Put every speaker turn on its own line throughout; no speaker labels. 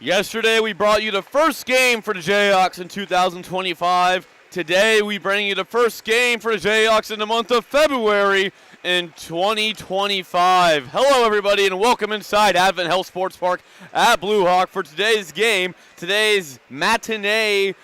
Yesterday we brought you the first game for the Jayhawks in 2025. Today we bring you the first game for the Jayhawks in the month of February in 2025. Hello everybody and welcome inside Advent Health Sports Park at Blue Hawk for today's game. Today's matinee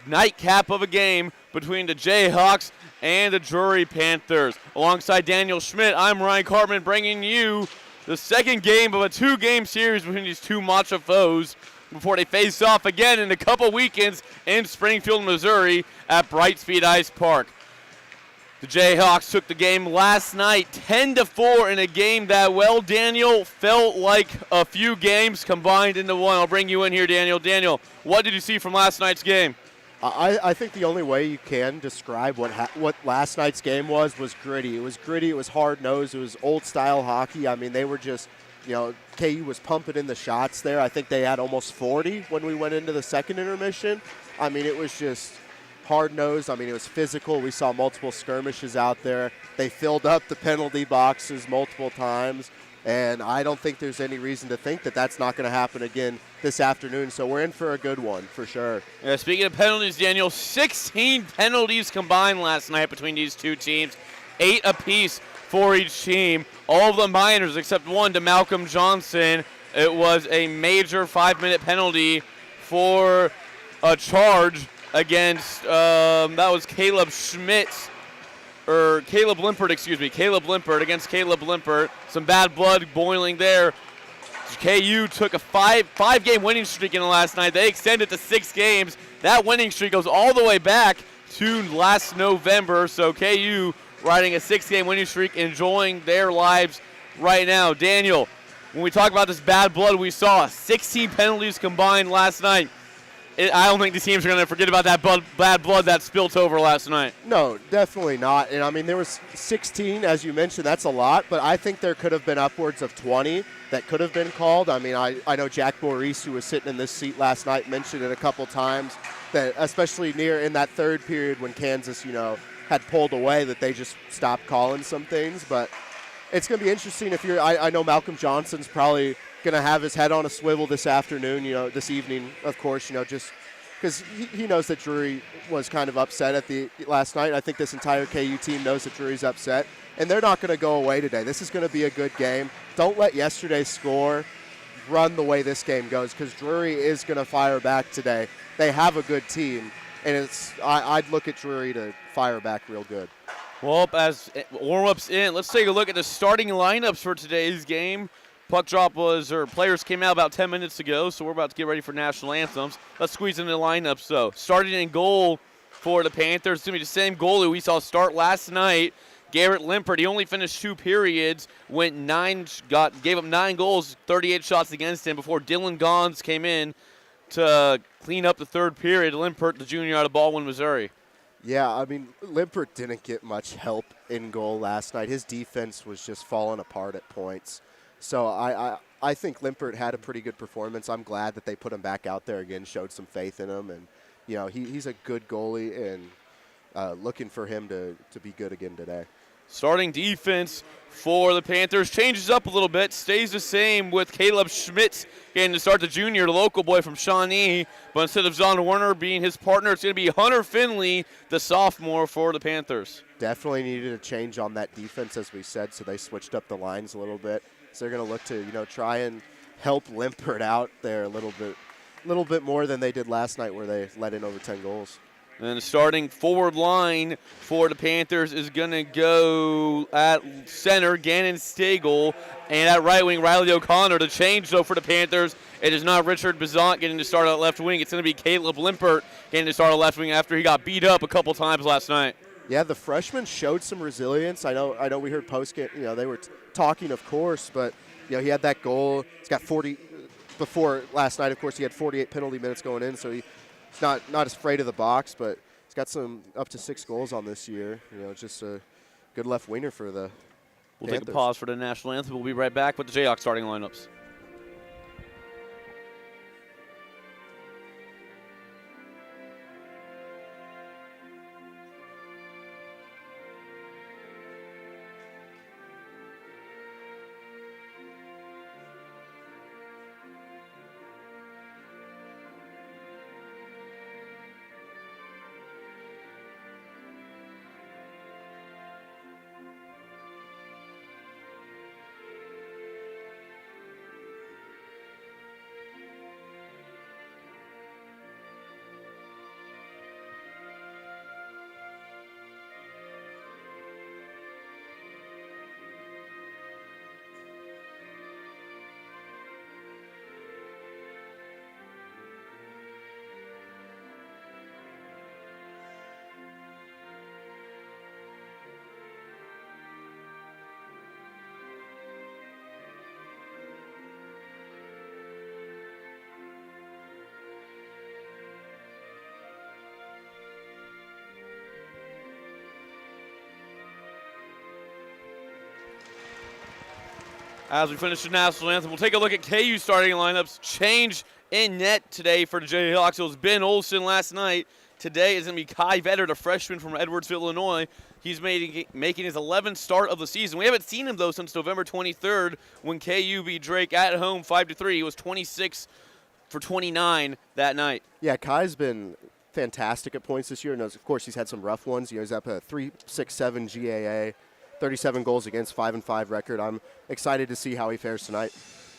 nightcap of a game between the Jayhawks and the Drury Panthers. Alongside Daniel Schmidt, I'm Ryan Cartman bringing you the second game of a two-game series between these two matcha foes before they face off again in a couple weekends in Springfield, Missouri at Brightspeed Ice Park. The Jayhawks took the game last night 10-4 in a game that, well, Daniel, felt like a few games combined into one. I'll bring you in here, Daniel. Daniel, what did you see from last night's game?
I think the only way you can describe what last night's game was gritty. It was gritty. It was hard-nosed. It was old-style hockey. I mean, they were just, KU was pumping in the shots there. I think they had almost 40 when we went into the second intermission. I mean, it was just hard-nosed. I mean, it was physical. We saw multiple skirmishes out there. They filled up the penalty boxes multiple times. And I don't think there's any reason to think that that's not going to happen again this afternoon. So we're in for a good one, for sure.
Yeah, speaking of penalties, Daniel, 16 penalties combined last night between these two teams, 8 apiece for each team. All of them minors except one to Malcolm Johnson. It was a major 5-minute penalty for a charge against, that was Caleb Limpert against Caleb Limpert. Some bad blood boiling there. KU took a five-game winning streak in the last night. They extended to 6 games. That winning streak goes all the way back to last November. So KU riding a 6-game winning streak, enjoying their lives right now. Daniel, when we talk about this bad blood, we saw 16 penalties combined last night. I don't think the teams are going to forget about that bad blood that spilt over last night.
No, definitely not. And, I mean, there was 16, as you mentioned. That's a lot. But I think there could have been upwards of 20 that could have been called. I mean, I know Jack Maurice, who was sitting in this seat last night, mentioned it a couple times, that especially near in that third period when Kansas, had pulled away, that they just stopped calling some things. But it's going to be interesting if I know Malcolm Johnson's probably – going to have his head on a swivel this afternoon, this evening, of course, just because he knows that Drury was kind of upset at the last night. I think this entire KU team knows that Drury's upset, and they're not going to go away today. This is going to be a good game. Don't let yesterday's score run the way this game goes, because Drury is going to fire back today. They have a good team, and I'd look at Drury to fire back real good.
Well, as warm-ups in, let's take a look at the starting lineups for today's game. Puck drop players came out about 10 minutes ago, so we're about to get ready for national anthems. Let's squeeze in the lineups, though. Starting in goal for the Panthers, it's going to be the same goalie we saw start last night, Garrett Limpert. He only finished 2 periods, gave up 9 goals, 38 shots against him before Dylan Gons came in to clean up the third period. Limpert, the junior out of Baldwin, Missouri.
Yeah, I mean, Limpert didn't get much help in goal last night. His defense was just falling apart at points. So I think Limpert had a pretty good performance. I'm glad that they put him back out there again, showed some faith in him. And, he's a good goalie, and looking for him to be good again today. Starting
defense for the Panthers changes up a little bit, stays the same with Caleb Schmitz getting to start, the junior, the local boy from Shawnee. But instead of Zon Werner being his partner, it's going to be Hunter Finley, the sophomore for the Panthers.
Definitely needed a change on that defense, as we said, so they switched up the lines a little bit. So they're going to look to, try and help Limpert out there a little bit more than they did last night, where they let in over 10 goals.
And the starting forward line for the Panthers is going to go at center, Gannon Stagel, and at right wing, Riley O'Connor. The change, though, for the Panthers, it is not Richard Bazant getting to start at left wing. It's going to be Caleb Limpert getting to start at left wing after he got beat up a couple times last night.
Yeah, the freshman showed some resilience. I know. We heard post-game, they were talking, of course, but he had that goal. He's got 40 before last night. Of course, he had 48 penalty minutes going in, so he's not as afraid of the box. But he's got some up to 6 goals on this year. Just a good left winger for the
We'll
Panthers.
Take a pause for the national anthem. We'll be right back with the Jayhawks starting lineups. As we finish the national anthem, we'll take a look at KU starting lineups. Change in net today for the Jayhawks. It was Ben Olsen last night. Today is going to be Kai Vetter, the freshman from Edwardsville, Illinois. He's making his 11th start of the season. We haven't seen him, though, since November 23rd when KU beat Drake at home 5-3. He was 26 for 29 that night.
Yeah, Kai's been fantastic at points this year. And of course, he's had some rough ones. He's up a 3.67 GAA, 37 goals against, 5-5 record. I'm excited to see how he fares tonight.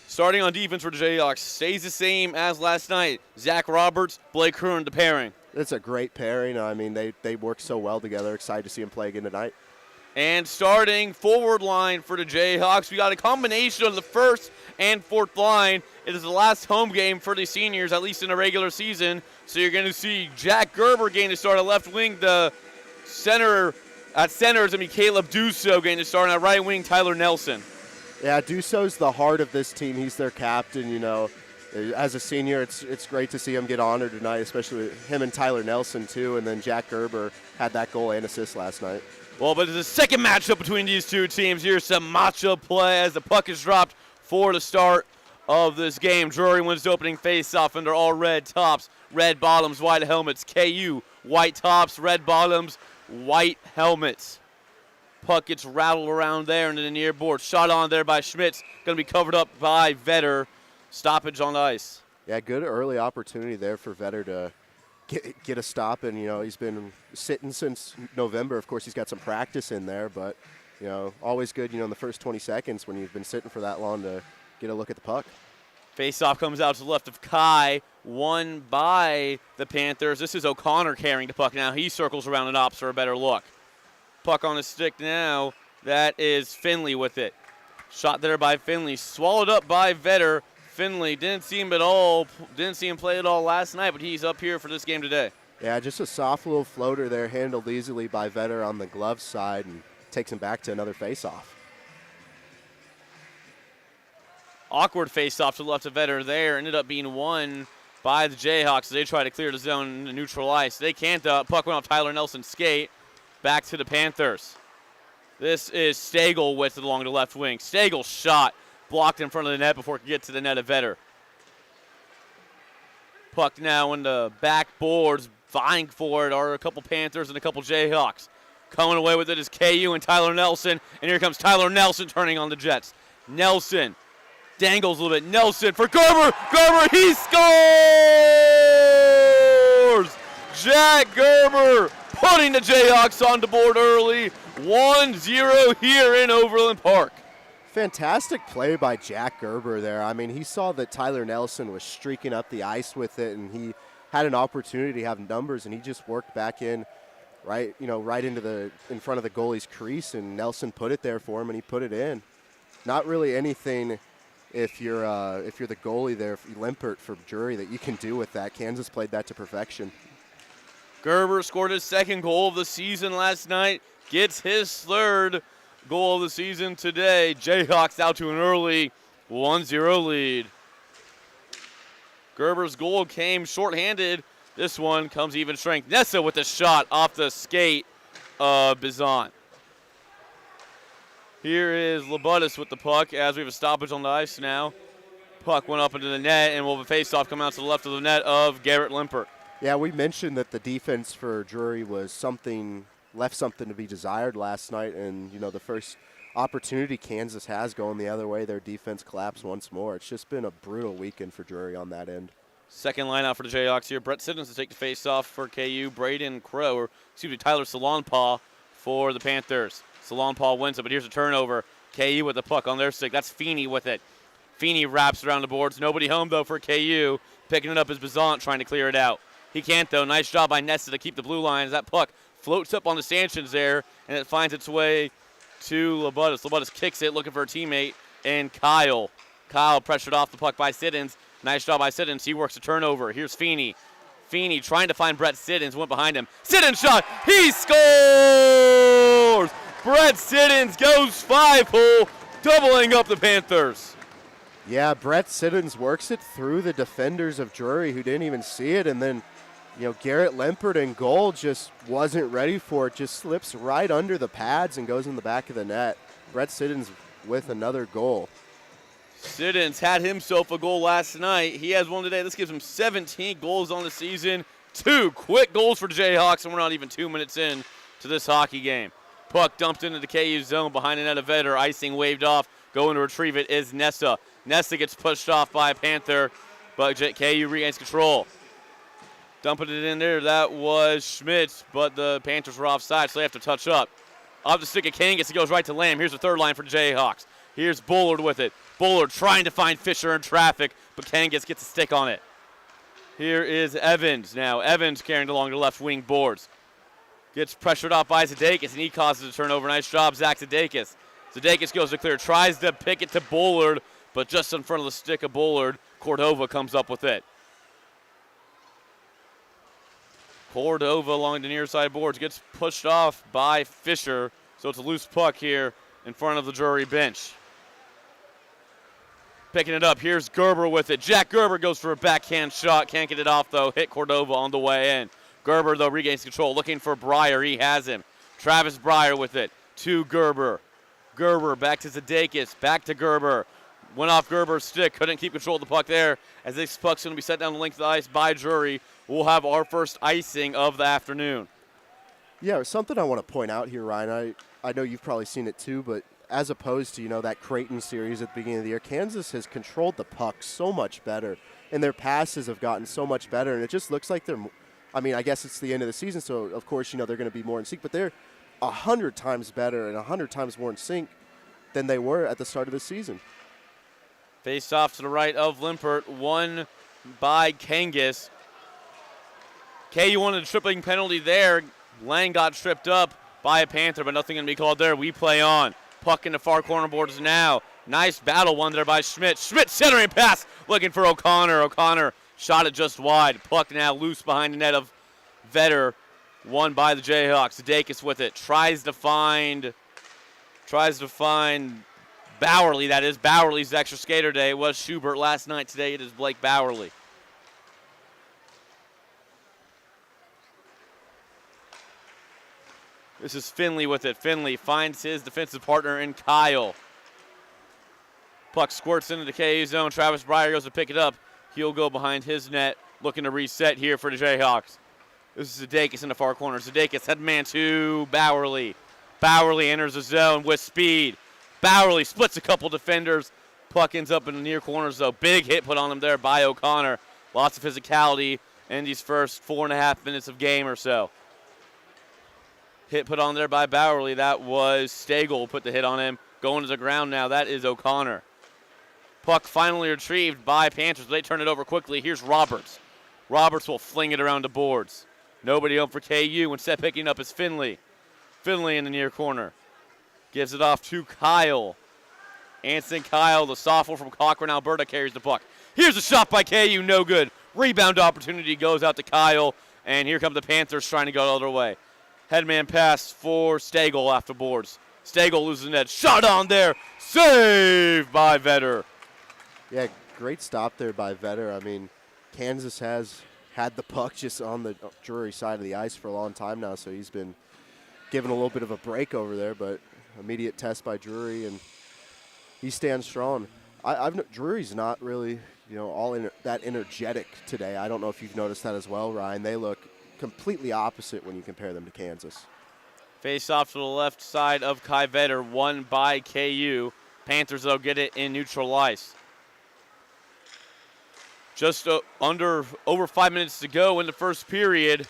Starting on defense for the Jayhawks, stays the same as last night. Zach Roberts, Blake Kern, the pairing.
It's a great pairing. I mean, they work so well together. Excited to see him play again tonight.
And starting forward line for the Jayhawks, we got a combination of the first and fourth line. It is the last home game for the seniors, at least in the regular season. So you're going to see Jack Gerber getting to start at left wing. The center at center is going to be Caleb Dusso getting to start at right wing, Tyler Nelson.
Yeah, Dusso's the heart of this team. He's their captain, you know. As a senior, it's great to see him get honored tonight, especially with him and Tyler Nelson, too. And then Jack Gerber had that goal and assist last night. Well,
but it's the second matchup between these two teams. Here's some matchup play as the puck is dropped for the start of this game. Drury wins the opening faceoff under all red tops, red bottoms, white helmets. KU, white tops, red bottoms, white helmets. Puck gets rattled around there into the near board. Shot on there by Schmitz. Going to be covered up by Vetter. Stoppage on the ice.
Yeah, good early opportunity there for Vetter to get a stop. And, you know, he's been sitting since November. Of course, he's got some practice in there. But, you know, always good, you know, in the first 20 seconds when you've been sitting for that long to get a look at the puck.
Face-off comes out to the left of Kai, won by the Panthers. This is O'Connor carrying the puck now. He circles around and opts for a better look. Puck on the stick now. That is Finley with it. Shot there by Finley. Swallowed up by Vetter. Finley didn't see him play at all last night, but he's up here for this game today.
Yeah, just a soft little floater there, handled easily by Vetter on the glove side, and takes him back to another face-off.
Awkward face-off to the left of Vetter there. Ended up being won by the Jayhawks as they try to clear the zone into neutral ice. They can't. Puck went off Tyler Nelson's skate. Back to the Panthers. This is Stagel with it along the left wing. Stagel shot. Blocked in front of the net before it could get to the net of Vetter. Puck now in the backboards. Vying for it are a couple Panthers and a couple Jayhawks. Coming away with it is KU and Tyler Nelson. And here comes Tyler Nelson turning on the Jets. Nelson dangles a little bit. Nelson for Gerber. Gerber, he scores! Jack Gerber putting the Jayhawks on the board early. 1-0 here in Overland Park.
Fantastic play by Jack Gerber there. I mean, he saw that Tyler Nelson was streaking up the ice with it, and he had an opportunity to have numbers, and he just worked back in right into in front of the goalie's crease, and Nelson put it there for him, and he put it in. Not really anything if you're the goalie there, if you Limpert for Drury, that you can do with that. Kansas played that to perfection.
Gerber scored his second goal of the season last night, gets his third goal of the season today. Jayhawks out to an early 1-0 lead. Gerber's goal came shorthanded. This one comes even strength. Nessa with the shot off the skate of Bizant. Here is Labutis with the puck as we have a stoppage on the ice now. Puck went up into the net, and we'll have a face-off come out to the left of the net of Garrett Limpert.
Yeah, we mentioned that the defense for Drury was left something to be desired last night, and, you know, the first opportunity Kansas has going the other way, their defense collapsed once more. It's just been a brutal weekend for Drury on that end.
Second line out for the Jayhawks here. Brett Siddons to take the face-off for KU. Tyler Salonpaw for the Panthers. Salonpaw wins it, but here's a turnover. KU with the puck on their stick. That's Feeney with it. Feeney wraps around the boards. Nobody home, though, for KU. Picking it up is Bizant trying to clear it out. He can't, though. Nice job by Nessa to keep the blue line as that puck floats up on the stanchions there, and it finds its way to Labutis. Labutis kicks it, looking for a teammate, and Kyle. Kyle pressured off the puck by Siddons. Nice job by Siddons. He works a turnover. Here's Feeney. Feeney trying to find Brett Siddons. Went behind him. Siddons shot. He scores! Brett Siddons goes 5-hole, doubling up the Panthers.
Yeah, Brett Siddons works it through the defenders of Drury who didn't even see it, and then, you know, Garrett Limpert in goal just wasn't ready for it, just slips right under the pads and goes in the back of the net. Brett Siddons with another goal.
Siddons had himself a goal last night. He has one today. This gives him 17 goals on the season. 2 quick goals for the Jayhawks, and we're not even 2 minutes in to this hockey game. Puck dumped into the KU zone behind the net of Vetter. Icing waved off. Going to retrieve it is Nessa. Nessa gets pushed off by a Panther, but KU regains control. Dumping it in there. That was Schmidt, but the Panthers were offside, so they have to touch up. Off the stick of Kangas, it goes right to Lamb. Here's the third line for the Jayhawks. Here's Bullard with it. Bullard trying to find Fisher in traffic, but Kangas gets a stick on it. Here is Evans now. Evans carrying along the left wing boards. Gets pressured off by Zadakis, and he causes a turnover. Nice job, Zach Zadakis. Zadakis goes to clear, tries to pick it to Bullard, but just in front of the stick of Bullard, Cordova comes up with it. Cordova along the near side boards gets pushed off by Fisher, so it's a loose puck here in front of the Drury bench. Picking it up, here's Gerber with it. Jack Gerber goes for a backhand shot, can't get it off though, hit Cordova on the way in. Gerber though regains control, looking for Breyer, he has him. Travis Breyer with it to Gerber. Gerber back to Zadakis, back to Gerber. Went off Gerber's stick, couldn't keep control of the puck there. As this puck's going to be set down the length of the ice by Drury, we'll have our first icing of the afternoon.
Yeah, something I want to point out here, Ryan. I know you've probably seen it too, but as opposed to, that Creighton series at the beginning of the year, Kansas has controlled the puck so much better, and their passes have gotten so much better, and it just looks like I guess it's the end of the season, so of course, they're going to be more in sync, but they're 100 times better and 100 times more in sync than they were at the start of the season.
Face off to the right of Limpert, won by Kangas. KU wanted a tripling penalty there. Lang got tripped up by a Panther, but nothing going to be called there. We play on. Puck in the far corner boards now. Nice battle won there by Schmidt. Schmidt centering pass, looking for O'Connor. O'Connor shot it just wide. Puck now loose behind the net of Vetter, won by the Jayhawks. Zadakis with it. Tries to find Bowerly, that is. Bowerly's extra skater day. It was Schubert last night. Today it is Blake Bowerly. This is Finley with it. Finley finds his defensive partner in Kyle. Puck squirts into the KU zone. Travis Breyer goes to pick it up. He'll go behind his net, looking to reset here for the Jayhawks. This is Zadakis in the far corner. Zadakis head man to Bowerly. Bowerly enters the zone with speed. Bowerly splits a couple defenders. Puck ends up in the near corners, though. Big hit put on him there by O'Connor. Lots of physicality in these first 4.5 minutes of game or so. Hit put on there by Bowerly. That was Stagel put the hit on him. Going to the ground now. That is O'Connor. Puck finally retrieved by Panthers. They turn it over quickly. Here's Roberts. Roberts will fling it around the boards. Nobody home for KU. Instead picking up is Finley. Finley in the near corner. Gives it off to Kyle. Anson Kyle, the sophomore from Cochrane, Alberta, carries the puck. Here's a shot by KU, no good. Rebound opportunity goes out to Kyle, and here come the Panthers trying to go the other way. Headman pass for Stagel off the boards. Stagel loses the net. Shot on there. Saved by Vetter.
Yeah, great stop there by Vetter. Kansas has had the puck just on the Drury side of the ice for a long time now, so he's been given a little bit of a break over there, but immediate test by Drury, and he stands strong. Drury's not really, that energetic today. I don't know if you've noticed that as well, Ryan. They look completely opposite when you compare them to Kansas.
Face off to the left side of Kai Vetter, won by KU. Panthers, though, get it in neutral ice. Just over 5 minutes to go in the first period,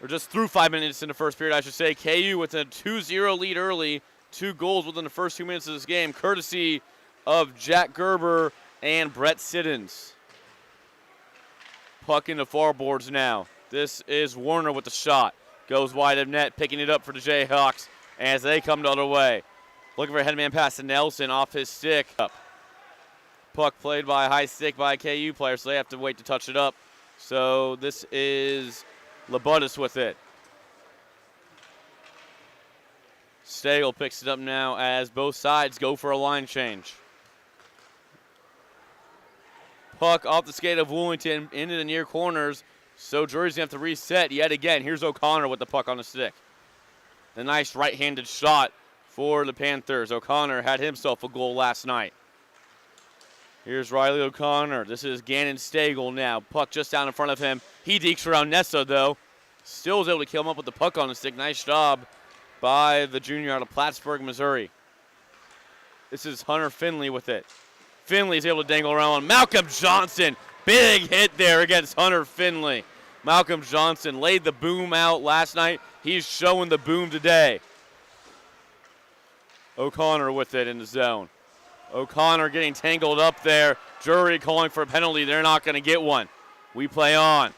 or just through 5 minutes in the first period, I should say. KU with a 2-0 lead early. 2 goals within the first 2 minutes of this game, courtesy of Jack Gerber and Brett Siddons. Puck in the far boards now. This is Warner with the shot. Goes wide of net, picking it up for the Jayhawks as they come the other way. Looking for a headman pass to Nelson off his stick. Puck played by a high stick by a KU player, so they have to wait to touch it up. So this is Labutis with it. Stagel picks it up now as both sides go for a line change. Puck off the skate of Woolington into the near corners, so Drury's going to have to reset yet again. Here's O'Connor with the puck on the stick. The nice right-handed shot for the Panthers. O'Connor had himself a goal last night. Here's Riley O'Connor. This is Gannon Stagel now. Puck just down in front of him. He dekes around Nessa, though. Still was able to kill him up with the puck on the stick. Nice job by the junior out of Plattsburgh, Missouri. This is Hunter Finley with it. Finley's able to dangle around. Malcolm Johnson. Big hit there against Hunter Finley. Malcolm Johnson laid the boom out last night. He's showing the boom today. O'Connor with it in the zone. O'Connor getting tangled up there. Drury calling for a penalty. They're not going to get one. We play on.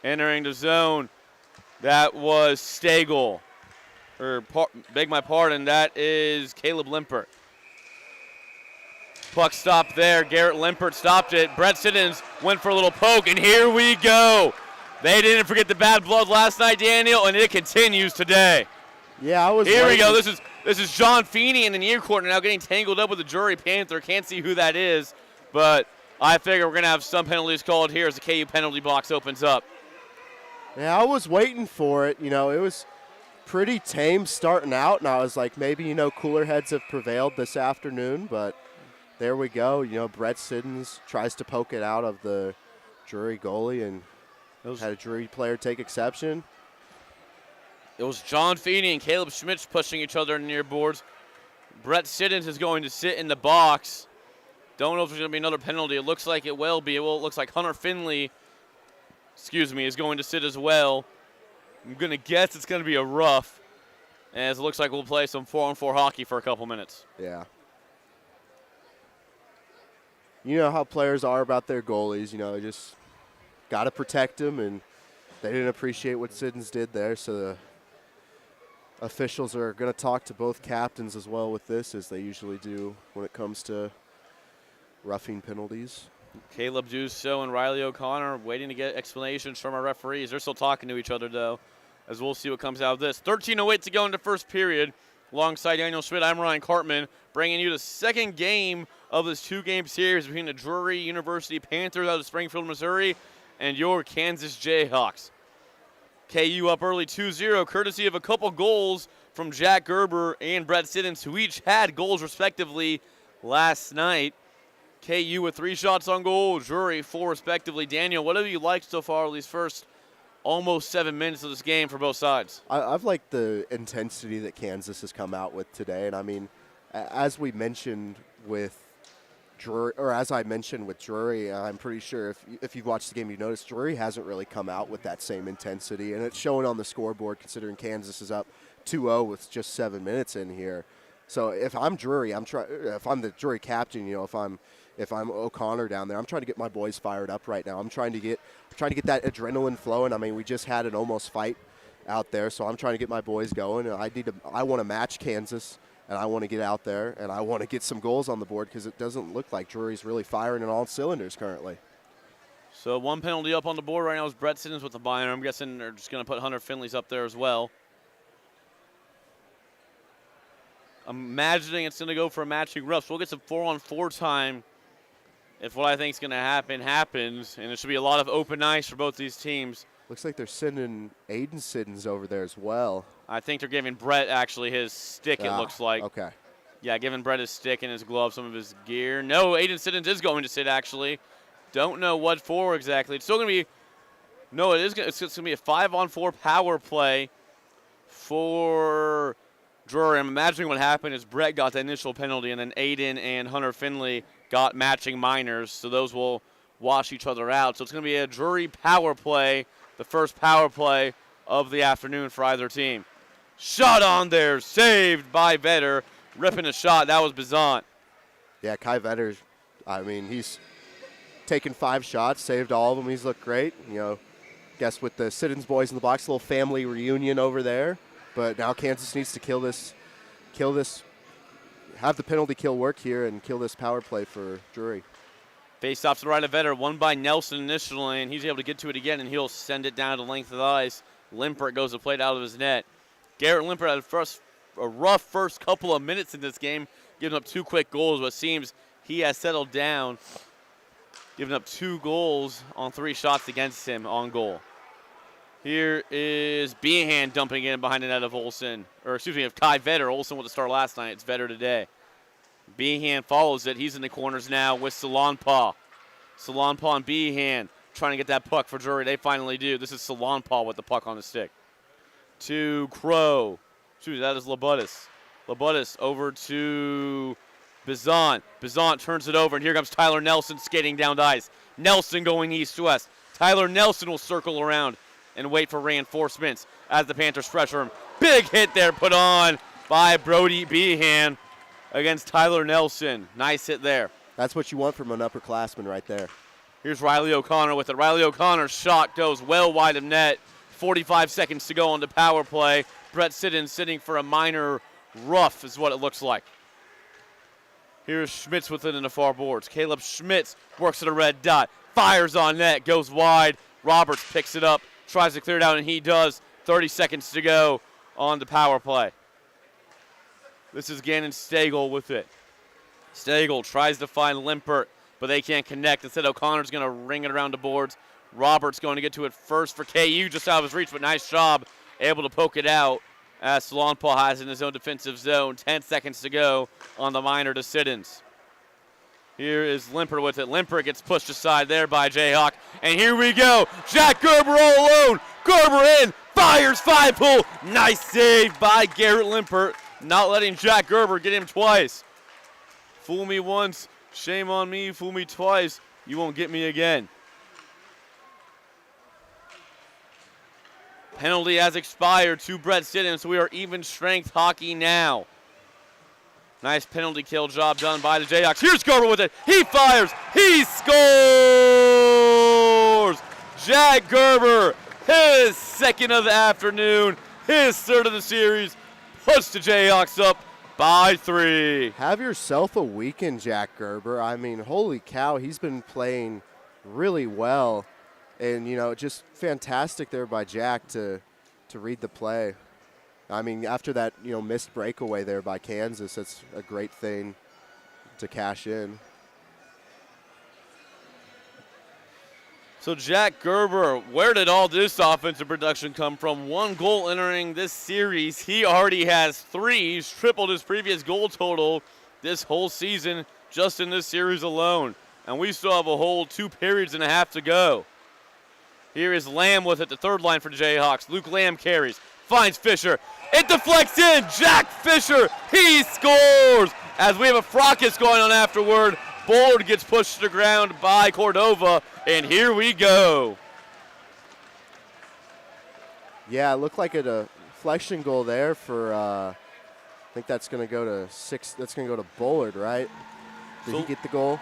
Entering the zone. That was Stagel. Beg my pardon, that is Caleb Limpert. Puck stopped there. Garrett Limpert stopped it. Brett Siddons went for a little poke, and here we go. They didn't forget the bad blood last night, Daniel, and it continues today.
Yeah, I was.
Here we go. This is John Feeney in the near corner now getting tangled up with the Drury Panther. Can't see who that is, but I figure we're going to have some penalties called here as the KU penalty box opens up.
Yeah, I was waiting for it. It was pretty tame starting out, and I was like, maybe, cooler heads have prevailed this afternoon, but there we go. Brett Siddons tries to poke it out of the Drury goalie and had a Drury player take exception.
It was John Feeney and Caleb Schmitz pushing each other in the near boards. Brett Siddons is going to sit in the box. Don't know if there's going to be another penalty. It looks like it will be. It looks like Hunter Finley, is going to sit as well. I'm going to guess it's going to be a rough, as it looks like we'll play some 4-on-4 hockey for a couple minutes.
Yeah. You know how players are about their goalies. Just got to protect them, and they didn't appreciate what Siddons did there, so the officials are going to talk to both captains as well with this, as they usually do when it comes to roughing penalties.
Caleb Dusso and Riley O'Connor waiting to get explanations from our referees. They're still talking to each other, though, as we'll see what comes out of this. 13:08 to go in the first period. Alongside Daniel Schmidt, I'm Ryan Cartman, bringing you the second game of this two-game series between the Drury University Panthers out of Springfield, Missouri, and your Kansas Jayhawks. KU up early 2-0, courtesy of a couple goals from Jack Gerber and Brett Siddons, who each had goals respectively last night. KU with 3 shots on goal, Drury 4 respectively. Daniel, what have you liked so far these first almost 7 minutes of this game for both sides?
I've liked the intensity that Kansas has come out with today, and as we mentioned with Drury, or as I mentioned with Drury, I'm pretty sure if you've watched the game, you've noticed Drury hasn't really come out with that same intensity, and it's showing on the scoreboard considering Kansas is up 2-0 with just 7 minutes in here. So if I'm Drury, if I'm the Drury captain, if I'm O'Connor down there, I'm trying to get my boys fired up right now. I'm trying to get that adrenaline flowing. We just had an almost fight out there, so I'm trying to get my boys going. I want to match Kansas. And I want to get out there, and I want to get some goals on the board because it doesn't look like Drury's really firing in all cylinders currently.
So one penalty up on the board right now is Brett Siddons with the binder. I'm guessing they're just going to put Hunter Finley's up there as well. I'm imagining it's going to go for a matching rough. So we'll get some 4-on-4 time if what I think is going to happen happens, and there should be a lot of open ice for both these teams.
Looks like they're sending Aiden Siddons over there as well.
I think they're giving Brett actually his stick, it looks like.
Okay.
Yeah, giving Brett his stick and his glove, some of his gear. No, Aiden Siddons is going to sit, actually. Don't know what for exactly. It's still going to be – no, it's going to be a 5-on-4 power play for Drury. I'm imagining what happened is Brett got the initial penalty, and then Aiden and Hunter Finley got matching minors, so those will wash each other out. So it's going to be a Drury power play, the first power play of the afternoon for either team. Shot on there, saved by Vetter. Ripping a shot, that was Bizant.
Yeah, Kai Vetter, he's taken 5 shots, saved all of them. He's looked great. Guess with the Siddons boys in the box, a little family reunion over there. But now Kansas needs to kill this, have the penalty kill work here and kill this power play for Drury.
Face off to the right of Vetter, won by Nelson initially, and he's able to get to it again, and he'll send it down to the length of the ice. Limpert goes to play it out of his net. Garrett Limpert had a rough first couple of minutes in this game, giving up 2 quick goals, but it seems he has settled down, giving up 2 goals on 3 shots against him on goal. Here is Behan dumping in behind the net of Olsen, of Kai Vetter. Olsen with the start last night. It's Vetter today. Behan follows it. He's in the corners now with Salonpaw. Salonpaw and Behan trying to get that puck for Drury. They finally do. This is Salonpaw with the puck on the stick. To Crow. Shoot, that is Labutis. Labutis over to Bizant. Bizant turns it over, and here comes Tyler Nelson skating down the ice. Nelson going east-west. Tyler Nelson will circle around and wait for reinforcements as the Panthers pressure him. Big hit there put on by Brody Behan against Tyler Nelson. Nice hit there.
That's what you want from an upperclassman right there.
Here's Riley O'Connor with it. Riley O'Connor's shot goes well wide of net. 45 seconds to go on the power play. Brett Siddons sitting for a minor rough is what it looks like. Here's Schmitz with it in the far boards. Caleb Schmitz works at a red dot. Fires on net, goes wide. Roberts picks it up, tries to clear it out, and he does. 30 seconds to go on the power play. This is Gannon Stagel with it. Stagel tries to find Limpert, but they can't connect. Instead, O'Connor's going to ring it around the boards. Roberts going to get to it first for KU, just out of his reach, but nice job, able to poke it out as Salonpaw has in his own defensive zone. 10 seconds to go on the minor to Siddons. Here is Limpert with it. Limpert gets pushed aside there by Jayhawk. And here we go. Jack Gerber all alone. Gerber in. Fires 5-pull. Nice save by Garrett Limpert. Not letting Jack Gerber get him twice. Fool me once. Shame on me. Fool me twice. You won't get me again. Penalty has expired to Brett Siddons, so we are even strength hockey now. Nice penalty kill job done by the Jayhawks. Here's Gerber with it. He fires. He scores! Jack Gerber, his second of the afternoon, his third of the series, puts the Jayhawks up by 3.
Have yourself a weekend, Jack Gerber. I mean, holy cow, he's been playing really well. And, you know, just fantastic there by Jack to read the play. I mean, after that, you know, missed breakaway there by Kansas, that's a great thing to cash in.
So Jack Gerber, where did all this offensive production come from? 1 goal entering this series. He already has 3. He's tripled his previous goal total this whole season just in this series alone. And we still have a whole 2 periods and a half to go. Here is Lamb with it, the third line for the Jayhawks. Luke Lamb carries, finds Fisher. It deflects in. Jack Fisher, he scores. As we have a fracas going on afterward, Bullard gets pushed to the ground by Cordova, and here we go.
Yeah, it looked like a deflection goal there for, I think that's going to go to 6. That's going to go to Bullard, right? Did he get the goal?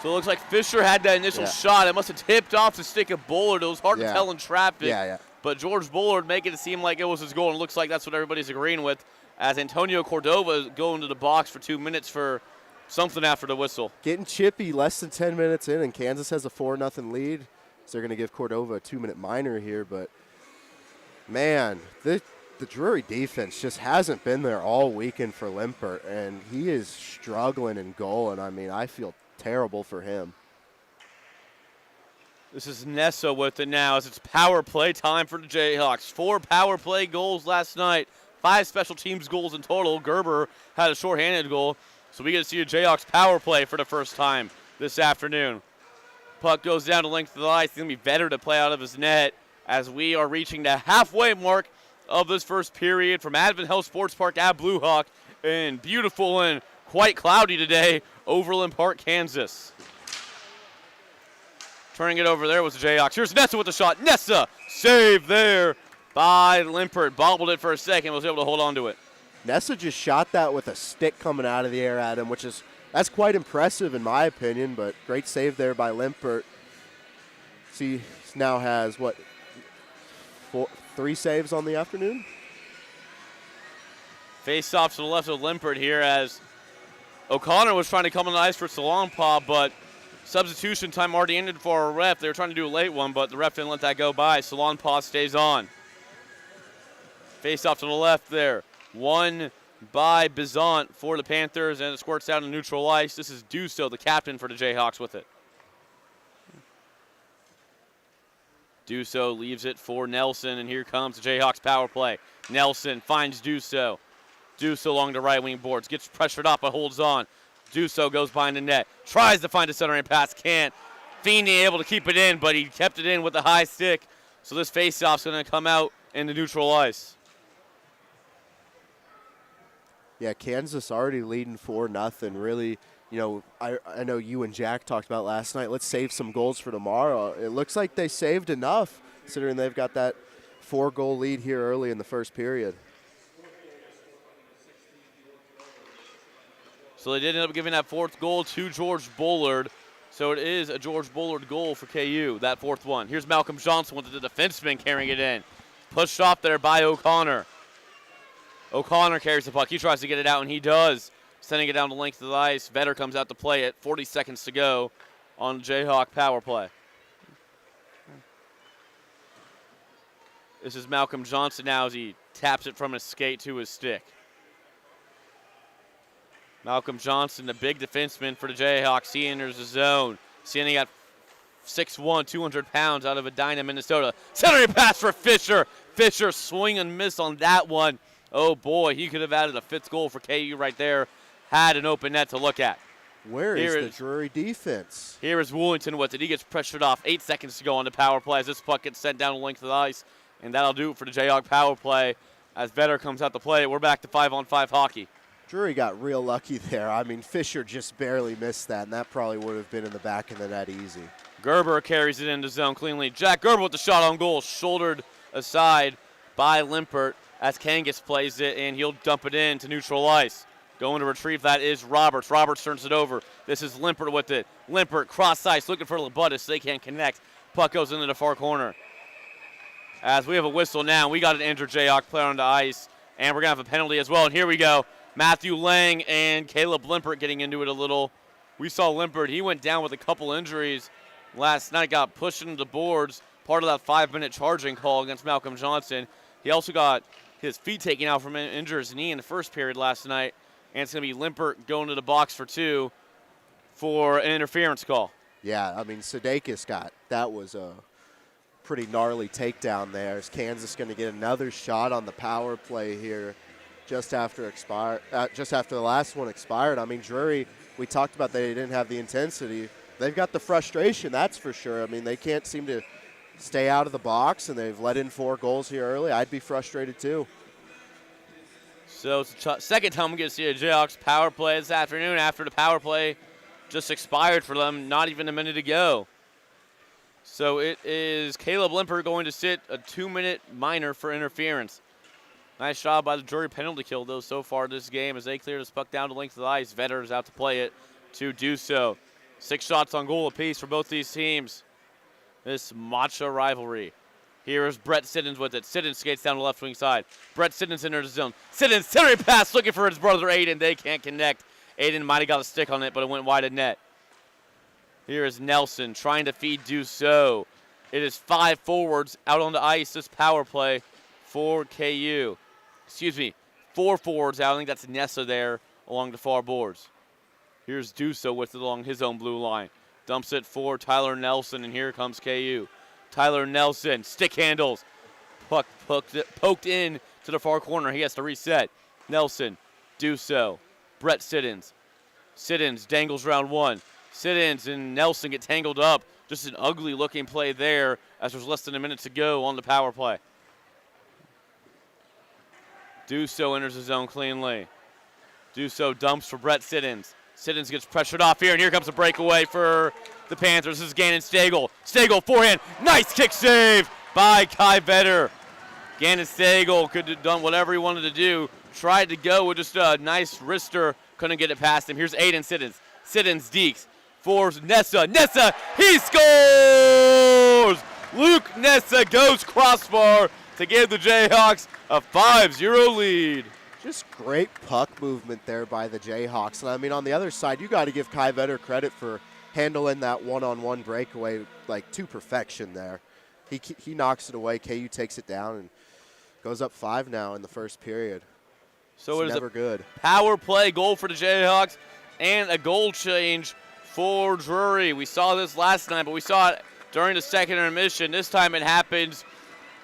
So it looks like Fisher had that initial shot. It must have tipped off the stick of Bullard. It was hard to tell in traffic. But George Bullard making it seem like it was his goal, and it looks like that's what everybody's agreeing with, as Antonio Cordova is going to the box for 2 minutes for something after the whistle.
Getting chippy, less than 10 minutes in, and Kansas has a 4-0 lead. So they're going to give Cordova a 2-minute minor here. But, man, the Drury defense just hasn't been there all weekend for Limpert, and he is struggling in goal. And, I mean, I feel terrible for him.
This is Nessa with it now as it's power play time for the Jayhawks. 4 power play goals last night, 5 special teams goals in total. Gerber had a shorthanded goal, so we get to see a Jayhawks power play for the first time this afternoon. Puck goes down the length of the ice. It's going to be better to play out of his net as we are reaching the halfway mark of this first period from Advent Health Sports Park at Blue Hawk in beautiful and quite cloudy today, Overland Park, Kansas. Turning it over there was the Jayhawks. Here's Nessa with the shot. Nessa, save there by Limpert. Bobbled it for a second, was able to hold on to it.
Nessa just shot that with a stick coming out of the air at him, that's quite impressive in my opinion, but great save there by Limpert. He now has, 3 saves on the afternoon?
Face off to the left of Limpert here as O'Connor was trying to come on the ice for Salonpaw, but substitution time already ended for a ref. They were trying to do a late one, but the ref didn't let that go by. Salonpaw stays on. Face off to the left there. Won by Bizant for the Panthers, and it squirts out in neutral ice. This is Duso, the captain for the Jayhawks, with it. Duso leaves it for Nelson, and here comes the Jayhawks power play. Nelson finds Duso. Duso along the right wing boards. Gets pressured up but holds on. Duso goes behind the net. Tries to find a centering pass. Can't. Feeney able to keep it in, but he kept it in with the high stick. So this faceoff's going to come out in the neutral ice.
Yeah, Kansas already leading 4-0. Really, you know, I know you and Jack talked about last night. Let's save some goals for tomorrow. It looks like they saved enough, considering they've got that 4-goal lead here early in the first period.
So they did end up giving that fourth goal to George Bullard. So it is a George Bullard goal for KU, that fourth one. Here's Malcolm Johnson with the defenseman carrying it in. Pushed off there by O'Connor. O'Connor carries the puck. He tries to get it out, and he does. Sending it down the length of the ice. Vetter comes out to play it. 40 seconds to go on the Jayhawk power play. This is Malcolm Johnson now as he taps it from his skate to his stick. Malcolm Johnson, the big defenseman for the Jayhawks. He enters the zone. Seeing he got 6'1", 200 pounds out of Edina, Minnesota. Centering pass for Fisher. Fisher swing and miss on that one. Oh, boy, he could have added a fifth goal for KU right there. Had an open net to look at.
Where is the Drury defense?
Here is Woolington with it. He gets pressured off. 8 seconds to go on the power play as this puck gets sent down the length of the ice. And that'll do it for the Jayhawk power play as Vetter comes out to play it. We're back to 5-on-5 hockey.
Drury got real lucky there. I mean, Fisher just barely missed that, and that probably would have been in the back of the net easy.
Gerber carries it into zone cleanly. Jack Gerber with the shot on goal, shouldered aside by Limpert as Kangas plays it, and he'll dump it in to neutral ice. Going to retrieve that is Roberts. Roberts turns it over. This is Limpert with it. Limpert cross ice looking for Labutis. They can't connect. Puck goes into the far corner. As we have a whistle now, we got an injured Jayhawk player on the ice, and we're going to have a penalty as well. And here we go. Matthew Lang and Caleb Limpert getting into it a little. We saw Limpert. He went down with a couple injuries last night, got pushed into the boards, part of that 5-minute charging call against Malcolm Johnson. He also got his feet taken out from injured his knee in the first period last night, and it's going to be Limpert going to the box for 2 for an interference call.
Yeah, I mean, Sudeikis that was a pretty gnarly takedown there. Is Kansas going to get another shot on the power play here just after the last one expired? I mean, Drury, we talked about they didn't have the intensity. They've got the frustration, that's for sure. I mean, they can't seem to stay out of the box, and they've let in 4 goals here early. I'd be frustrated too.
So it's the second time we get to see a Jayhawks power play this afternoon after the power play just expired for them not even a minute ago. So it is Caleb Limpert going to sit a 2-minute minor for interference. Nice job by the Drury penalty kill, though, so far this game as they clear this puck down the length of the ice. Vetter is out to play it to do so. 6 shots on goal apiece for both these teams. This macho rivalry. Here is Brett Siddons with it. Siddons skates down the left wing side. Brett Siddons enters the zone. Siddons, centering pass, looking for his brother Aiden. They can't connect. Aiden might have got a stick on it, but it went wide of net. Here is Nelson trying to feed Dussault. It is 5 forwards out on the ice this power play for KU. Excuse me, 4 forwards out. I think that's Nessa there along the far boards. Here's Dussault with it along his own blue line. Dumps it for Tyler Nelson, and here comes KU. Tyler Nelson, stick handles. Puck poked in to the far corner. He has to reset. Nelson, Dussault, Brett Siddons. Siddons dangles round 1. Siddons and Nelson get tangled up. Just an ugly looking play there as there's less than a minute to go on the power play. Dussault enters the zone cleanly. Dussault dumps for Brett Siddons. Siddons gets pressured off here, and here comes a breakaway for the Panthers. This is Gannon Stagel. Stagel forehand. Nice kick save by Kai Vetter. Gannon Stagel could have done whatever he wanted to do. Tried to go with just a nice wrister. Couldn't get it past him. Here's Aiden Siddons. Siddons deeks for Nessa. Nessa, he scores! Luke Nessa goes crossbar to give the Jayhawks a 5-0 lead.
Just great puck movement there by the Jayhawks. And I mean, on the other side, you got to give Kai Vetter credit for handling that one-on-one breakaway like to perfection there. He knocks it away. KU takes it down and goes up 5 now in the first period.
So
it's
it is
never good.
Power play goal for the Jayhawks and a goal change for Drury. We saw this last night, but we saw it during the second intermission. This time it happens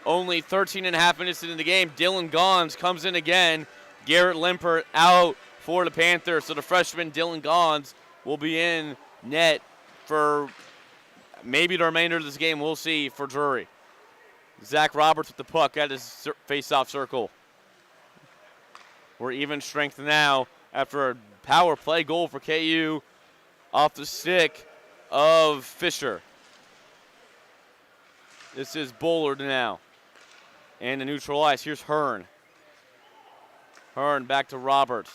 only 13 and a half minutes into the game. Dylan Gons comes in again. Garrett Limpert out for the Panthers, so the freshman Dylan Gons will be in net for maybe the remainder of this game. We'll see for Drury. Zach Roberts with the puck at his face-off circle. We're even strength now after a power play goal for KU off the stick of Fisher. This is Bullard now. And the neutral ice. Here's Hearn. Hearn back to Roberts.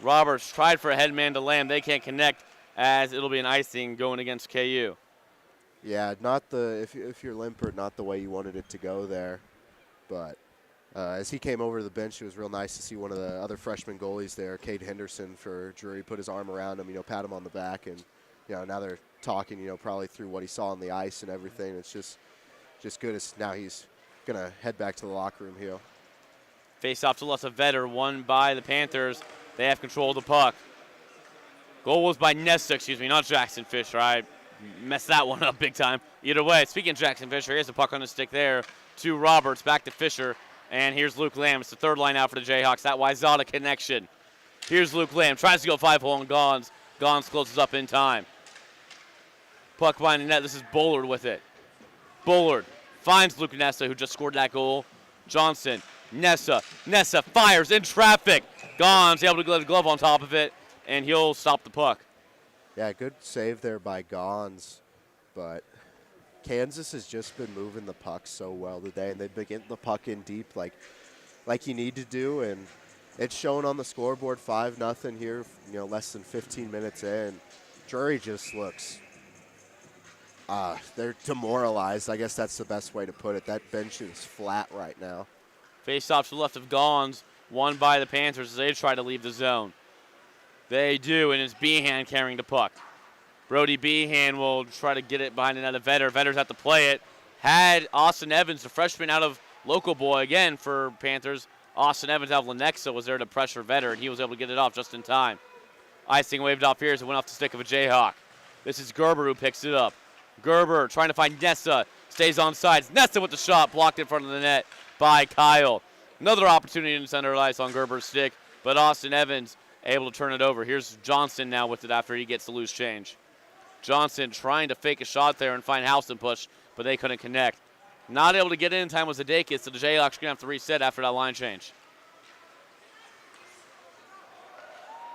Roberts tried for a headman to land. They can't connect as it'll be an icing going against KU.
Yeah, not the if you're Limpert, not the way you wanted it to go there. But as he came over to the bench, it was real nice to see one of the other freshman goalies there, Cade Henderson for Drury, put his arm around him, pat him on the back, and now they're talking, probably through what he saw on the ice and everything. It's just good as now he's gonna head back to the locker room here.
Face off to Lessa Vetter, won by the Panthers. They have control of the puck. Goal was by Nesta, not Jackson Fisher. I messed that one up big time. Either way, speaking of Jackson Fisher, here's the puck on the stick there to Roberts, back to Fisher, and here's Luke Lamb. It's the third line out for the Jayhawks. That Wayzata connection. Here's Luke Lamb, tries to go 5-hole and Gons. Gons closes up in time. Puck behind the net. This is Bullard with it. Bullard finds Luke Nessa, who just scored that goal. Johnson, Nessa fires in traffic. Gons able to get the glove on top of it, and he'll stop the puck.
Yeah, good save there by Gons, but Kansas has just been moving the puck so well today, and they've been getting the puck in deep like you need to do, and it's shown on the scoreboard 5-0 here, less than 15 minutes in. Drury just looks, they're demoralized. I guess that's the best way to put it. That bench is flat right now.
Face off to the left of Gons, won by the Panthers as they try to leave the zone. They do, and it's Behan carrying the puck. Brody Behan will try to get it behind another Vetter. Vetter's have to play it. Had Austin Evans, the freshman out of local boy again for Panthers. Austin Evans out of Lenexa was there to pressure Vetter, and he was able to get it off just in time. Icing waved off here as it went off the stick of a Jayhawk. This is Gerber who picks it up. Gerber trying to find Nessa. Stays on sides. Nessa with the shot, blocked in front of the net by Kyle. Another opportunity in center ice on Gerber's stick, but Austin Evans able to turn it over. Here's Johnson now with it after he gets the loose change. Johnson trying to fake a shot there and find House and push, but they couldn't connect. Not able to get in time was Zadakis, so the Jayhawks are going to have to reset after that line change.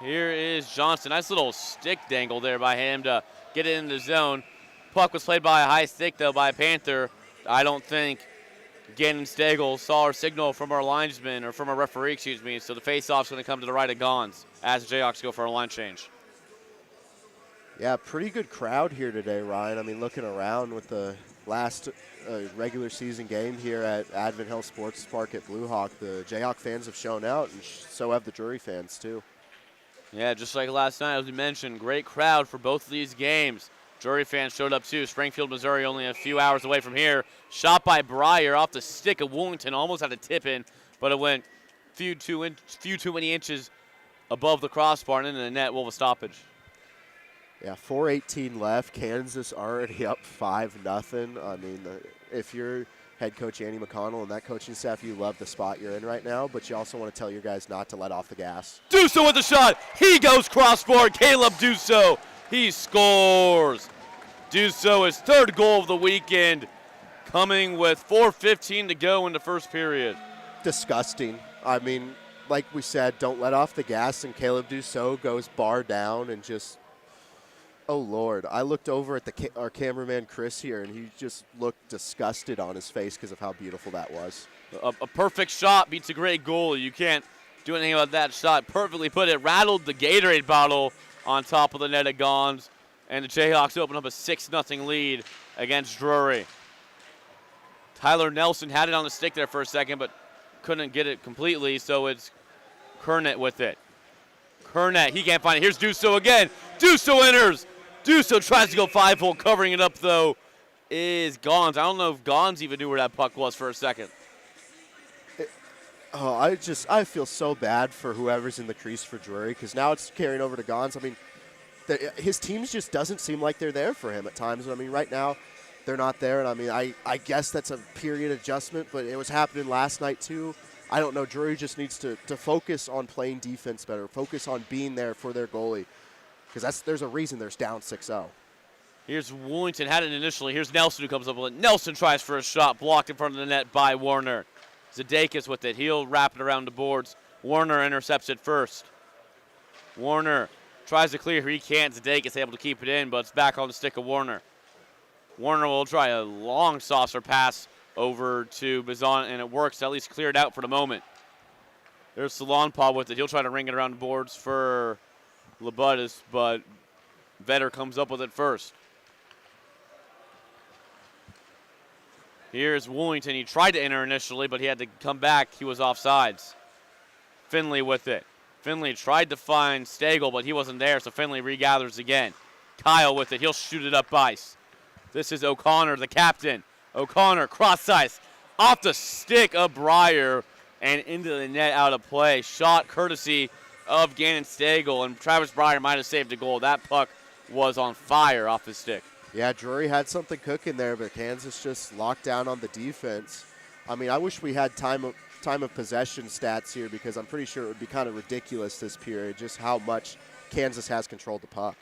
Here is Johnson. Nice little stick dangle there by him to get it in the zone. Puck was played by a high stick, though, by a Panther. I don't think Gannon Stagel saw our signal from our linesman, or from our referee, so the face-off's going to come to the right of Gons as the Jayhawks go for a line change.
Yeah, pretty good crowd here today, Ryan. Looking around with the last regular season game here at Advent Hill Sports Park at Blue Hawk, the Jayhawk fans have shown out, and so have the Drury fans, too. Yeah,
just like last night, as we mentioned, great crowd for both of these games. Drury fans showed up, too. Springfield, Missouri, only a few hours away from here. Shot by Breyer off the stick of Woolington. Almost had a tip in, but it went few too many inches above the crossbar and into the net. Will have a stoppage.
Yeah, 4:18 left. Kansas already up 5-0. If you're head coach Andy McConnell and that coaching staff, you love the spot you're in right now, but you also want to tell your guys not to let off the gas.
Dusso with the shot. He goes crossbar. Caleb Dusso. He scores. Dusso, his third goal of the weekend, coming with 4:15 to go in the first period.
Disgusting. Like we said, don't let off the gas, and Caleb Dusso goes bar down and just, oh, Lord. I looked over at our cameraman, Chris, here, and he just looked disgusted on his face because of how beautiful that was.
A perfect shot beats a great goal. You can't do anything about that shot. Perfectly put. It rattled the Gatorade bottle on top of the net of Gons, and the Jayhawks open up a 6-0 lead against Drury. Tyler Nelson had it on the stick there for a second, but couldn't get it completely, so it's Kernet with it. Kernet, he can't find it. Here's Dusso again. Dusso enters. Dusso tries to go 5-hole, covering it up, though, is Gons. I don't know if Gons even knew where that puck was for a second.
I feel so bad for whoever's in the crease for Drury, because now it's carrying over to Gons. His team just doesn't seem like they're there for him at times. Right now they're not there, and I guess that's a period adjustment, but it was happening last night too. I don't know, Drury just needs to focus on playing defense better, focus on being there for their goalie, because there's a reason there's down 6-0.
Here's Wooington, had it initially. Here's Nelson who comes up with it. Nelson tries for a shot, blocked in front of the net by Warner. Zadakis with it. He'll wrap it around the boards. Warner intercepts it first. Warner tries to clear. He can't. Zadakis able to keep it in, but it's back on the stick of Warner. Warner will try a long saucer pass over to Bizon, and it works. At least cleared out for the moment. There's Salonpaw with it. He'll try to ring it around the boards for Labutis, but Vetter comes up with it first. Here's Wooington. He tried to enter initially, but he had to come back. He was offsides. Finley with it. Finley tried to find Stagel, but he wasn't there, so Finley regathers again. Kyle with it. He'll shoot it up ice. This is O'Connor, the captain. O'Connor, cross ice, off the stick of Breyer and into the net out of play. Shot courtesy of Gannon Stagel, and Travis Breyer might have saved a goal. That puck was on fire off his stick.
Yeah, Drury had something cooking there, but Kansas just locked down on the defense. I mean, I wish we had time of possession stats here, because I'm pretty sure it would be kind of ridiculous this period, just how much Kansas has controlled the puck.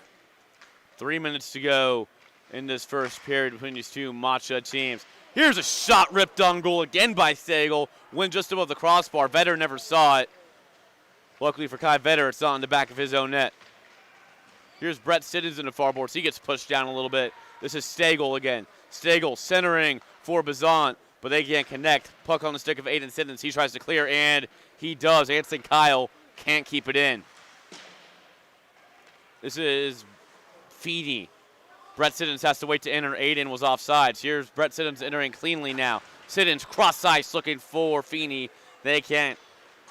3
minutes to go in this first period between these two Matcha teams. Here's a shot ripped on goal again by Stagel. Went just above the crossbar. Vetter never saw it. Luckily for Kai Vetter, it's on the back of his own net. Here's Brett Siddons in the far boards. He gets pushed down a little bit. This is Stagel again. Stagel centering for Bazant, but they can't connect. Puck on the stick of Aiden Siddons. He tries to clear, and he does. Anson Kyle can't keep it in. This is Feeney. Brett Siddons has to wait to enter. Aiden was offsides. Here's Brett Siddons entering cleanly now. Siddons cross ice looking for Feeney. They can't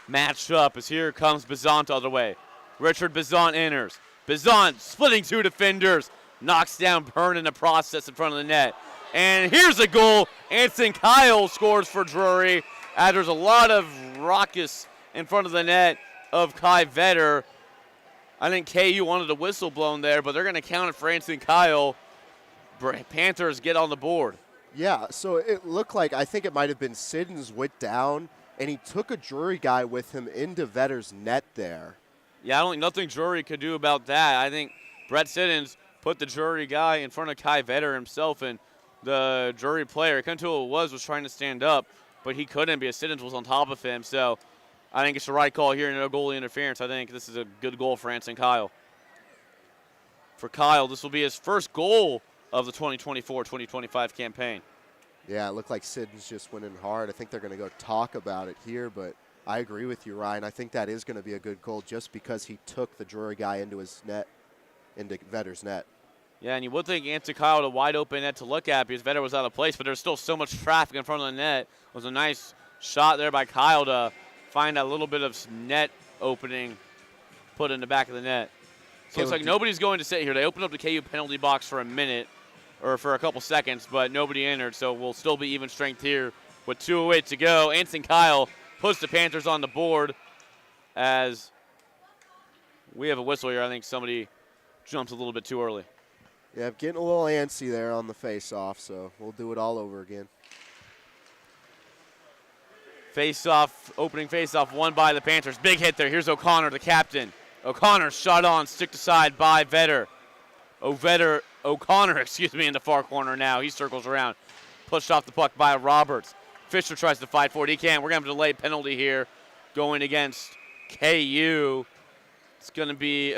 match up as here comes Bazant the other way. Richard Bazant enters. Bazant splitting two defenders. Knocks down Byrne in the process in front of the net. And here's a goal. Anson Kyle scores for Drury. There's a lot of raucous in front of the net of Kai Vetter. I think KU wanted a whistle blown there, but they're going to count it for Anson Kyle. Panthers get on the board.
Yeah, so it looked like, I think it might have been Siddons went down, and he took a Drury guy with him into Vetter's net there.
Yeah, nothing Drury could do about that. I think Brett Siddons put the Drury guy in front of Kai Vetter himself, and the Drury player, couldn't tell who it was trying to stand up, but he couldn't because Siddons was on top of him. So I think it's the right call here, no goalie interference. I think this is a good goal for Anson Kyle. For Kyle, this will be his first goal of the 2024-2025 campaign.
Yeah, it looked like Siddons just went in hard. I think they're going to go talk about it here, but I agree with you, Ryan. I think that is going to be a good goal just because he took the Drury guy into his net, into Vetter's net.
Yeah, and you would think Anson Kyle had a wide open net to look at because Vetter was out of place, but there's still so much traffic in front of the net. It was a nice shot there by Kyle to find a little bit of net opening put in the back of the net. So it's like nobody's going to sit here. They opened up the KU penalty box for a minute or for a couple seconds, but nobody entered, so we'll still be even strength here with 2:08 to go. Anson Kyle puts the Panthers on the board as we have a whistle here. I think somebody jumps a little bit too early.
Yeah, I'm getting a little antsy there on the face-off, so we'll do it all over again.
Face-off, opening face-off won by the Panthers. Big hit there. Here's O'Connor, the captain. O'Connor shot on, stick aside by Vetter. O'Connor, in the far corner now. He circles around. Pushed off the puck by Roberts. Fisher tries to fight for it. He can't. We're going to have a delayed penalty here going against KU. It's going to be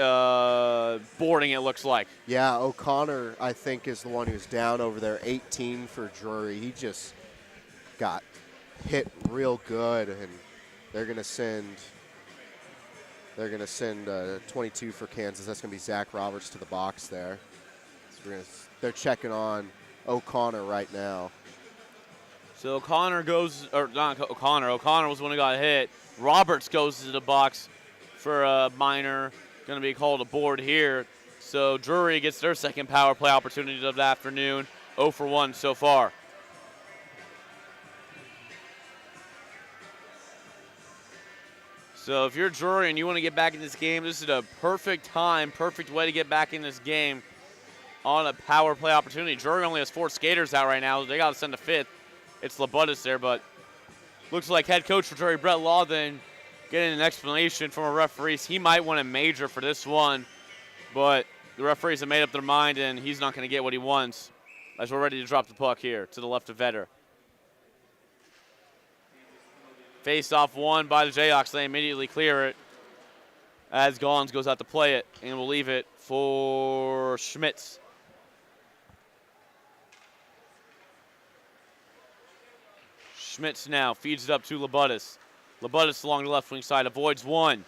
boarding, it looks like.
Yeah, O'Connor, I think, is the one who's down over there. 18 for Drury. He just got hit real good, and they're going to send 22 for Kansas. That's going to be Zach Roberts to the box there. So they're checking on O'Connor right now.
So O'Connor goes, or not O'Connor. O'Connor was the one who got hit. Roberts goes to the box for a minor. Going to be called a board here. So Drury gets their second power play opportunity of the afternoon. 0 for 1 so far. So if you're Drury and you want to get back in this game, this is a perfect time, perfect way to get back in this game on a power play opportunity. Drury only has 4 skaters out right now. They got to send a fifth. It's Labutis there, but Looks like head coach for Drury, Brett Law, then getting an explanation from a referee. He might want a major for this one, but the referees have made up their mind, and he's not going to get what he wants as we're ready to drop the puck here to the left of Vetter. Face-off won by the Jayhawks. They immediately clear it as Gons goes out to play it, and will leave it for Schmitz. Schmitz now feeds it up to Labutus. Labutus along the left wing side avoids one.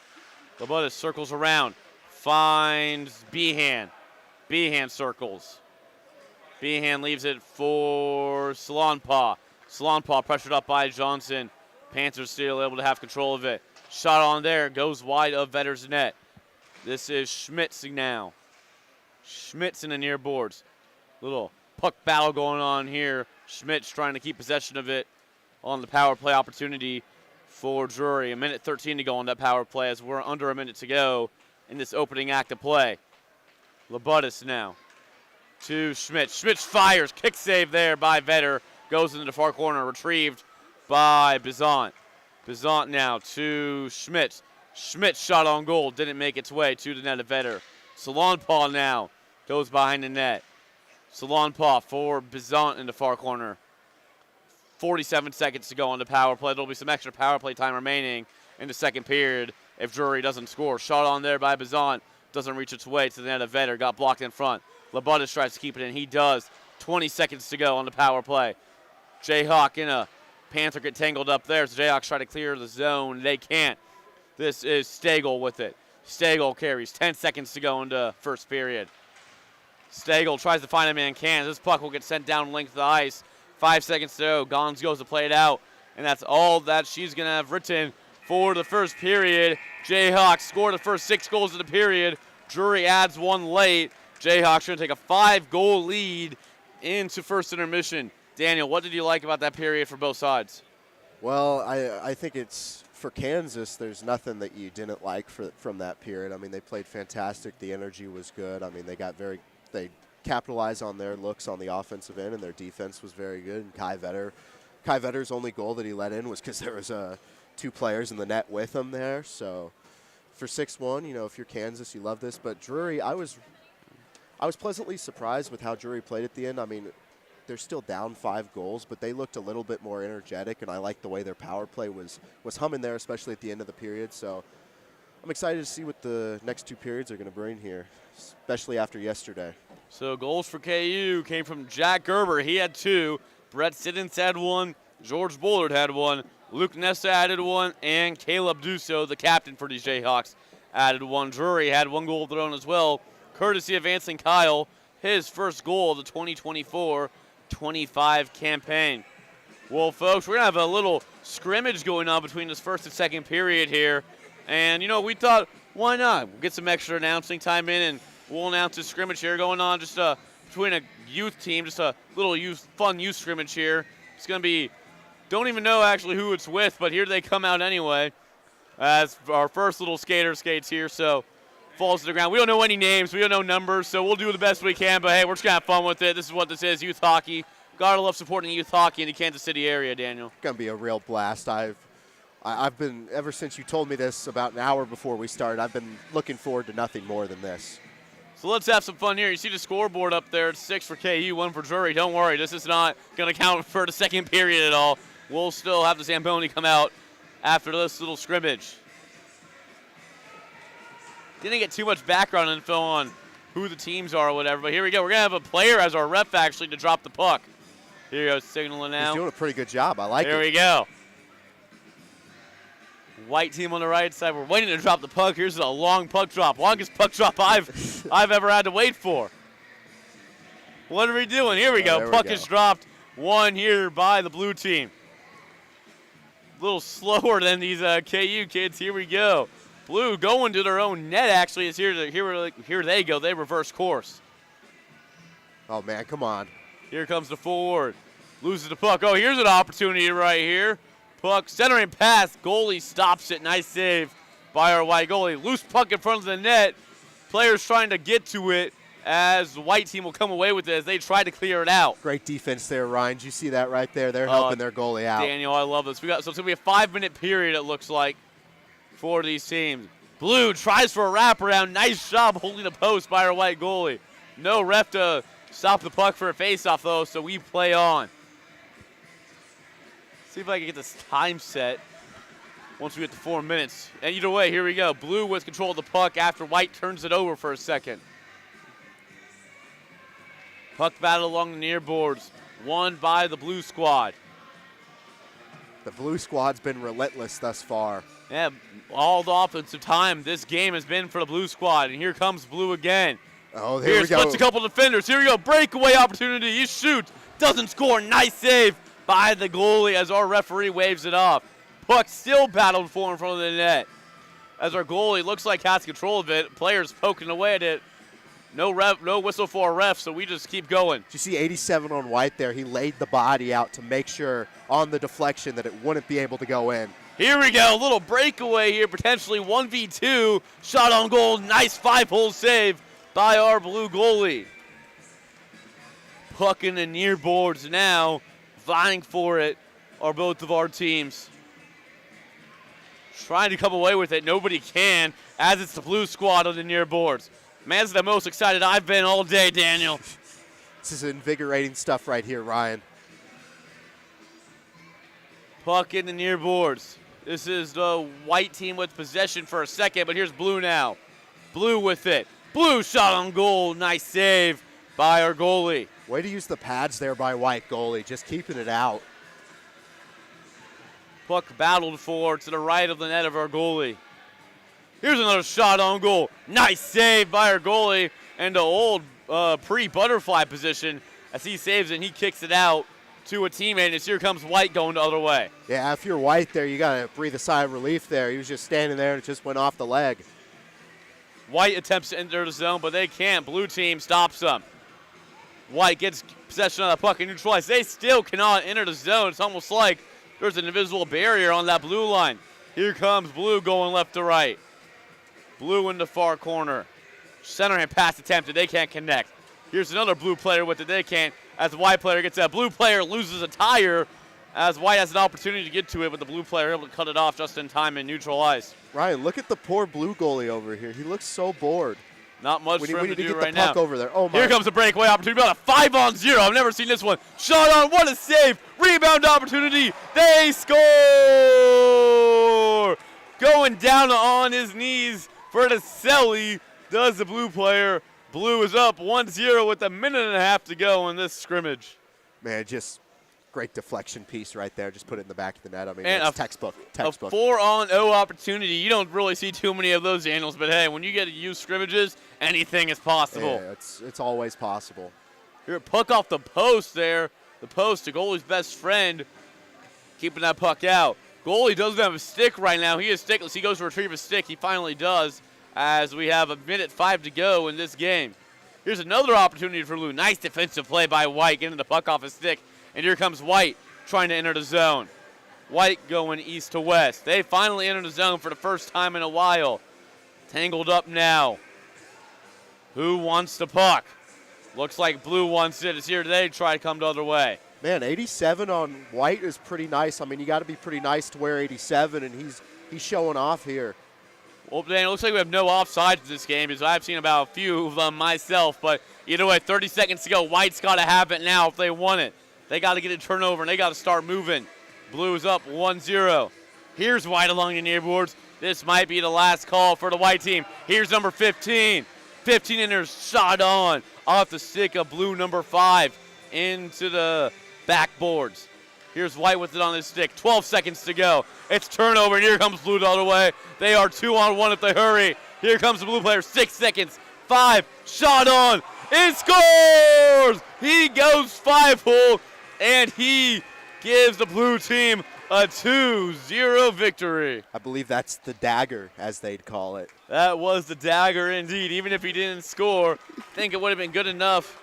Labutus circles around, finds Behan. Behan circles. Behan leaves it for Salonpaw. Salonpaw pressured up by Johnson. Panthers still able to have control of it. Shot on there, goes wide of Vetter's net. This is Schmitz now. Schmitz in the near boards. Little puck battle going on here. Schmitz trying to keep possession of it on the power play opportunity for Drury. 1:13 to go on that power play as we're under a minute to go in this opening act of play. Labutus now to Schmitz. Schmitz fires, kick save there by Vetter. Goes into the far corner, retrieved by Bizant. Bizant now to Schmitz. Schmitz shot on goal, didn't make its way to the net of Vetter. Salonpaw now goes behind the net. Salonpaw for Bizant in the far corner. 47 seconds to go on the power play. There'll be some extra power play time remaining in the second period if Drury doesn't score. Shot on there by Bizant. Doesn't reach its way to the net of Vetter. Got blocked in front. Labutus tries to keep it in. He does. 20 seconds to go on the power play. Jayhawk in a Panther get tangled up there. So Jayhawks try to clear the zone. They can't. This is Stagel with it. Stagel carries. 10 seconds to go into first period. Stagel tries to find a man, can't. This puck will get sent down length of the ice. 5 seconds to go. Gons goes to play it out. And that's all that she's going to have written for the first period. Jayhawks score the first 6 goals of the period. Drury adds one late. Jayhawks going to take a 5-goal lead into first intermission. Daniel, what did you like about that period for both sides?
Well, I think it's for Kansas, there's nothing that you didn't like from that period. I mean, they played fantastic. The energy was good. I mean, they capitalized on their looks on the offensive end, and their defense was very good. And Kai Vetter's only goal that he let in was because there was 2 players in the net with him there. So for 6-1, you know, if you're Kansas, you love this. But Drury, I was pleasantly surprised with how Drury played at the end. I mean, they're still down 5 goals, but they looked a little bit more energetic, and I like the way their power play was humming there, especially at the end of the period. So I'm excited to see what the next 2 periods are going to bring here, especially after yesterday.
So goals for KU came from Jack Gerber. He had 2. Brett Siddons had 1. George Bullard had 1. Luke Nessa added 1. And Caleb Dusso, the captain for these Jayhawks, added 1. Drury had 1 goal thrown as well, courtesy of Anson Kyle, his first goal of the 2024-25 campaign. Well, folks, we're going to have a little scrimmage going on between this first and second period here. And, you know, we thought, why not? We'll get some extra announcing time in, and we'll announce this scrimmage here going on just between a youth team, just a little fun youth scrimmage here. It's going to be, don't even know actually who it's with, but here they come out anyway as our first little skater skates here. So falls to the ground. We don't know any names. We don't know numbers, so we'll do the best we can. But, hey, we're just going to have fun with it. This is what this is, youth hockey. Gotta love supporting youth hockey in the Kansas City area, Daniel.
Going to be a real blast. I've been, ever since you told me this about an hour before we started, I've been looking forward to nothing more than this.
So let's have some fun here. You see the scoreboard up there. It's 6 for KU, 1 for Drury. Don't worry, this is not going to count for the second period at all. We'll still have the Zamboni come out after this little scrimmage. Didn't get too much background info on who the teams are or whatever, but here we go. We're going to have a player as our ref actually to drop the puck. Here he goes, signaling now.
He's doing a pretty good job. I like it.
Here we go. White team on the right side. We're waiting to drop the puck. Here's a long puck drop. Longest puck drop I've ever had to wait for. What are we doing? Here we go. Puck is dropped. 1 here by the blue team. A little slower than these KU kids. Here we go. Blue going to their own net, actually, is here they go. They reverse course.
Oh, man, come on.
Here comes the forward. Loses the puck. Oh, here's an opportunity right here. Puck, centering pass. Goalie stops it. Nice save by our white goalie. Loose puck in front of the net. Players trying to get to it. as the white team will come away with it as they try to clear it out.
Great defense there, Ryan. Did you see that right there? They're helping their goalie out.
Daniel, I love this. So it's going to be a 5-minute period, it looks like, for these teams. Blue tries for a wraparound. Nice job holding the post by our white goalie. No ref to stop the puck for a faceoff, though, so we play on. See if I can get this time set once we get to 4 minutes. And either way, here we go. Blue with control of the puck after white turns it over for a second. Puck battle along the near boards, won by the blue squad.
The blue squad's been relentless thus far.
Yeah, all the offensive time this game has been for the blue squad. And here comes blue again.
Oh, there we go.
Splits a couple defenders. Here we go. Breakaway opportunity. He shoots. Doesn't score. Nice save by the goalie as our referee waves it off. Puck still battled for in front of the net. As our goalie looks like has control of it. Players poking away at it. No whistle for a ref, so we just keep going.
Did you see 87 on white there? He laid the body out to make sure on the deflection that it wouldn't be able to go in.
Here we go. A little breakaway here, potentially 1v2. Shot on goal. Nice 5-hole save by our blue goalie. Puck in the near boards now. Vying for it are both of our teams. Trying to come away with it. Nobody can, as it's the blue squad on the near boards. Man, this is the most excited I've been all day, Daniel.
This is invigorating stuff right here, Ryan.
Puck in the near boards. This is the white team with possession for a second, but here's blue now. Blue with it. Blue shot on goal. Nice save by our goalie.
Way to use the pads there by white goalie, just keeping it out.
Puck battled for to the right of the net of our goalie. Here's another shot on goal. Nice save by our goalie and the old pre-butterfly position as he saves it and he kicks it out to a teammate. And here comes White going the other way.
Yeah, if you're White there, you got to breathe a sigh of relief there. He was just standing there and it just went off the leg.
White attempts to enter the zone, but they can't. Blue team stops them. White gets possession of the puck and neutralized. They still cannot enter the zone. It's almost like there's an invisible barrier on that blue line. Here comes blue going left to right. Blue in the far corner. Center hand pass attempted. They can't connect. Here's another blue player with it. They can't. As the white player gets that, blue player loses a tire as white has an opportunity to get to it, but the blue player able to cut it off just in time and neutralize.
Ryan, look at the poor blue goalie over here. He looks so bored.
Not much for him to do right now.
We need to get the puck over there. Oh my.
Here comes a breakaway opportunity. About a 5-on-0. I've never seen this one. Shot on. What a save. Rebound opportunity. They score. Going down on his knees for the Selly does the blue player. Blue is up 1-0 with a minute and a half to go in this scrimmage.
Man, just great deflection piece right there. Just put it in the back of the net. I mean,
and
it's textbook.
A 4-on-0 opportunity. You don't really see too many of those, Daniels, but hey, when you get to use scrimmages, anything is possible.
Yeah, it's always possible.
Here, puck off the post there. The post, the goalie's best friend, keeping that puck out. Goalie doesn't have a stick right now. He is stickless. He goes to retrieve his stick. He finally does as we have a minute 5 to go in this game. Here's another opportunity for Lou. Nice defensive play by White, getting the puck off his stick. And here comes White trying to enter the zone. White going east to west. They finally enter the zone for the first time in a while. Tangled up now. Who wants the puck? Looks like blue wants it. It's here today. Try to come the other way.
Man, 87 on White is pretty nice. I mean, you got to be pretty nice to wear 87, and he's showing off here.
Well, Dan, it looks like we have no offsides in this game because I've seen about a few of them myself. But either way, 30 seconds to go. White's got to have it now if they want it. They got to get a turnover, and they got to start moving. Blue's up 1-0. Here's White along the near boards. This might be the last call for the white team. Here's number 15. 15 in there, shot on off the stick of blue number 5 into the backboards. Here's White with it on his stick. 12 seconds to go. It's turnover, and here comes blue the other way. They are 2-on-1 if they hurry. Here comes the blue player. 6 seconds. 5. Shot on. It scores! He goes 5-hole, and he gives the blue team a 2-0 victory.
I believe that's the dagger, as they'd call it.
That was the dagger indeed. Even if he didn't score, I think it would have been good enough.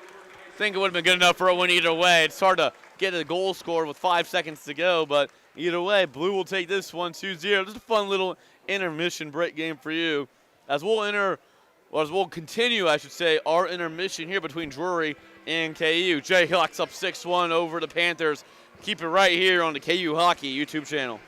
For a win either way. It's hard to get a goal scored with 5 seconds to go, but either way, blue will take this one 2-0. Just a fun little intermission break game for you. As we'll enter Well, as we'll continue, I should say, our intermission here between Drury and KU. Jayhawks up 6-1 over the Panthers. Keep it right here on the KU Hockey YouTube channel.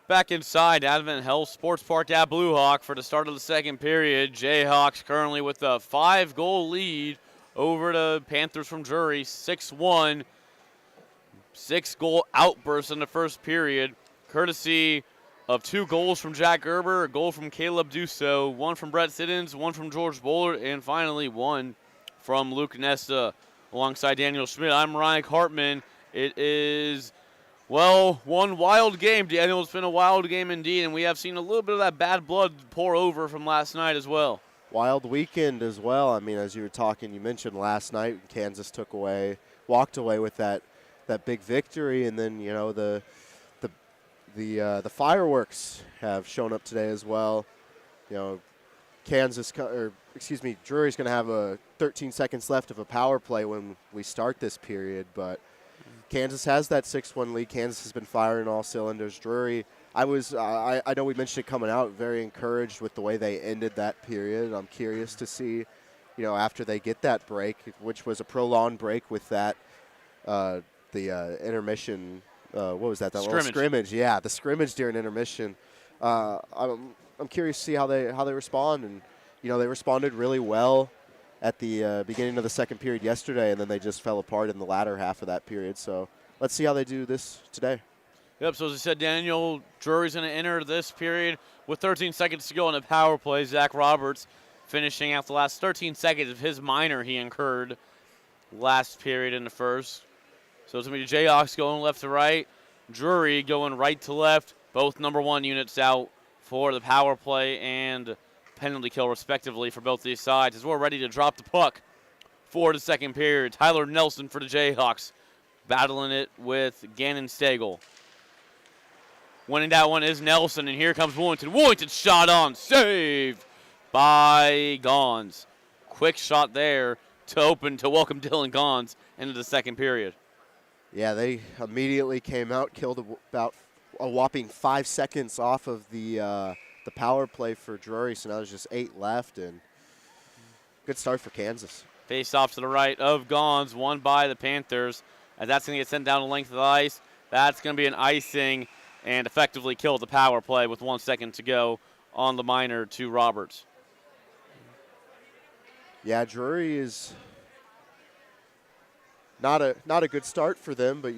Back inside Advent Health Sports Park at Blue Hawk for the start of the second period. Jayhawks currently with a 5-goal lead over the Panthers from Drury, 6-1. 6-goal outburst in the first period, courtesy of 2 goals from Jack Gerber, a goal from Caleb Dusso, 1 from Brett Siddons, 1 from George Bullard, and finally 1 from Luke Nesta alongside Daniel Schmidt. I'm Ryan Hartman. It is, well, one wild game, Daniel. It's been a wild game indeed, and we have seen a little bit of that bad blood pour over from last night as well.
Wild weekend as well. I mean, as you were talking, you mentioned last night Kansas walked away with that big victory, and then the fireworks have shown up today as well. Drury's going to have 13 seconds left of a power play when we start this period, but Kansas has that 6-1 lead. Kansas has been firing all cylinders. Drury, I know we mentioned it coming out, very encouraged with the way they ended that period. I'm curious to see, after they get that break, which was a prolonged break with that, the intermission. What was that? That
scrimmage.
Little scrimmage. Yeah, the scrimmage during intermission. I'm curious to see how they respond, and they responded really well at the beginning of the second period yesterday, and then they just fell apart in the latter half of that period. So let's see how they do this today.
Yep, so as I said, Daniel, Drury's going to enter this period with 13 seconds to go on the power play. Zach Roberts finishing out the last 13 seconds of his minor he incurred last period in the first. So it's going to be the Jayhawks going left to right, Drury going right to left, both number 1 units out for the power play and penalty kill respectively for both these sides as we're ready to drop the puck for the second period. Tyler Nelson for the Jayhawks battling it with Gannon Stagel. Winning that one is Nelson, and here comes Wooington. Wooington shot on, saved by Gons. Quick shot there to welcome Dylan Gons into the second period.
Yeah, they immediately came out, killed about a whopping 5 seconds off of the power play for Drury, so now there's just 8 left, and good start for Kansas.
Face off to the right of Gons, won by the Panthers, and that's going to get sent down the length of the ice. That's going to be an icing and effectively kill the power play with 1 second to go on the minor to Roberts.
Yeah, Drury is not a good start for them, but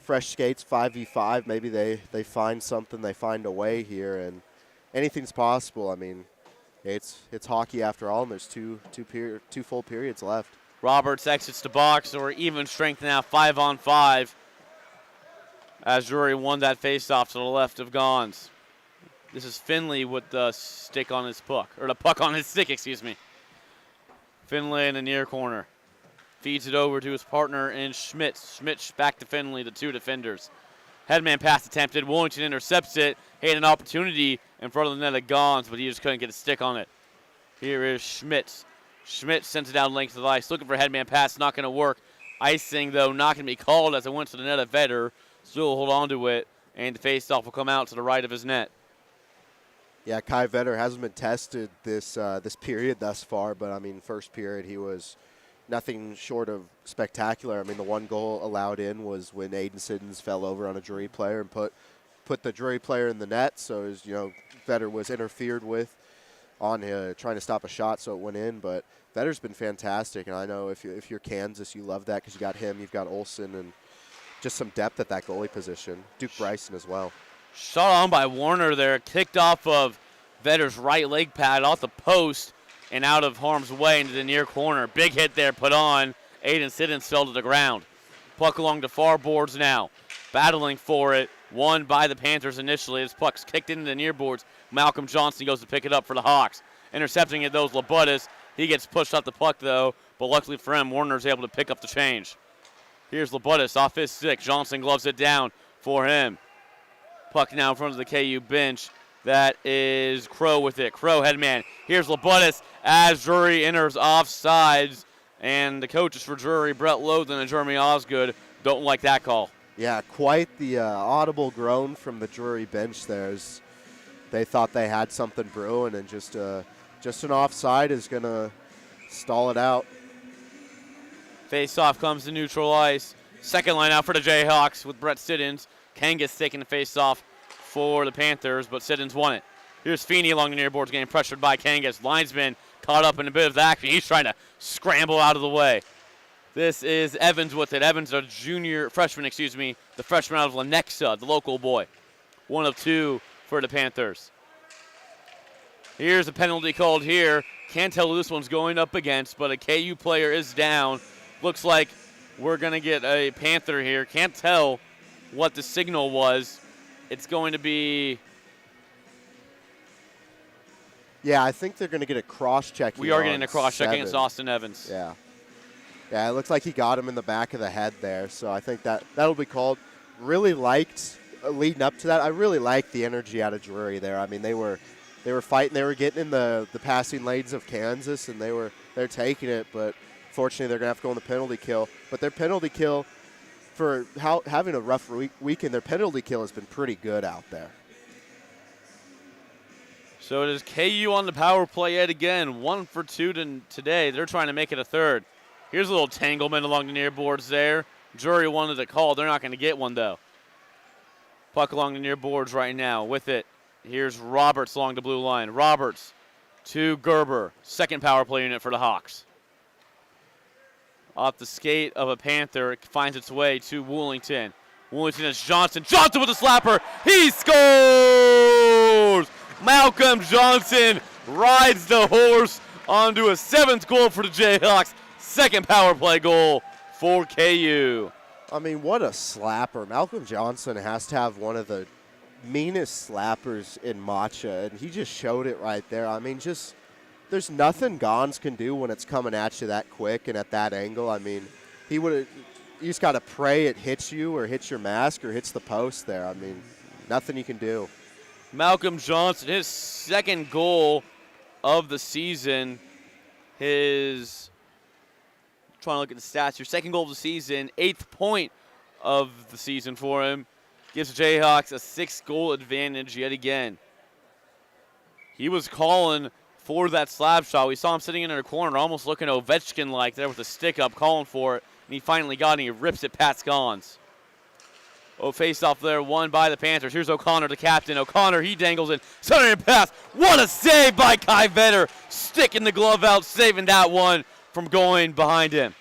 fresh skates, 5v5. Maybe they find something, they find a way here, and anything's possible. I mean, it's hockey after all, and there's two full periods left.
Roberts exits the box, so we're even strength now, 5-on-5, as Drury won that faceoff to the left of Gons. This is Finley with the stick on his puck, or the puck on his stick, excuse me. Finley in the near corner. Feeds it over to his partner in Schmidt. Schmidt back to Finley, the 2 defenders. Headman pass attempted. Wooington intercepts it. He had an opportunity in front of the net of Gons, but he just couldn't get a stick on it. Here is Schmidt. Schmidt sends it down length of the ice. Looking for a headman pass. Not going to work. Icing, though, not going to be called as it went to the net of Vetter. Still hold on to it, and the faceoff will come out to the right of his net.
Yeah, Kai Vetter hasn't been tested this period thus far, but, I mean, first period he was nothing short of spectacular. I mean, the 1 goal allowed in was when Aiden Siddons fell over on a Drury player and put the Drury player in the net. So, Vetter was interfered with on trying to stop a shot, so it went in. But Vetter's been fantastic, and I know if you're Kansas, you love that because you got him, you've got Olsen, and just some depth at that goalie position. Duke Bryson as well.
Shot on by Warner there, kicked off of Vetter's right leg pad off the post and out of harm's way into the near corner. Big hit there put on. Aiden Siddons fell to the ground. Puck along the far boards now. Battling for it. Won by the Panthers initially. This puck's kicked into the near boards. Malcolm Johnson goes to pick it up for the Hawks. Intercepting it, those Labutis. He gets pushed off the puck, though. But luckily for him, Warner's able to pick up the change. Here's Labutis off his stick. Johnson gloves it down for him. Puck now in front of the KU bench. That is Crow with it. Crow headman. Here's Labutis as Drury enters offsides. And the coaches for Drury, Brett Lothan and Jeremy Osgood, don't like that call.
Yeah, quite the audible groan from the Drury bench there. As they thought they had something brewing, and just an offside is going to stall it out.
Face-off comes to neutral ice. Second line out for the Jayhawks with Brett Siddons. Kangas taking the face-off for the Panthers, but Siddons won it. Here's Feeney along the near boards, getting pressured by Kangas. Linesman caught up in a bit of action. He's trying to scramble out of the way. This is Evans with it. Evans, a freshman, the freshman out of Lenexa, the local boy. 1 of 2 for the Panthers. Here's a penalty called here. Can't tell who this one's going up against, but a KU player is down. Looks like we're going to get a Panther here. Can't tell what the signal was. It's going to be...
Yeah, I think they're going to get a cross-check.
We are getting a cross-check against Austin Evans.
Yeah. Yeah, it looks like he got him in the back of the head there, so I think that'll be called. Really liked, leading up to that, I really liked the energy out of Drury there. I mean, they were fighting, they were getting in the passing lanes of Kansas, and they're taking it, but fortunately they're going to have to go on the penalty kill. But their penalty kill, for having a rough weekend, their penalty kill has been pretty good out there.
So it is KU on the power play yet again. 1 for 2 today. They're trying to make it a third. Here's a little tanglement along the near boards there. Drury wanted a call. They're not going to get one, though. Puck along the near boards right now with it. Here's Roberts along the blue line. Roberts to Gerber. Second power play unit for the Hawks. Off the skate of a Panther, it finds its way to Woolington. Woolington is Johnson. Johnson with a slapper. He scores! Malcolm Johnson rides the horse onto a 7th goal for the Jayhawks. Second power play goal for KU.
I mean, what a slapper. Malcolm Johnson has to have one of the meanest slappers in matcha, and he just showed it right there. I mean, there's nothing Gons can do when it's coming at you that quick and at that angle. I mean, you just got to pray it hits you or hits your mask or hits the post there. I mean, nothing you can do.
Malcolm Johnson, his second goal of the season. Trying to look at the stats here. Second goal of the season, 8th point of the season for him. Gives the Jayhawks a 6-goal advantage yet again. He was calling for that slap shot. We saw him sitting in a corner, almost looking Ovechkin-like there with a stick up, calling for it. And he finally got it, and he rips it past Gons. Face off there, won by the Panthers. Here's O'Connor, the captain. O'Connor, he dangles in. Center pass. What a save by Kai Vetter. Sticking the glove out, saving that one from going behind him.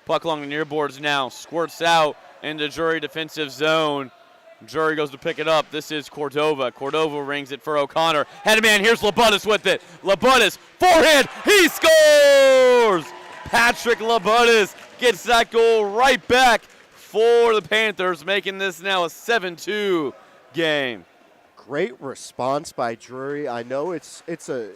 Puck along the near boards now. Squirts out into Drury defensive zone. Drury goes to pick it up. This is Cordova. Cordova rings it for O'Connor. Head man, here's Labutis with it. Labutis, forehand, he scores! Patrick Labutis gets that goal right back for the Panthers, making this now a 7-2 game.
Great response by Drury. I know it's a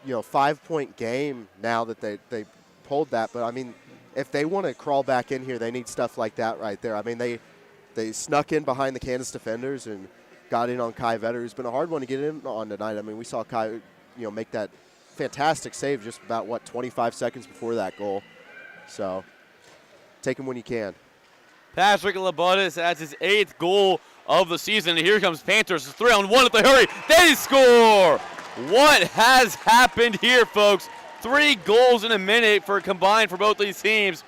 5-point game now that they pulled that, but I mean, if they want to crawl back in here, they need stuff like that right there. I mean, they snuck in behind the Kansas defenders and got in on Kai Vetter, who's been a hard one to get in on tonight. I mean, we saw Kai, make that fantastic save just about 25 seconds before that goal. So take him when you can.
Patrick Labutis adds his 8th goal of the season. And here comes Panthers, 3-on-1 at the hurry. They score! What has happened here, folks? 3 goals in a minute combined for both these teams.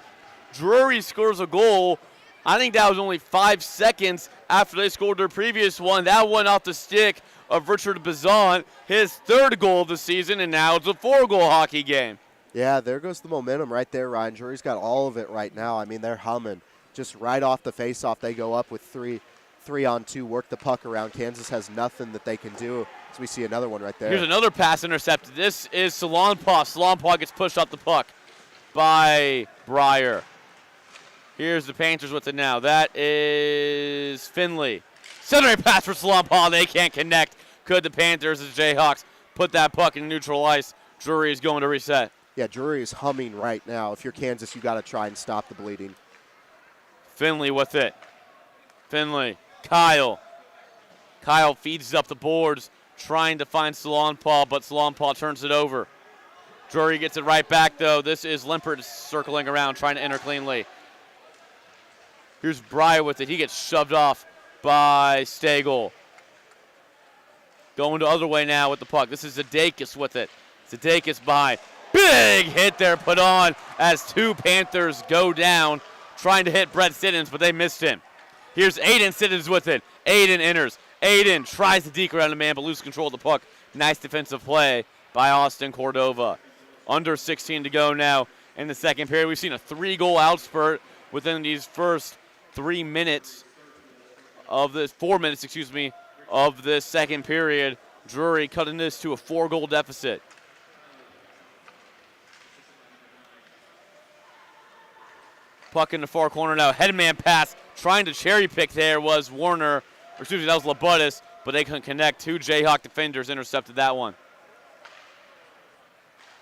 Drury scores a goal. I think that was only 5 seconds after they scored their previous one. That one off the stick of Richard Bazant, his 3rd goal of the season, and now it's a 4-goal hockey game.
Yeah, there goes the momentum right there, Ryan. Drury's got all of it right now. I mean, they're humming. Just right off the faceoff, they go up with 3-on-2, work the puck around. Kansas has nothing that they can do. So we see another one right there.
Here's another pass intercepted. This is Salonpaw. Salonpaw gets pushed off the puck by Breyer. Here's the Panthers with it now. That is Finley. Centering pass for Salonpaw. They can't connect. Could the Panthers, as Jayhawks, put that puck in neutral ice? Drury is going to reset.
Yeah, Drury is humming right now. If you're Kansas, you got to try and stop the bleeding.
Finley with it. Finley. Kyle. Kyle feeds up the boards, trying to find Salonpaw, but Salonpaw turns it over. Drury gets it right back, though. This is Limpert circling around, trying to enter cleanly. Here's Breyer with it. He gets shoved off by Stagel. Going the other way now with the puck. This is Zadakis with it. Zadakis behind. Big hit there put on as 2 Panthers go down. trying to hit Brett Siddons, but they missed him. Here's Aiden Siddons with it. Aiden enters. Aiden tries to deke around the man, but loses control of the puck. Nice defensive play by Austin Cordova. Under 16 to go now in the second period. We've seen a 3-goal outspurt within these first 4 minutes of this second period. Drury cutting this to a 4-goal deficit. Puck in the far corner now. Headman pass. Trying to cherry pick there was Warner. That was Labutis, but they couldn't connect. 2 Jayhawk defenders intercepted that one.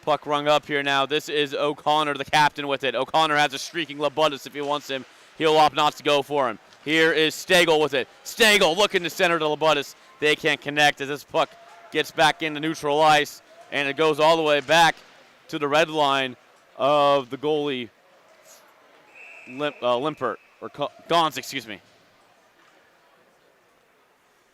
Puck rung up here now. This is O'Connor, the captain, with it. O'Connor has a streaking Labutis if he wants him. He'll opt not to go for him. Here is Stagel with it. Stagel looking to center to Labutis. They can't connect as this puck gets back into neutral ice, and it goes all the way back to the red line of the goalie, Limpert, or Gons, excuse me.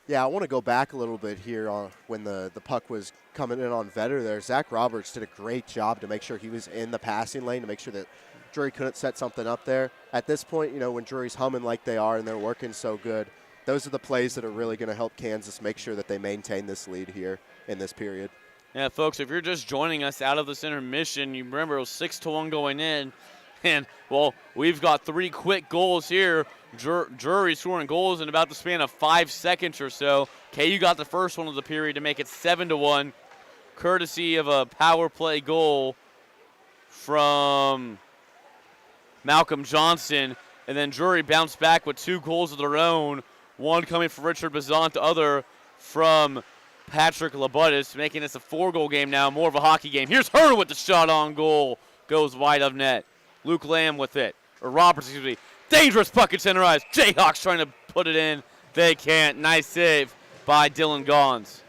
Yeah, I want to go back a little bit here on when the puck was coming in on Vetter there. Zach Roberts did a great job to make sure he was in the passing lane, to make sure that Drury couldn't set something up there. At this point, when Drury's humming like they are and they're working so good, those are the plays that are really going to help Kansas make sure that they maintain this lead here in this period.
Yeah, folks, if you're just joining us out of this intermission, you remember it was 6-1 going in. And, well, we've got 3 quick goals here. Drury scoring goals in about the span of 5 seconds or so. KU got the first one of the period to make it 7-1, courtesy of a power play goal from Malcolm Johnson. And then Drury bounced back with 2 goals of their own, one coming from Richard Bazant, the other from Patrick Labutis, making this a 4-goal game now, more of a hockey game. Here's Hearn with the shot on goal. Goes wide of net. Luke Lamb with it. Or Roberts, excuse me. Dangerous puck at center ice. Jayhawks trying to put it in. They can't. Nice save by Dylan Gons.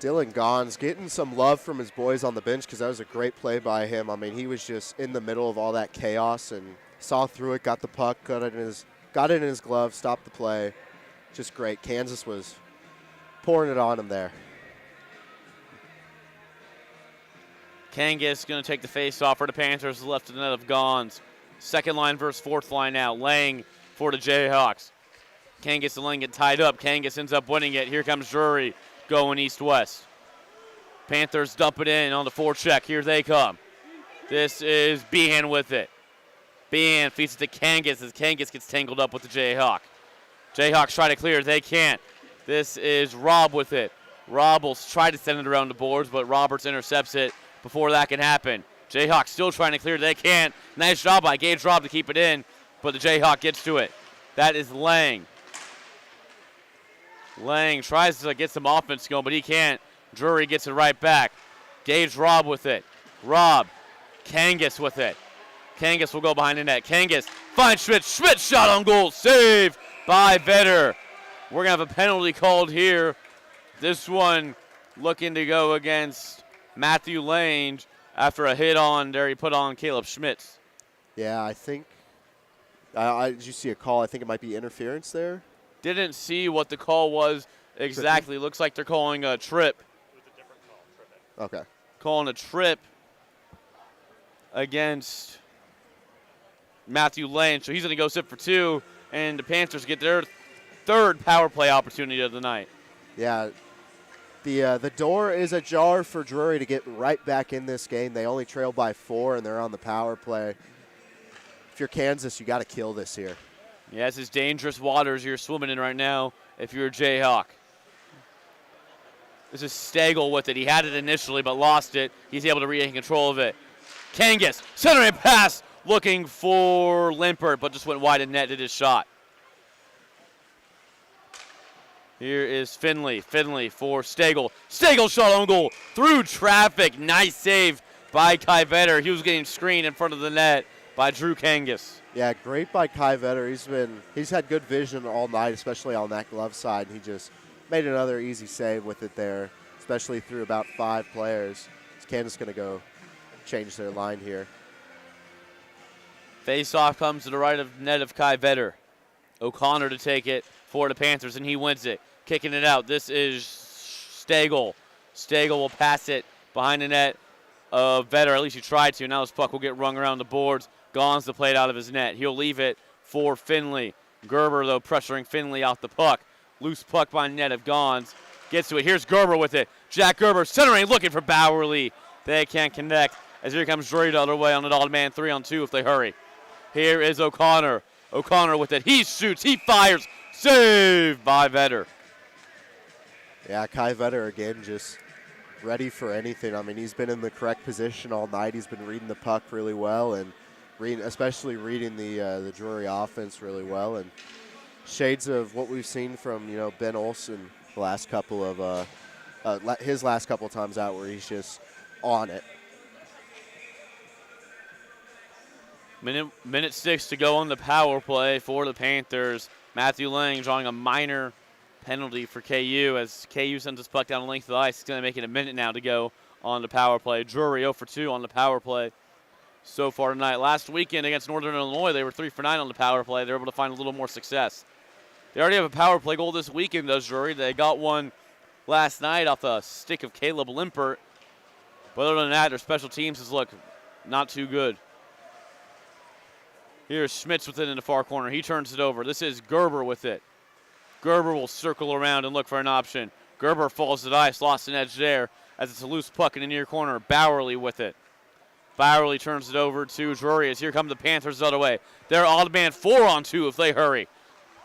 Dylan Gons getting some love from his boys on the bench because that was a great play by him. I mean, he was just in the middle of all that chaos and saw through it, got the puck, got it in his glove, stopped the play. Just great. Kansas was pouring it on him there.
Kangas going to take the face-off for the Panthers, left to the net of Gons. Second line versus fourth line now. Lang for the Jayhawks. Kangas and Lang get tied up. Kangas ends up winning it. Here comes Drury going east-west. Panthers dump it in on the forecheck. Here they come. This is Behan with it. Behan feeds it to Kangas as Kangas gets tangled up with the Jayhawk. Jayhawks try to clear. They can't. This is Rob with it. Rob will try to send it around the boards, but Roberts intercepts it before that can happen. Jayhawks still trying to clear. They can't. Nice job by Gage Rob to keep it in, but the Jayhawk gets to it. That is Lang. Lang tries to get some offense going, but he can't. Drury gets it right back. Gage Rob with it. Rob. Kangas with it. Kangas will go behind the net. Kangas finds Schmitz. Schmitz shot on goal. Save by Vetter. We're going to have a penalty called here. This one looking to go against Matthew Lange after a hit on there he put on Caleb Schmitz.
Yeah, I think did you see a call? I think it might be interference there.
Didn't see what the call was exactly.
Tripping?
Looks like they're calling a trip.
It was a different call, tripping.
Okay.
Calling a trip against Matthew Lange. So he's going to go sit for 2, and the Panthers get their third power play opportunity of the night.
Yeah. The door is ajar for Drury to get right back in this game. They only trail by 4, and they're on the power play. If you're Kansas, you got to kill this here.
Yeah, this is dangerous waters you're swimming in right now if you're a Jayhawk. This is Stagel with it. He had it initially but lost it. He's able to regain control of it. Kangas, centering pass, looking for Limpert, but just went wide and netted his shot. Here is Finley. Finley for Stagel. Stagel shot on goal through traffic. Nice save by Kai Vetter. He was getting screened in front of the net by Drew Kangas.
Yeah, great by Kai Vetter. He's had good vision all night, especially on that glove side. He just made another easy save with it there, especially through about 5 players. Is Kansas going to go change their line here?
Face-off comes to the right of net of Kai Vetter. O'Connor to take it for the Panthers, and he wins it. Kicking it out. This is Stagel. Stagel will pass it behind the net of Vetter. At least he tried to. Now this puck will get rung around the boards. Gons to play it out of his net. He'll leave it for Finley. Gerber, though, pressuring Finley off the puck. Loose puck by net of Gons. Gets to it. Here's Gerber with it. Jack Gerber centering, looking for Bowerly. They can't connect. As here comes Drury the other way on an odd man 3-on-2 if they hurry. Here is O'Connor. O'Connor with it. He shoots. He fires. Saved by Vetter.
Yeah, Kai Vetter again just ready for anything. I mean, he's been in the correct position all night. He's been reading the puck really well, and especially reading the Drury offense really well. And shades of what we've seen from Ben Olsen the last couple of his last couple of times out, where he's just on it.
Minute 6 to go on the power play for the Panthers. Matthew Lang drawing a minor penalty for KU as KU sends this puck down the length of the ice. It's going to make it a minute now to go on the power play. Drury 0 for 2 on the power play so far tonight. Last weekend against Northern Illinois, they were 3 for 9 on the power play. They were able to find a little more success. They already have a power play goal this weekend, does Drury. They got one last night off the stick of Caleb Limpert. But other than that, their special teams has looked not too good. Here's Schmitz with it in the far corner. He turns it over. This is Gerber with it. Gerber will circle around and look for an option. Gerber falls to the ice, lost an edge there as it's a loose puck in the near corner. Bowerly with it. Bowerly turns it over to Drury as here come the Panthers the other way. They're odd man 4-on-2 if they hurry.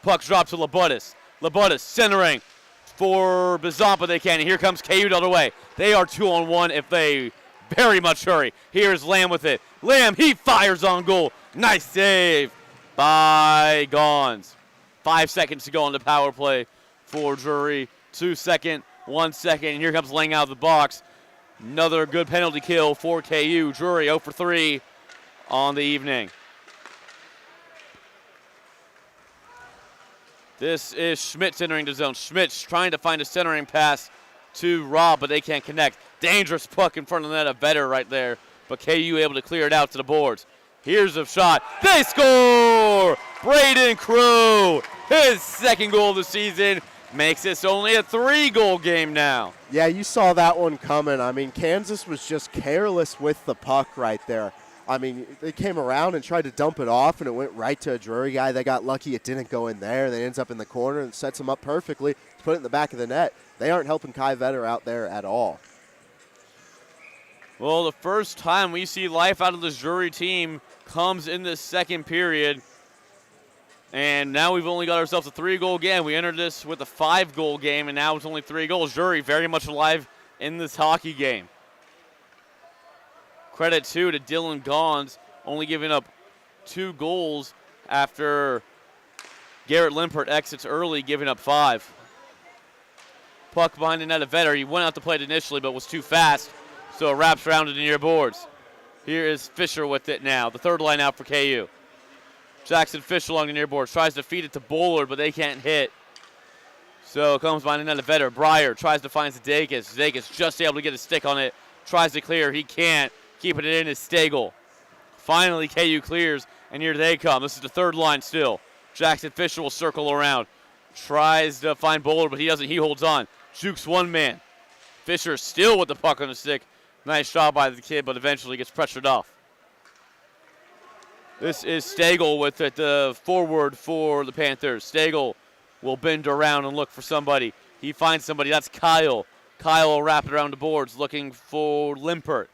Puck drops to Labutis. Labutis centering for Bizampa. They can. And here comes KU the other way. They are 2-on-1 if they very much hurry. Here's Lamb with it. Lamb, he fires on goal. Nice save by Gons. 5 seconds to go on the power play for Drury. 2 second, 1 second, and here comes Lang out of the box. Another good penalty kill for KU. Drury 0 for 3 on the evening. This is Schmitz entering the zone. Schmitz trying to find a centering pass to Rob, but they can't connect. Dangerous puck in front of the net, a Vetter right there, but KU able to clear it out to the boards. Here's a shot. They score! Braden Crew, his second goal of the season, makes this only a 3-goal game now.
Yeah, you saw that one coming. I mean, Kansas was just careless with the puck right there. I mean, they came around and tried to dump it off, and it went right to a Drury guy. They got lucky it didn't go in there. Then it ends up in the corner and sets him up perfectly to put it in the back of the net. They aren't helping Kai Vetter out there at all.
Well, the first time we see life out of this Drury team comes in this second period. And now we've only got ourselves a 3-goal game. We entered this with a 5-goal game, and now it's only 3 goals. Drury very much alive in this hockey game. Credit, too, to Dylan Gons, only giving up 2 goals after Garrett Limpert exits early, giving up 5. Puck behind the net of Vetter. He went out to play it initially, but was too fast, so it wraps around to the near boards. Here is Fisher with it now, the third line out for KU. Jackson Fisher along the near boards, tries to feed it to Bowler, but they can't hit. So it comes behind the net of Vetter. Breyer tries to find Zdakis. Zdakis just able to get a stick on it, tries to clear. He can't. Keeping it in is Stagel. Finally, KU clears, and here they come. This is the third line still. Jackson Fisher will circle around. Tries to find Bowler, but he doesn't. He holds on. Jukes one man. Fisher still with the puck on the stick. Nice job by the kid, but eventually gets pressured off. This is Stagel with it, the forward for the Panthers. Stagel will bend around and look for somebody. He finds somebody. That's Kyle. Kyle will wrap it around the boards looking for Limpert.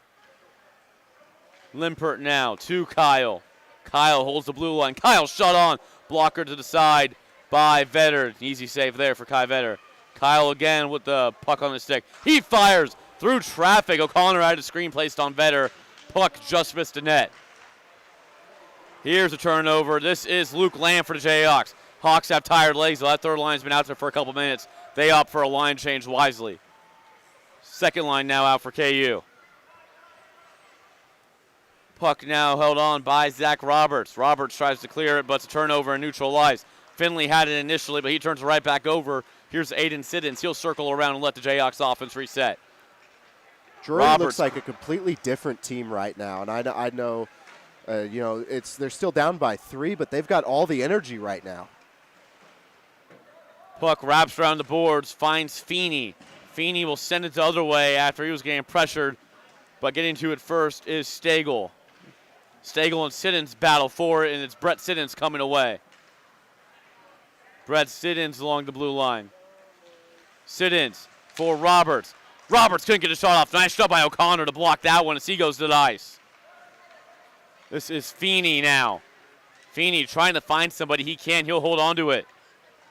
Limpert now to Kyle. Kyle holds the blue line. Kyle shot on. Blocker to the side by Vetter. Easy save there for Kai Vetter. Kyle again with the puck on the stick. He fires through traffic. O'Connor had a screen placed on Vetter. Puck just missed the net. Here's a turnover. This is Luke Lamb for the Jayhawks. Hawks have tired legs. That third line's been out there for a couple minutes. They opt for a line change wisely. Second line now out for KU. Puck now held on by Zach Roberts. Roberts tries to clear it, but it's a turnover and neutralized. Finley had it initially, but he turns right back over. Here's Aiden Siddons. He'll circle around and let the Jayhawks offense reset.
Drury looks like a completely different team right now, and I know, they're still down by 3, but they've got all the energy right now.
Puck wraps around the boards, finds Feeney. Feeney will send it the other way after he was getting pressured, but getting to it first is Stagel. Stagel and Siddons battle for it, and it's Brett Siddons coming away. Brett Siddons along the blue line. Siddons for Roberts. Roberts couldn't get a shot off. Nice job by O'Connor to block that one as he goes to the ice. This is Feeney now. Feeney trying to find somebody. He can. He'll hold on to it.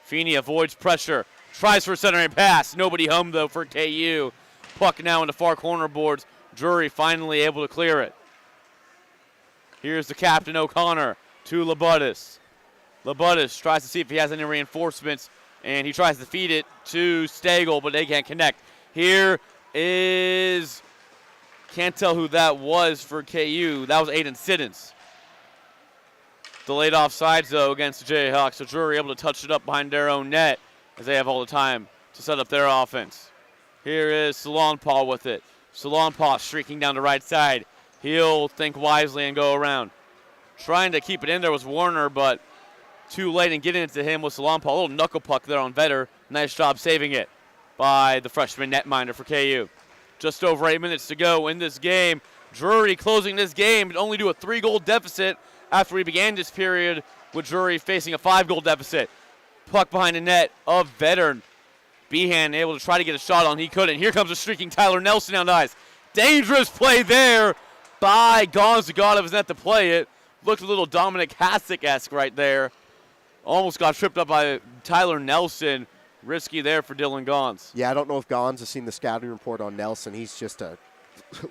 Feeney avoids pressure. Tries for a centering pass. Nobody home, though, for KU. Puck now in the far corner boards. Drury finally able to clear it. Here's the captain, O'Connor, to Labutis. Labutis tries to see if he has any reinforcements, and he tries to feed it to Stagel, but they can't connect. Here is, can't tell who that was for KU. That was Aiden Siddons. Delayed offsides, though, against the Jayhawks, so Drury able to touch it up behind their own net as they have all the time to set up their offense. Here is Salonpaw with it. Salonpaw streaking down the right side. He'll think wisely and go around. Trying to keep it in there was Warner, but too late in getting it to him was Salonpaw. A little knuckle puck there on Vetter. Nice job saving it by the freshman netminder for KU. Just over 8 minutes to go in this game. Drury closing this game and only do a 3-goal deficit after we began this period with Drury facing a 5-goal deficit. Puck behind the net of Vetter. Behan able to try to get a shot on. He couldn't. Here comes a streaking Tyler Nelson down the ice. Dangerous play there by Gonzaga was net to play it. Looked a little Dominic Hasek-esque right there. Almost got tripped up by Tyler Nelson. Risky there for Dylan Gons.
Yeah, I don't know if Gons has seen the scouting report on Nelson. He's just a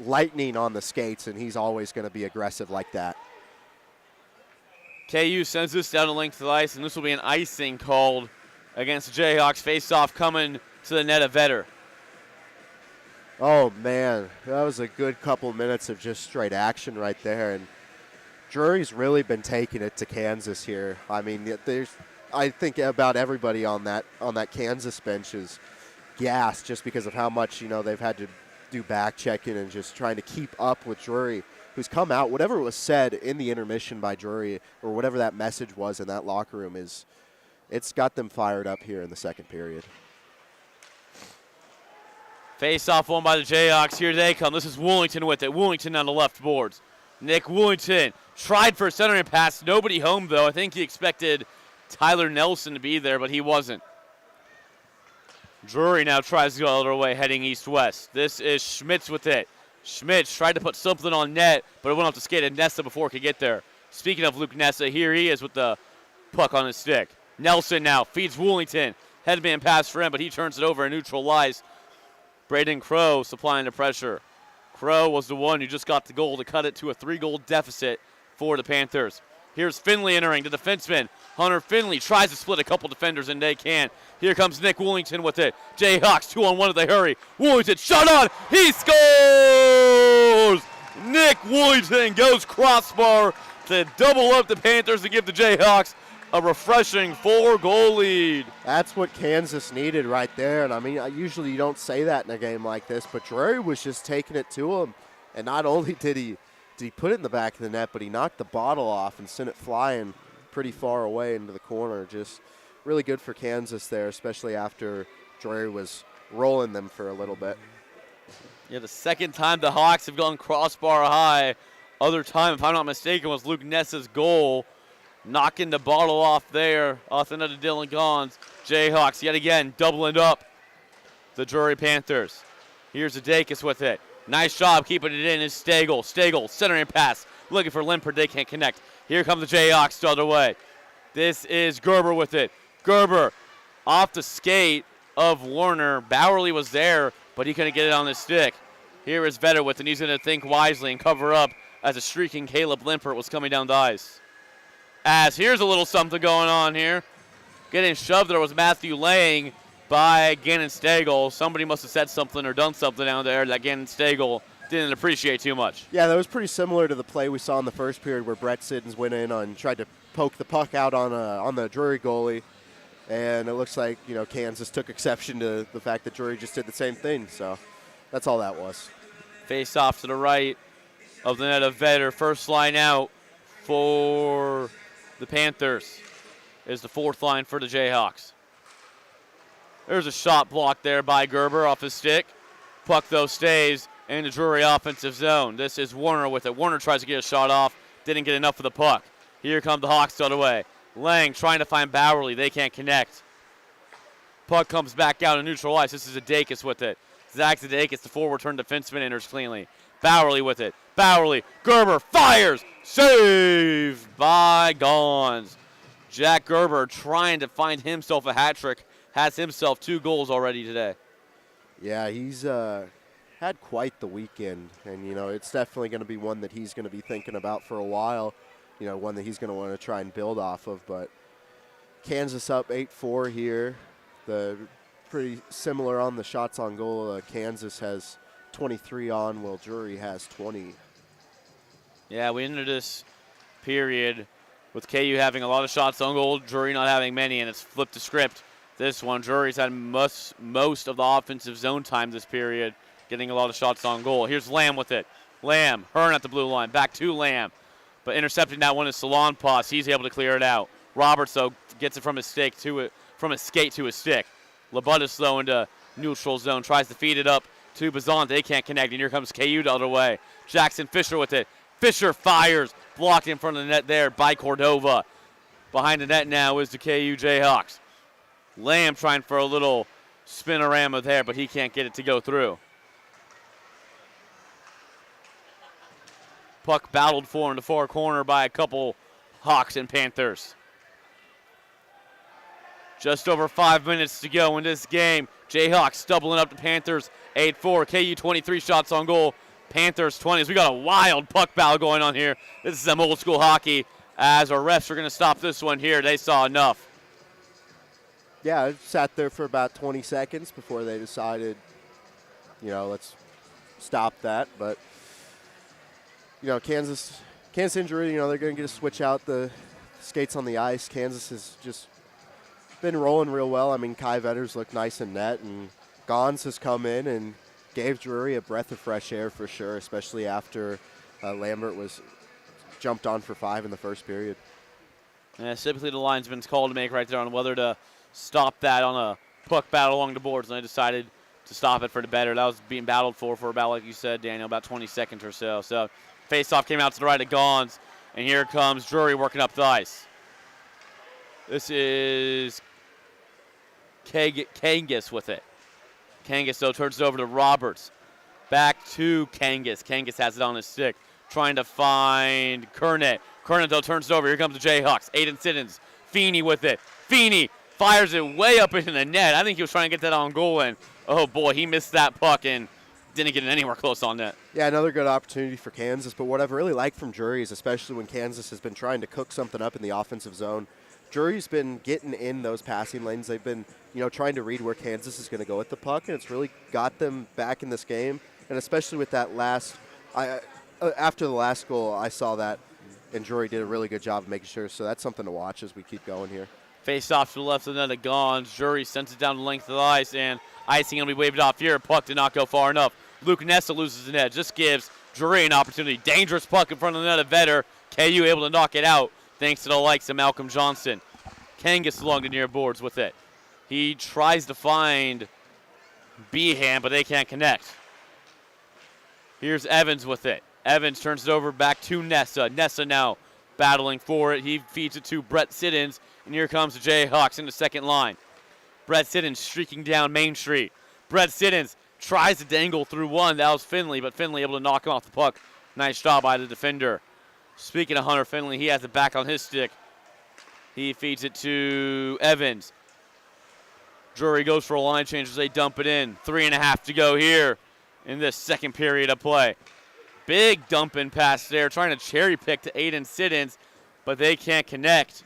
lightning on the skates, and he's always going to be aggressive like that.
KU sends this down the length of the ice, and this will be an icing called against the Jayhawks. Face-off coming to the net of Vetter.
Oh, man, that was a good couple minutes of just straight action right there. And Drury's really been taking it to Kansas here. I mean, I think about everybody on that Kansas bench is gassed just because of how much, they've had to do back checking and just trying to keep up with Drury, who's come out. Whatever was said in the intermission by Drury, or whatever that message was in that locker room, it's got them fired up here in the second period.
Face-off won by the Jayhawks. Here they come. This is Woolington with it. Woolington on the left boards. Nick Woolington tried for a centering pass. Nobody home, though. I think he expected Tyler Nelson to be there, but he wasn't. Drury now tries to go the other way, heading east-west. This is Schmitz with it. Schmitz tried to put something on net, but it went off the skate of Nessa before it could get there. Speaking of Luke Nessa, here he is with the puck on his stick. Nelson now feeds Woolington. Headman pass for him, but he turns it over and neutralized. Braden Crow supplying the pressure. Crow was the one who just got the goal to cut it to a 3-goal deficit for the Panthers. Here's Finley entering, the defenseman. Hunter Finley tries to split a couple defenders, and they can. Here comes Nick Woolington with it. Jayhawks 2-on-1 as they hurry. Woolington shot on. He scores! Nick Woolington goes crossbar to double up the Panthers and give the Jayhawks a refreshing 4-goal lead.
That's what Kansas needed right there. And, I mean, usually you don't say that in a game like this, but Drury was just taking it to him. And not only did he put it in the back of the net, but he knocked the bottle off and sent it flying pretty far away into the corner. Just really good for Kansas there, especially after Drury was rolling them for a little bit.
Yeah, the second time the Hawks have gone crossbar high. Other time, if I'm not mistaken, was Luke Nessa's goal. Knocking the bottle off there, off the net of Dylan Gons. Jayhawks yet again doubling up the Drury Panthers. Here's Adakis with it. Nice job keeping it in is Stagel. Stagel, centering pass. Looking for Limpert, they can't connect. Here comes the Jayhawks the other way. This is Gerber with it. Gerber off the skate of Warner. Bowerly was there, but he couldn't get it on his stick. Here is Vetter with it, and he's going to think wisely and cover up as a streaking Caleb Limpert was coming down the ice. As here's a little something going on here. Getting shoved there was Matthew Lang by Gannon Stagel. Somebody must have said something or done something down there that Gannon Stagel didn't appreciate too much.
Yeah, that was pretty similar to the play we saw in the first period where Brett Siddons went in and tried to poke the puck out on the Drury goalie. And it looks like, Kansas took exception to the fact that Drury just did the same thing. So that's all that was.
Face off to the right of the net of Vetter. First line out for the Panthers is the fourth line for the Jayhawks. There's a shot blocked there by Gerber off his stick. Puck, though, stays in the Drury offensive zone. This is Warner with it. Warner tries to get a shot off. didn't get enough of the puck. Here come the Hawks the other way. Lang trying to find Bowerly. They can't connect. Puck comes back out on neutral ice. This is Zadakis with it. Zach Zadakis, the forward turn defenseman, enters cleanly. Bowerly with it. Bowerly. Gerber fires. Saved by Gons. Jack Gerber trying to find himself a hat trick. Has himself 2 goals already today.
Yeah, he's had quite the weekend. And, it's definitely going to be one that he's going to be thinking about for a while. One that he's going to want to try and build off of. But Kansas up 8-4 here. The pretty similar on the shots on goal. Kansas has 23 on, while Drury has 20.
Yeah, we entered this period with KU having a lot of shots on goal, Drury not having many, and it's flipped the script. This one, Drury's had most of the offensive zone time this period, getting a lot of shots on goal. Here's Lamb with it. Lamb, Hearn at the blue line, back to Lamb. But intercepting that one is Salonpas. He's able to clear it out. Roberts, though, gets it from his skate to his stick. Labutis, though, into neutral zone, tries to feed it up to Bazant. They can't connect, and here comes KU the other way. Jackson Fisher with it. Fisher fires, blocked in front of the net there by Cordova. Behind the net now is the KU Jayhawks. Lamb trying for a little spinorama there, but he can't get it to go through. Puck battled for in the far corner by a couple Hawks and Panthers. Just over 5 minutes to go in this game. Jayhawks doubling up the Panthers 8-4. KU 23 shots on goal. Panthers 20. We got a wild puck battle going on here. This is some old school hockey as our refs are going to stop this one here. They saw enough.
Yeah, it sat there for about 20 seconds before they decided, let's stop that. But, Kansas injury, they're going to get to switch out the skates on the ice. Kansas has just been rolling real well. I mean, Kai Vetters looked nice in net, and Gons has come in and gave Drury a breath of fresh air for sure, especially after Lambert was jumped on for 5 in the first period.
Yeah, typically the linesman's call to make right there on whether to stop that on a puck battle along the boards, and they decided to stop it for the better. That was being battled for about, like you said, Daniel, about 20 seconds or so. So face-off came out to the right of Gons, and here comes Drury working up the ice. This is Kangas with it. Kangas, though, turns it over to Roberts. Back to Kangas. Kangas has it on his stick, trying to find Kernet. Kernet, though, turns it over. Here comes the Jayhawks. Aiden Siddons. Feeney with it. Feeney fires it way up into the net. I think he was trying to get that on goal, and, oh, boy, he missed that puck and didn't get it anywhere close on net.
Yeah, another good opportunity for Kansas. But what I've really liked from Drury is, especially when Kansas has been trying to cook something up in the offensive zone, Drury's been getting in those passing lanes. They've been, trying to read where Kansas is going to go with the puck, and it's really got them back in this game. And especially with that after the last goal, I saw that, and Drury did a really good job of making sure. So that's something to watch as we keep going here.
Face off to the left of the net of Gons. Drury sends it down the length of the ice, and icing going to be waved off here. Puck did not go far enough. Luke Nessa loses the net. Just gives Drury an opportunity. Dangerous puck in front of the net of Vetter. KU able to knock it out thanks to the likes of Malcolm Johnson. Kangas along the near boards with it. He tries to find Behan, but they can't connect. Here's Evans with it. Evans turns it over back to Nessa. Nessa now battling for it. He feeds it to Brett Siddons, and here comes the Jayhawks in the second line. Brett Siddons streaking down Main Street. Brett Siddons tries to dangle through one. That was Finley, but Finley able to knock him off the puck. Nice job by the defender. Speaking of Hunter Finley, he has it back on his stick. He feeds it to Evans. Drury goes for a line change as they dump it in. 3.5 to go here in this second period of play. Big dumping pass there, trying to cherry pick to Aiden Siddons, but they can't connect.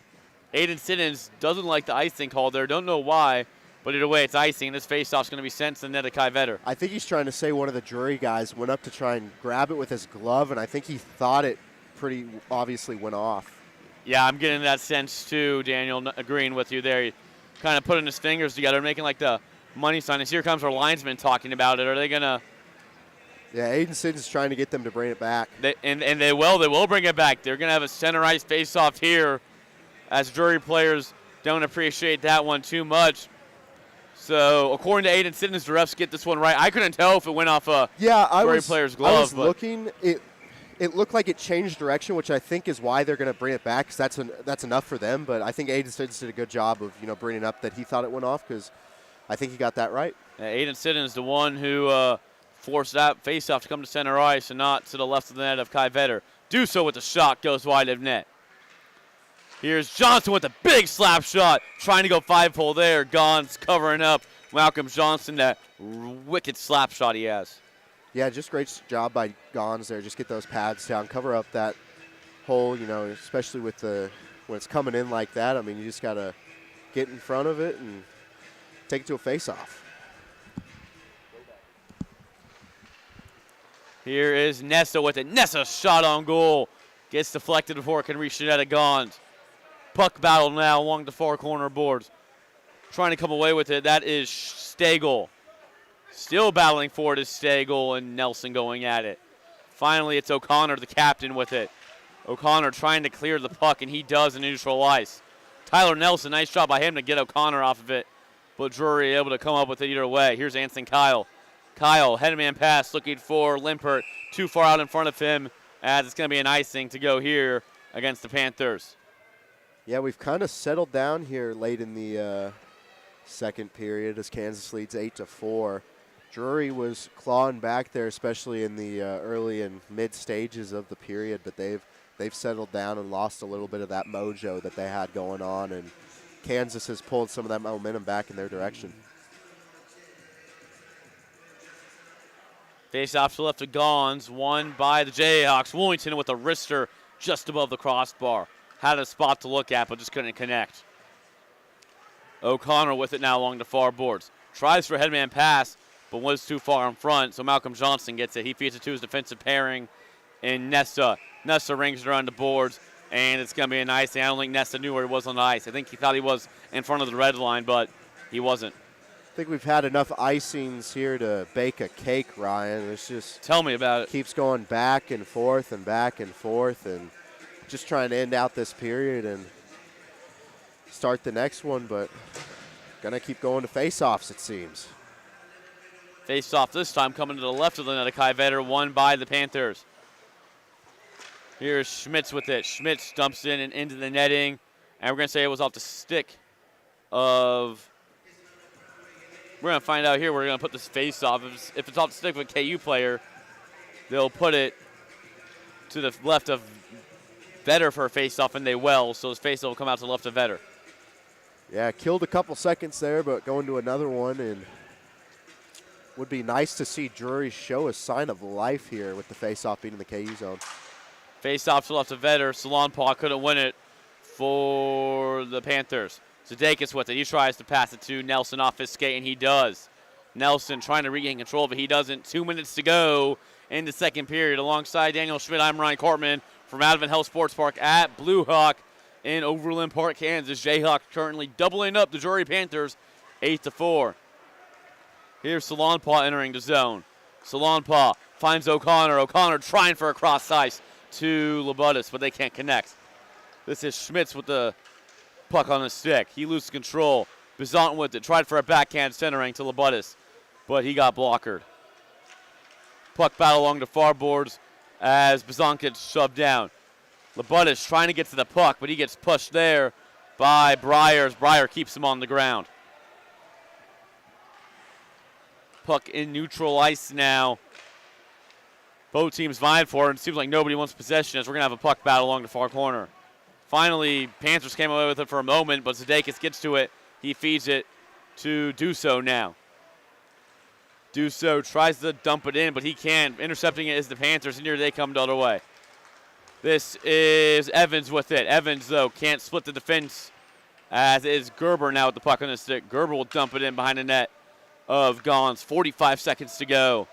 Aiden Siddons doesn't like the icing call there. Don't know why, but either way, it's icing. This faceoff's going to be sent to the net of Kai Vetter.
I think he's trying to say one of the Drury guys went up to try and grab it with his glove, and I think he thought it pretty obviously went off.
Yeah, I'm getting that sense too, Daniel, agreeing with you there. He kind of putting his fingers together, making like the money sign. And here comes our linesman talking about it. Are they going to?
Yeah, Aiden Siddons is trying to get them to bring it back.
They will bring it back. They're going to have a center ice face-off here as Drury players don't appreciate that one too much. So, according to Aiden Siddons, the refs get this one right. I couldn't tell if it went off a Drury player's glove.
I was looking. it looked like it changed direction, which I think is why they're going to bring it back, because that's enough for them. But I think Aiden Siddons did a good job of, bringing up that he thought it went off, because I think he got that right.
Aiden Siddons, the one who forced that faceoff to come to center ice and not to the left of the net of Kai Vetter. Do so with the shot, goes wide of net. Here's Johnson with a big slap shot, trying to go 5-hole there. Gons covering up Malcolm Johnson, that wicked slap shot he has.
Yeah, just great job by Gons there. Just get those pads down, cover up that hole, especially with when it's coming in like that. I mean, you just got to get in front of it and take it to a face-off.
Here is Nessa with it. Nessa shot on goal. Gets deflected before it can reach the net of Gons. Puck battle now along the far corner boards. Trying to come away with it. That is Stagel. Still battling for it is Stagel and Nelson going at it. Finally, it's O'Connor, the captain, with it. O'Connor trying to clear the puck, and he does in neutral ice. Tyler Nelson, nice job by him to get O'Connor off of it. But Drury able to come up with it either way. Here's Anson Kyle. Kyle, headman pass, looking for Limpert. Too far out in front of him, as it's going to be an icing to go here against the Panthers.
Yeah, we've kind of settled down here late in the second period as Kansas leads 8-4. Drury was clawing back there, especially in the early and mid stages of the period, but they've settled down and lost a little bit of that mojo that they had going on, and Kansas has pulled some of that momentum back in their direction.
Face off to the left of Gons, won by the Jayhawks. Willington with a wrister just above the crossbar. Had a spot to look at, but just couldn't connect. O'Connor with it now along the far boards. Tries for a headman pass, but was too far in front, so Malcolm Johnson gets it. He feeds it to his defensive pairing in Nessa. Nessa rings it around the boards, and it's going to be an icing. I don't think Nessa knew where he was on the ice. I think he thought he was in front of the red line, but he wasn't.
I think we've had enough icings here to bake a cake, Ryan. It's just
tell me about it.
Keeps going back and forth and just trying to end out this period and start the next one, but gonna keep going to face-offs, it seems.
Face-off this time coming to the left of the net of Kai Vetter, won by the Panthers. Here's Schmitz with it. Schmitz dumps in and into the netting, and we're gonna say it was off the stick of. We're going to find out here. We're going to put this face-off. If it's off the stick of a KU player, they'll put it to the left of Vetter for a face-off, and they will. So his face-off will come out to the left of Vetter.
Yeah, killed a couple seconds there, but going to another one. And would be nice to see Drury show a sign of life here with the face-off being in the KU zone.
Face-off to the left of Vetter. Salonpaw couldn't win it for the Panthers. Zadakis with it. He tries to pass it to Nelson off his skate, and he does. Nelson trying to regain control, but he doesn't. 2 minutes to go in the second period. Alongside Daniel Schmidt, I'm Ryan Cortman from Advent Health Sports Park at Blue Hawk in Overland Park, Kansas. Jayhawks currently doubling up the Drury Panthers 8-4. Here's Salonpaw entering the zone. Salonpaw finds O'Connor. O'Connor trying for a cross ice to Labutis, but they can't connect. This is Schmitz with the puck on the stick. He loses control. Bizant with it. Tried for a backhand centering to Labutis, but he got blockered. Puck battle along the far boards as Bizant gets shoved down. Labutis trying to get to the puck, but he gets pushed there by Briers. Brier keeps him on the ground. Puck in neutral ice now. Both teams vying for it. It seems like nobody wants possession as we're going to have a puck battle along the far corner. Finally, Panthers came away with it for a moment, but Zadakis gets to it. He feeds it to Duso now. Duso tries to dump it in, but he can't. Intercepting it is the Panthers, and here they come the other way. This is Evans with it. Evans, though, can't split the defense, as is Gerber now with the puck on the stick. Gerber will dump it in behind the net of Gons. 45 seconds to go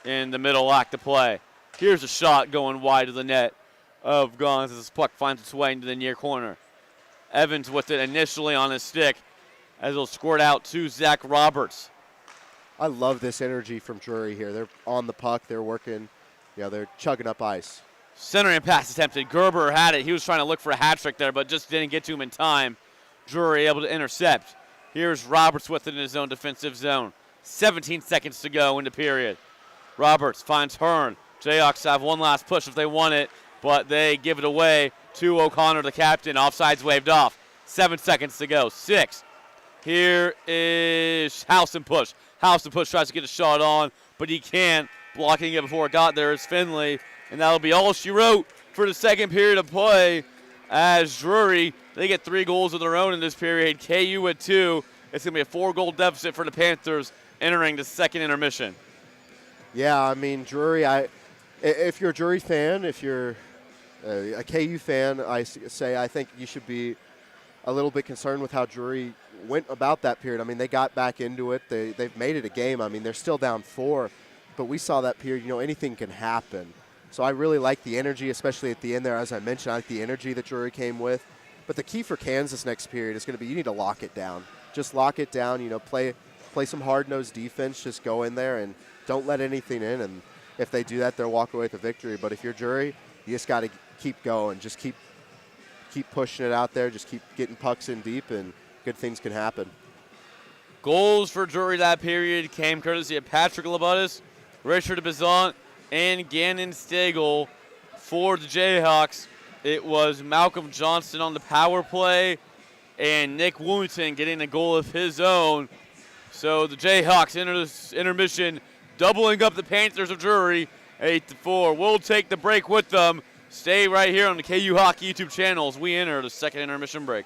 in the middle act of play. Here's a shot going wide of the net of Gons as this puck finds its way into the near corner. Evans with it initially on his stick as it'll squirt out to Zach Roberts.
I love this energy from Drury here. They're on the puck. They're working. They're chugging up ice.
Centering pass attempted. Gerber had it. He was trying to look for a hat trick there, but just didn't get to him in time. Drury able to intercept. Here's Roberts with it in his own defensive zone. 17 seconds to go in the period. Roberts finds Hearn. Jayhawks have one last push if they want it, but they give it away to O'Connor, the captain. Offsides waved off. 7 seconds to go. 6. Here is Houston push. Houston push tries to get a shot on, but he can't. Blocking it before it got there is Finley, and that'll be all she wrote for the second period of play. As Drury, they get 3 goals of their own in this period. KU at 2. It's going to be a 4-goal deficit for the Panthers entering the second intermission.
Yeah, I mean, Drury, if you're a Drury fan, if you're a KU fan, I think you should be a little bit concerned with how Drury went about that period. I mean, they got back into it. They've made it a game. I mean, they're still down 4, but we saw that period, anything can happen. So I really like the energy, especially at the end there. As I mentioned, I like the energy that Drury came with. But the key for Kansas next period is going to be you need to lock it down. Just lock it down, play some hard-nosed defense. Just go in there and don't let anything in. And if they do that, they'll walk away with a victory. But if you're Drury, you just got to keep going. Just keep pushing it out there. Just keep getting pucks in deep, and good things can happen.
Goals for Drury that period came courtesy of Patrick Labutis, Richard Bizant, and Gannon Stagel. For the Jayhawks, it was Malcolm Johnston on the power play and Nick Woolington getting a goal of his own. So the Jayhawks enter this intermission, doubling up the Panthers of Drury, 8-4. We'll take the break with them. Stay right here on the KU Hockey YouTube channel as we enter the second intermission break.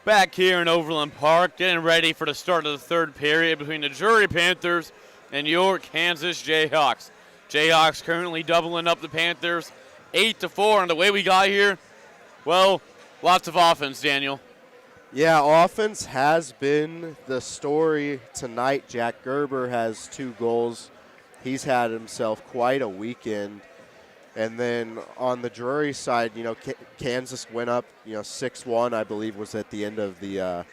Back here in Overland Park, getting ready for the start of the third period between the Drury Panthers and your Kansas Jayhawks. Jayhawks currently doubling up the Panthers 8-4. And the way we got here, well, lots of offense, Daniel.
Yeah, offense has been the story tonight. Jack Gerber has 2 goals. He's had himself quite a weekend. And then on the Drury side, Kansas went up, 6-1, I believe, was at the end of the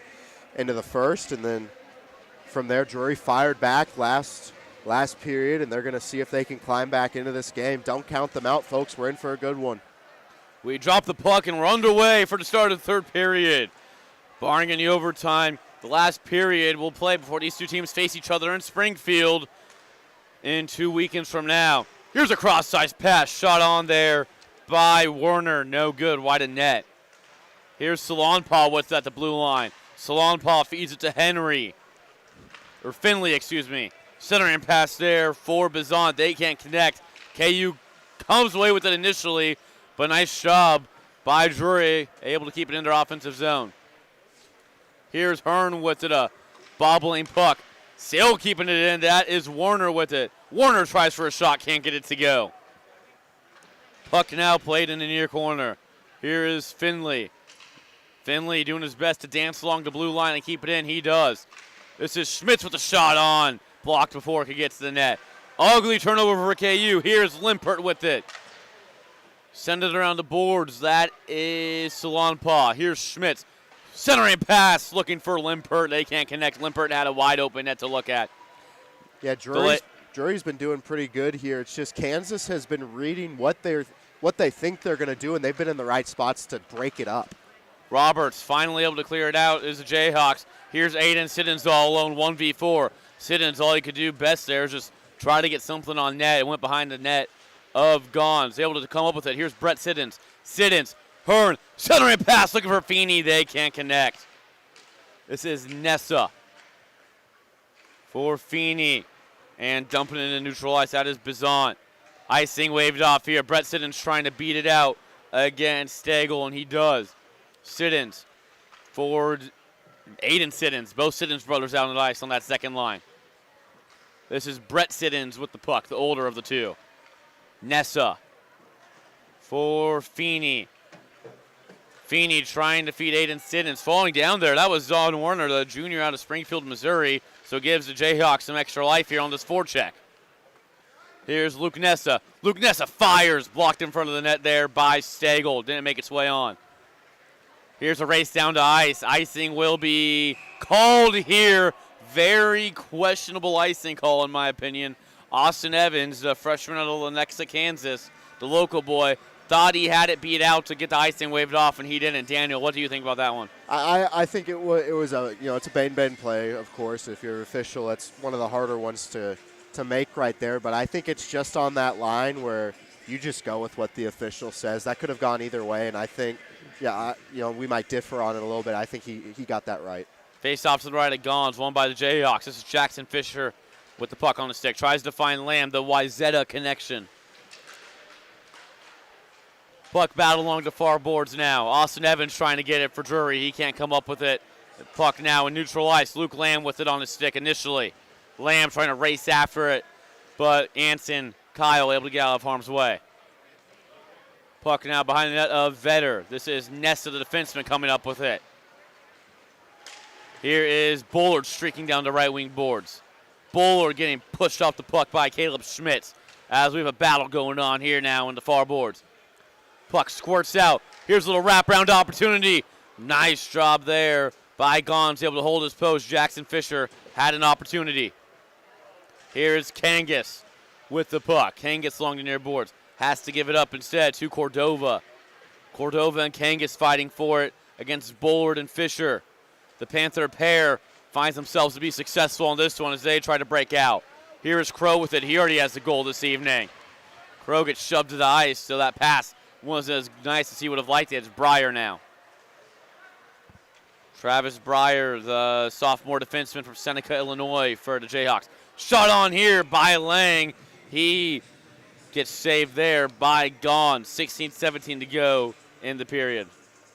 first. And then from there, Drury fired back last period, and they're going to see if they can climb back into this game. Don't count them out, folks. We're in for a good one.
We drop the puck, and we're underway for the start of the third period. Barring any overtime, the last period will play before these two teams face each other in Springfield in 2 weekends from now. Here's a cross-sized pass shot on there by Werner. No good, wide of net. Here's Salonpaw with at the blue line. Salonpaw feeds it to Finley, excuse me. Centering pass there for Bizant. They can't connect. KU comes away with it initially, but nice job by Drury, able to keep it in their offensive zone. Here's Hearn with it, a bobbling puck. Still keeping it in. That is Werner with it. Werner tries for a shot, can't get it to go. Puck now played in the near corner. Here is Finley. Finley doing his best to dance along the blue line and keep it in. He does. This is Schmitz with the shot on. Blocked before it could get to the net. Ugly turnover for KU. Here's Limpert with it. Send it around the boards. That is Salonpaw. Here's Schmitz. Centering pass looking for Limpert. They can't connect. Limpert had a wide open net to look at.
Yeah, Drury's been doing pretty good here. It's just Kansas has been reading what they think they're going to do, and they've been in the right spots to break it up.
Roberts finally able to clear it out is the Jayhawks. Here's Aiden Siddons all alone, 1v4. Siddons, all he could do best there is just try to get something on net. It went behind the net of Gons. Able to come up with it. Here's Brett Siddons. Siddons, Hearn, centering pass looking for Feeney. They can't connect. This is Nessa for Feeney. And dumping it into neutral ice. That is Bizant. Icing waved off here. Brett Siddons trying to beat it out against Stagel, and he does. Siddons for Aiden Siddons. Both Siddons brothers out on the ice on that second line. This is Brett Siddons with the puck, the older of the two. Nessa for Feeney. Feeney trying to feed Aiden Siddons. Falling down there. That was Don Werner, the junior out of Springfield, Missouri. So gives the Jayhawks some extra life here on this forecheck. Here's Luke Nessa. Luke Nessa fires. Blocked in front of the net there by Stagel. Didn't make its way on. Here's a race down to ice. Icing will be called here. Very questionable icing call in my opinion. Austin Evans, the freshman out of Lenexa, Kansas, the local boy, thought he had it beat out to get the icing waved off, and he didn't. Daniel, what do you think about that one?
I think it was a it's a bang play, of course. If you're official, that's one of the harder ones to make right there. But I think it's just on that line where you just go with what the official says. That could have gone either way, and I think, we might differ on it a little bit. I think he got that right.
Face off to the right of Gons, won by the Jayhawks. This is Jackson Fisher with the puck on the stick. Tries to find Lamb, the Wyzetta connection. Puck battle along the far boards now. Austin Evans trying to get it for Drury. He can't come up with it. The puck now in neutral ice. Luke Lamb with it on his stick initially. Lamb trying to race after it, but Anson, Kyle able to get out of harm's way. Puck now behind the net of Vetter. This is Nessa, the defenseman, coming up with it. Here is Bullard streaking down the right wing boards. Bullard getting pushed off the puck by Caleb Schmitz as we have a battle going on here now in the far boards. Puck squirts out. Here's a little wraparound opportunity. Nice job there by Gons, able to hold his post. Jackson Fisher had an opportunity. Here's Kangas with the puck. Kangas along the near boards. Has to give it up instead to Cordova. Cordova and Kangas fighting for it against Bullard and Fisher. The Panther pair finds themselves to be successful on this one as they try to break out. Here is Crow with it. He already has the goal this evening. Crow gets shoved to the ice, so that pass wasn't as nice as he would have liked it. It's Breyer now. Travis Breyer, the sophomore defenseman from Seneca, Illinois for the Jayhawks. Shot on here by Lang. He gets saved there by Gone. 16-17 to go in the period.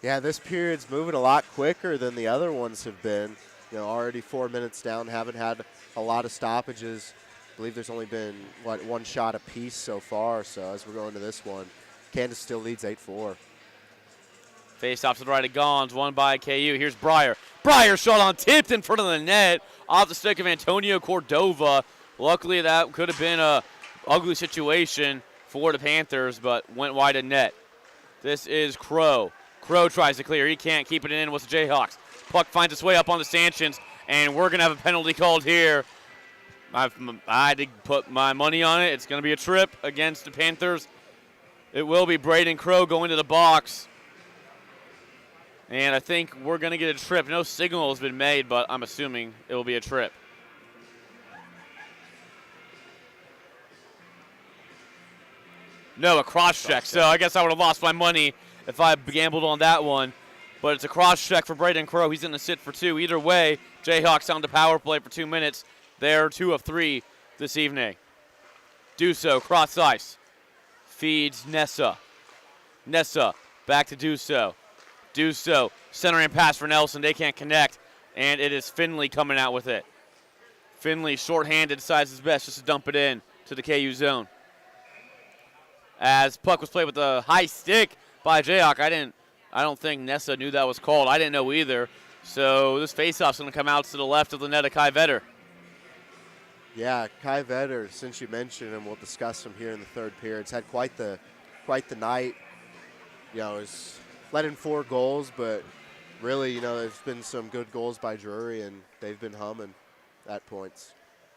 Yeah, this period's moving a lot quicker than the other ones have been. Already 4 minutes down, haven't had a lot of stoppages. I believe there's only been, one shot apiece so far. So as we're going to this one, Kansas still leads 8-4.
Face off to the right of Gons, won by KU. Here's Breyer. Breyer shot on tipped in front of the net off the stick of Antonio Cordova. Luckily, that could have been a ugly situation for the Panthers, but went wide of net. This is Crow. Crow tries to clear. He can't keep it in with the Jayhawks. Puck finds its way up on the stanchions, and we're going to have a penalty called here. I had to put my money on it. It's going to be a trip against the Panthers. It will be Braden Crow going to the box. And I think we're going to get a trip. No signal has been made, but I'm assuming it will be a trip. No, a cross-check. So I guess I would have lost my money if I gambled on that one. But it's a cross-check for Braden Crow. He's going to sit for 2. Either way, Jayhawks on the power play for 2 minutes. They're 2 of 3 this evening. Duso, cross ice. Feeds Nessa. Nessa, back to Duso. Duso, centering pass for Nelson. They can't connect. And it is Finley coming out with it. Finley, shorthanded, decides his best just to dump it in to the KU zone. As puck was played with a high stick by Jayhawk, I don't think Nessa knew that was called. I didn't know either. So this faceoff's going to come out to the left of the net of Kai Vetter.
Yeah, Kai Vetter, since you mentioned him, we'll discuss him here in the third period. He's had quite the night. He's let in 4 goals, but really, there's been some good goals by Drury, and they've been humming at points.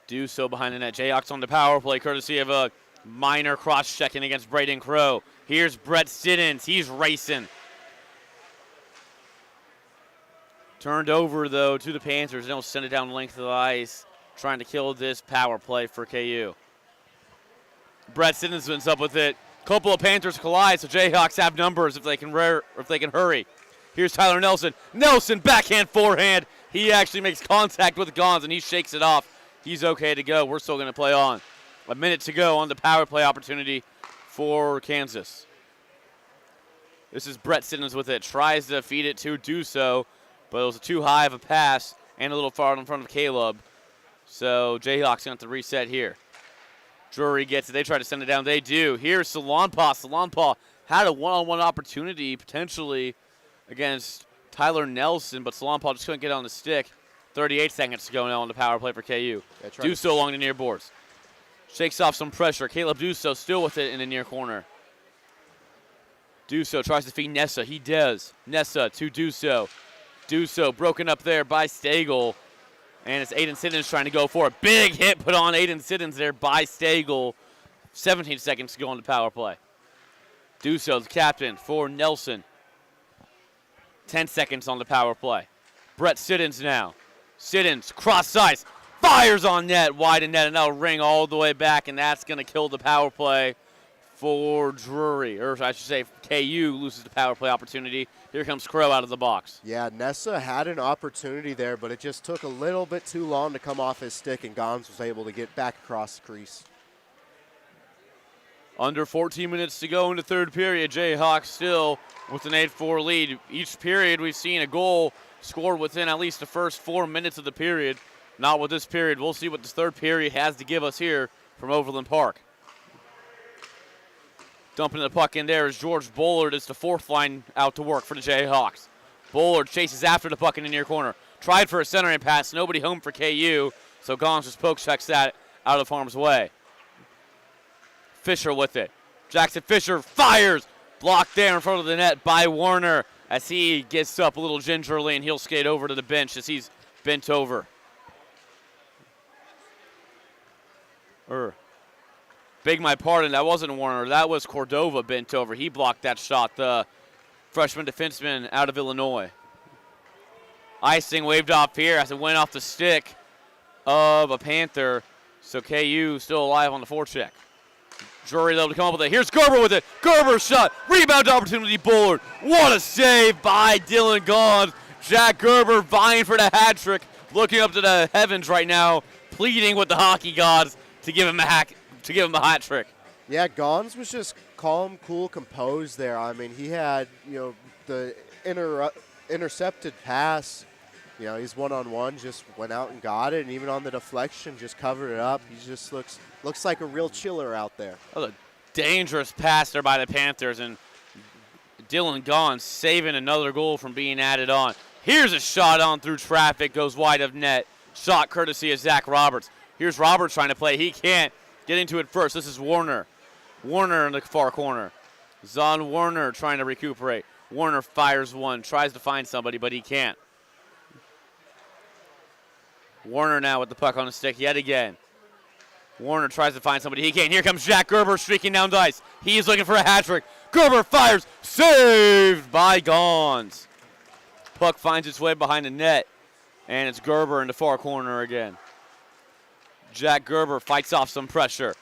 Do so behind the net. Jayhawks on the power play, courtesy of a minor cross-checking against Braden Crow. Here's Brett Siddons. He's racing. Turned over, though, to the Panthers. They'll send it down the length of the ice, trying to kill this power play for KU. Brett Siddons wins up with it. Couple of Panthers collide, so Jayhawks have numbers if they can hurry. Here's Tyler Nelson. Nelson, backhand, forehand. He actually makes contact with Gons, and he shakes it off. He's okay to go. We're still going to play on. A minute to go on the power play opportunity for Kansas. This is Brett Siddons with it. Tries to feed it to Duso, but it was too high of a pass and a little far in front of Caleb. So Jayhawks going to have to reset here. Drury gets it. They try to send it down. They do. Here's Salonpa. Salonpa had a one-on-one opportunity potentially against Tyler Nelson, but Salonpa just couldn't get on the stick. 38 seconds to go now on the power play for KU. Duso along the near boards. Shakes off some pressure. Caleb Duso still with it in the near corner. Duso tries to feed Nessa. He does. Nessa to Duso. Duso broken up there by Stagel. And it's Aiden Siddons trying to go for a big hit put on Aiden Siddons there by Stagel. 17 seconds to go on the power play. Duso, the captain for Nelson. 10 seconds on the power play. Brett Siddons now. Siddons, cross ice, fires on net, wide of net, and that'll ring all the way back, and that's going to kill the power play for Drury. Or I should say KU loses the power play opportunity. Here comes Crow out of the box.
Yeah, Nessa had an opportunity there, but it just took a little bit too long to come off his stick, and Gons was able to get back across the crease.
Under 14 minutes to go in the third period. Jayhawks still with an 8-4 lead. Each period we've seen a goal scored within at least the first 4 minutes of the period. Not with this period. We'll see what this third period has to give us here from Overland Park. Dumping the puck in there is George Bullard. It's the fourth line out to work for the Jayhawks. Bullard chases after the puck in the near corner. Tried for a centering pass. Nobody home for KU. So Gons just poke checks that out of harm's way. Fisher with it. Jackson Fisher fires. Blocked there in front of the net by Warner as he gets up a little gingerly, and he'll skate over to the bench as he's bent over. Beg my pardon, that wasn't Warner. That was Cordova bent over. He blocked that shot, the freshman defenseman out of Illinois. Icing waved off here as it went off the stick of a Panther. So KU still alive on the forecheck. Drury, though, to come up with it. Here's Gerber with it. Gerber shot. Rebound opportunity, Bullard. What a save by Dylan Gons. Jack Gerber vying for the hat trick. Looking up to the heavens right now, pleading with the hockey gods to give him a hat trick.
Yeah, Gons was just calm, cool, composed there. I mean, he had, the intercepted pass. You know, he's one-on-one, just went out and got it, and even on the deflection, just covered it up. He just looks like a real chiller out there.
That was a dangerous pass there by the Panthers, and Dylan Gaughan saving another goal from being added on. Here's a shot on through traffic, goes wide of net. Shot courtesy of Zach Roberts. Here's Roberts trying to play. He can't get into it first. This is Warner. Warner in the far corner. Zon Warner trying to recuperate. Warner fires one, tries to find somebody, but he can't. Warner now with the puck on the stick yet again. Warner tries to find somebody. He can't. Here comes Jack Gerber streaking down the ice. He's looking for a hat trick. Gerber fires. Saved by Gons. Puck finds its way behind the net, and it's Gerber in the far corner again. Jack Gerber fights off some pressure.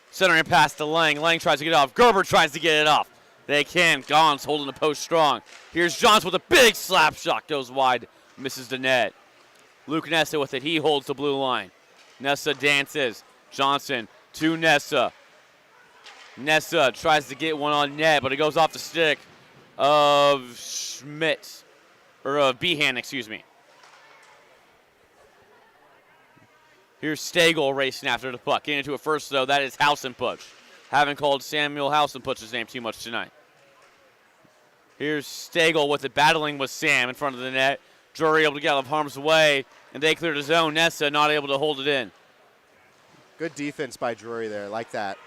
Centering pass to Lang. Lang tries to get it off. Gerber tries to get it off. They can. Gons holding the post strong. Here's Johns with a big slap shot. Goes wide. Misses the net. Luke Nessa with it. He holds the blue line. Nessa dances. Johnson to Nessa. Nessa tries to get one on net, but it goes off the stick of Schmidt. Or of Behan, excuse me. Here's Stagel racing after the puck. Getting into it first, though, that is Hausenpuch. Haven't called Samuel Hausenpuch's name too much tonight. Here's Stagel with it, battling with Sam in front of the net. Drury able to get out of harm's way, and they cleared the zone. Nessa not able to hold it in.
Good defense by Drury there, like that.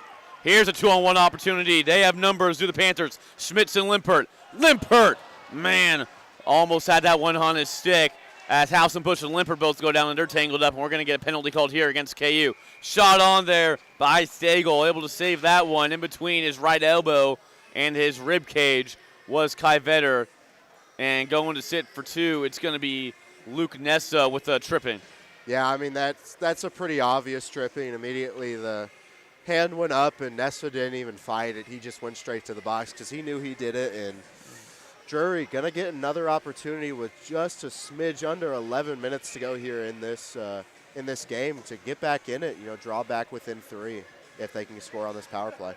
Here's a 2-on-1 opportunity. They have numbers, do the Panthers. Schmitz and Limpert. Limpert, man, almost had that one on his stick as Hausenpuch and Limpert both go down and they're tangled up, and we're going to get a penalty called here against KU. Shot on there by Stagel, able to save that one. In between his right elbow and his rib cage was Kai Vetter. And going to sit for two, it's going to be Luke Nessa with a tripping.
Yeah, I mean, that's a pretty obvious tripping. Immediately the hand went up, and Nessa didn't even fight it. He just went straight to the box because he knew he did it. And Drury going to get another opportunity with just a smidge under 11 minutes to go here in this game to get back in it, draw back within 3 if they can score on this power play.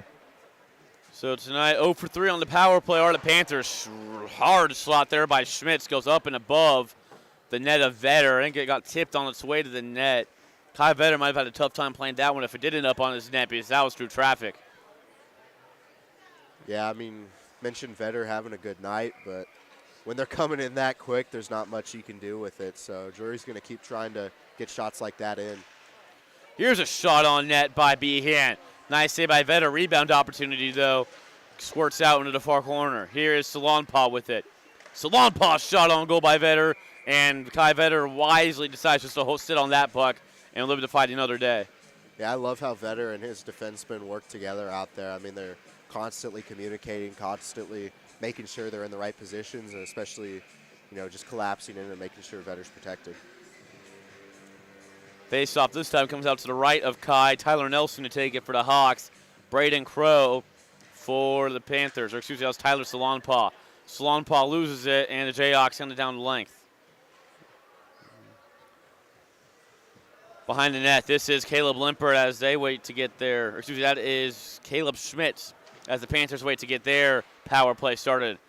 So tonight, 0 for 3 on the power play are the Panthers. Hard slot there by Schmitz, goes up and above the net of Vetter. I think it got tipped on its way to the net. Kai Vetter might have had a tough time playing that one if it did end up on his net because that was through traffic.
Yeah, I mean, mentioned Vetter having a good night, but when they're coming in that quick, there's not much you can do with it. So Drury's going to keep trying to get shots like that in.
Here's a shot on net by Behan. Nice save by Vetter. Rebound opportunity, though. Squirts out into the far corner. Here is Salonpa with it. Salonpa shot on goal by Vetter, and Kai Vetter wisely decides just to sit on that puck and live to fight another day.
Yeah, I love how Vetter and his defensemen work together out there. I mean, they're constantly communicating, constantly making sure they're in the right positions, and especially, just collapsing in and making sure Vetter's protected.
Face-off this time comes out to the right of Kai. Tyler Nelson to take it for the Hawks. Braden Crow for the Panthers. Or excuse me, that was Tyler Salonpa. Salonpa loses it, and the Jayhawks send it down the length. Behind the net, this is Caleb Limpert as they wait to get their, or excuse me, that is Caleb Schmitz as the Panthers wait to get their power play started.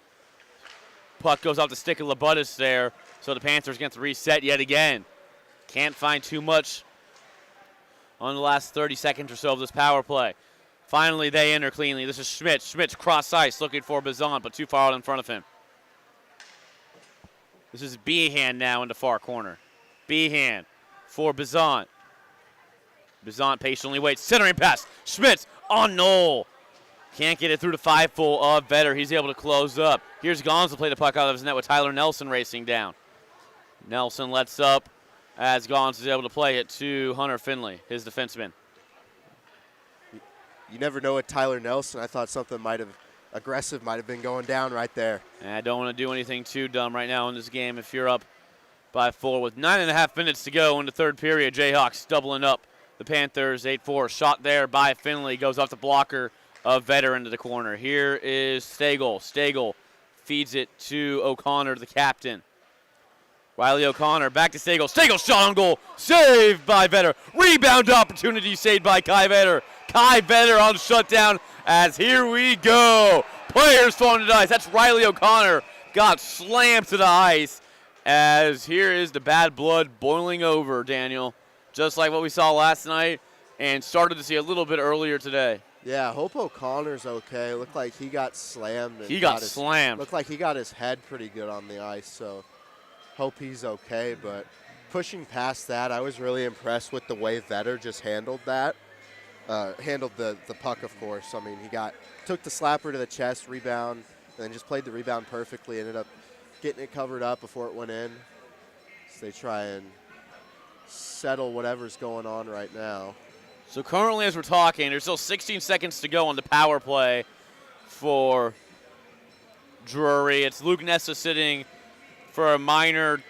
Puck goes off the stick of Labutis there, so the Panthers get to reset yet again. Can't find too much on the last 30 seconds or so of this power play. Finally, they enter cleanly. This is Schmitz. Schmitz cross ice looking for Bazan, but too far out in front of him. This is Behan now in the far corner. Behan for Bazan. Bazan patiently waits. Centering pass. Schmitz on Knoll. Can't get it through the 5-full of Vetter. He's able to close up. Here's Gons to play the puck out of his net with Tyler Nelson racing down. Nelson lets up as Gons is able to play it to Hunter Finley, his defenseman.
You never know with Tyler Nelson. I thought something aggressive might have been going down right there.
And I don't want to do anything too dumb right now in this game if you're up by 4 with 9.5 minutes to go in the third period. Jayhawks doubling up the Panthers 8-4. Shot there by Finley. Goes off the blocker of Vetter into the corner. Here is Stagel. Stagel feeds it to O'Connor, the captain. Riley O'Connor back to Stagel. Stagel shot on goal. Saved by Vetter. Rebound opportunity saved by Kai Vetter. Kai Vetter on shutdown as here we go. Players throwing the dice. That's Riley O'Connor got slammed to the ice, as here is the bad blood boiling over, Daniel, just like what we saw last night and started to see a little bit earlier today.
Yeah, hope O'Connor's okay. Looked like he got slammed.
He got slammed.
Looked like he got his head pretty good on the ice, so hope he's okay. But pushing past that, I was really impressed with the way Vetter just handled that. Handled the puck, of course. I mean, he took the slapper to the chest, rebound, and then just played the rebound perfectly. Ended up getting it covered up before it went in. So they try and settle whatever's going on right now.
So currently, as we're talking, there's still 16 seconds to go on the power play for Drury. It's Luke Nessa sitting for a minor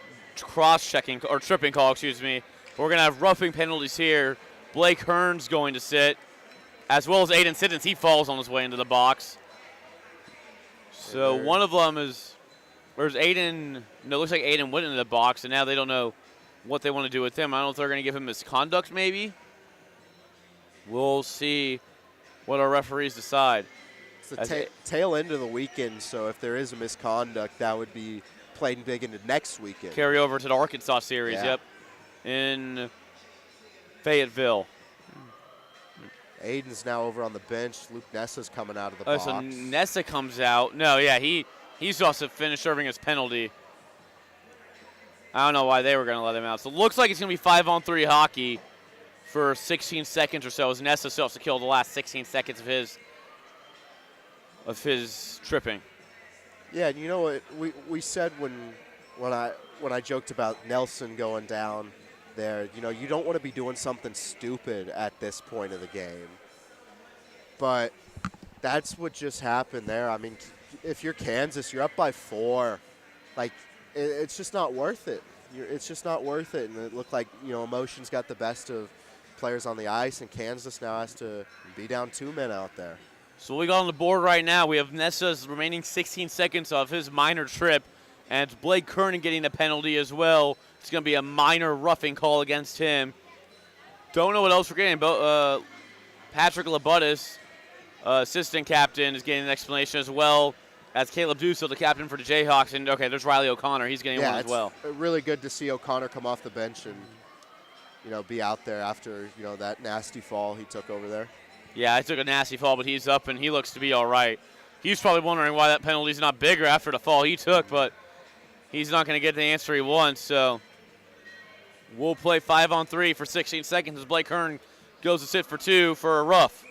cross-checking or tripping call, excuse me. We're going to have roughing penalties here. Blake Hearn's going to sit, as well as Aiden Siddons. He falls on his way into the box. So one of them is, where's Aiden? No, it looks like Aiden went into the box, and now they don't know what they want to do with him. I don't know if they're going to give him misconduct, maybe. We'll see what our referees decide.
It's the tail end of the weekend, so if there is a misconduct, that would be playing big into next weekend.
Carry over to the Arkansas series,
yeah.
Yep, in Fayetteville.
Aiden's now over on the bench. Luke Nessa's coming out of the box.
So Nessa comes out. No, yeah, he's also finished serving his penalty. I don't know why they were going to let him out. So it looks like it's going to be 5-on-3 hockey for 16 seconds or so, as Nessa still has to kill the last 16 seconds of his tripping.
Yeah, and you know what we said when I joked about Nelson going down there, you know, you don't want to be doing something stupid at this point of the game. But that's what just happened there. I mean, if you're Kansas, you're up by 4. Like, it's just not worth it. It's just not worth it. And it looked like, you know, emotions got the best of players on the ice, and Kansas now has to be down 2 men out there.
So we got on the board right now. We have Nessa's remaining 16 seconds of his minor trip, and it's Blake Kernan getting the penalty as well. It's going to be a minor roughing call against him. Don't know what else we're getting. But Patrick Labutis, assistant captain, is getting an explanation as well as Caleb Dussel, the captain for the Jayhawks. And, okay, there's Riley O'Connor. He's getting one as well.
It's really good to see O'Connor come off the bench and, you know, be out there after, you know, that nasty fall he took over there.
Yeah, I took a nasty fall, but he's up, and he looks to be all right. He's probably wondering why that penalty's not bigger after the fall he took, but he's not going to get the answer he wants. So we'll play 5-on-3 for 16 seconds as Blake Hearn goes to sit for 2 for a rough.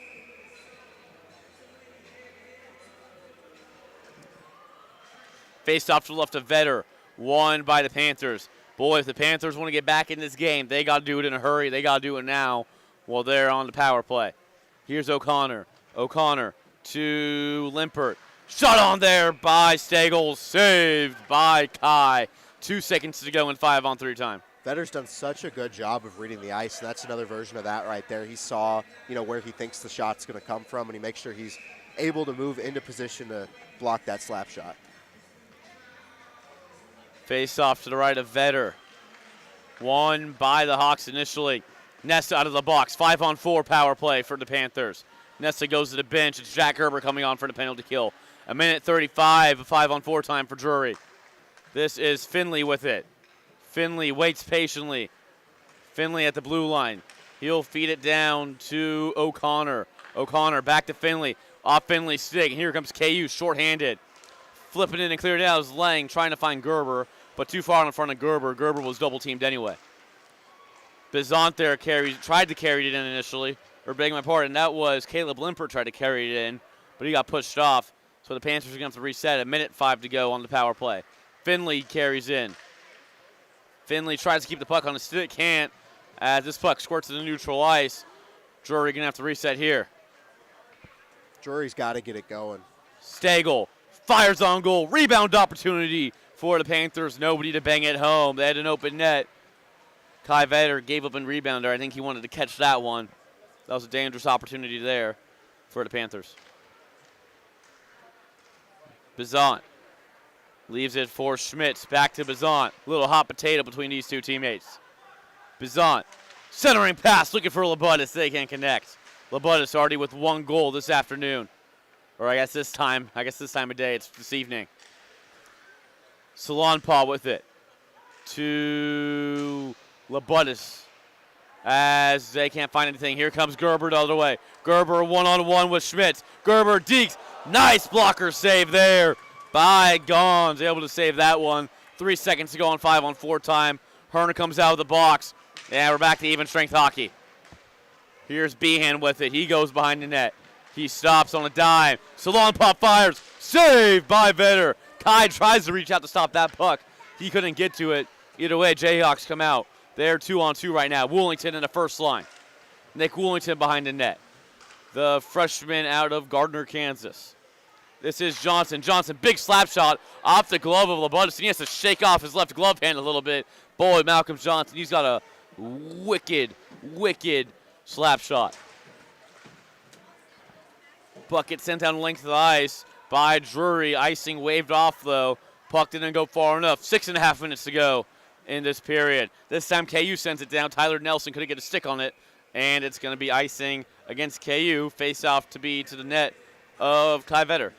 Faced off to the left of Vetter, won by the Panthers. Boy, if the Panthers want to get back in this game, they got to do it in a hurry. They got to do it now while they're on the power play. Here's O'Connor. O'Connor to Limpert. Shot on there by Stagel. Saved by Kai. 2 seconds to go in 5-on-3 time.
Vetter's done such a good job of reading the ice, and that's another version of that right there. He saw, you know, where he thinks the shot's going to come from, and he makes sure he's able to move into position to block that slap shot.
Face off to the right of Vetter. Won by the Hawks initially. Nessa out of the box. 5-on-4 power play for the Panthers. Nessa goes to the bench. It's Jack Gerber coming on for the penalty kill. 1:35 of 5-on-4 time for Drury. This is Finley with it. Finley waits patiently. Finley at the blue line. He'll feed it down to O'Connor. O'Connor back to Finley. Off Finley's stick. And here comes KU shorthanded. Flipping in and cleared out is Lang trying to find Gerber, but too far in front of Gerber. Gerber was double teamed anyway. Bizant there tried to carry it in initially, or begging my pardon, that was Caleb Limpert tried to carry it in, but he got pushed off. So the Panthers are going to have to reset. 1:05 to go on the power play. Finley carries in. Finley tries to keep the puck on his stick, can't, as this puck squirts to the neutral ice. Drury going to have to reset here.
Drury's got to get it going.
Stagel fires on goal. Rebound opportunity for the Panthers. Nobody to bang it home. They had an open net. Kai Vetter gave up in rebounder. I think he wanted to catch that one. That was a dangerous opportunity there for the Panthers. Bizant leaves it for Schmitz. Back to Bizant. Little hot potato between these two teammates. Bizant centering pass, looking for Labutis. They can't connect. Labutis already with 1 goal this afternoon. Or I guess this time of day, it's this evening. Salonpa with it to Labutis as they can't find anything. Here comes Gerber the other way. Gerber one-on-one with Schmitz. Gerber dekes. Nice blocker save there by Gons. Able to save that one. 3 seconds to go on 5-on-4 time. Herner comes out of the box. And we're back to even strength hockey. Here's Behan with it. He goes behind the net. He stops on a dime. Salonpa fires. Saved by Vetter. Kai tries to reach out to stop that puck. He couldn't get to it. Either way, Jayhawks come out. They're 2-on-2 right now. Woolington in the first line. Nick Woolington behind the net. The freshman out of Gardner, Kansas. This is Johnson. Johnson, big slap shot off the glove of Labutis. He has to shake off his left glove hand a little bit. Boy, Malcolm Johnson, he's got a wicked slap shot. Bucket sent down the length of the ice by Drury. Icing waved off, though. Puck didn't go far enough. 6.5 minutes to go in this period. This time KU sends it down. Tyler Nelson couldn't get a stick on it, and it's going to be icing against KU. Face off to be to the net of Kai Vetter.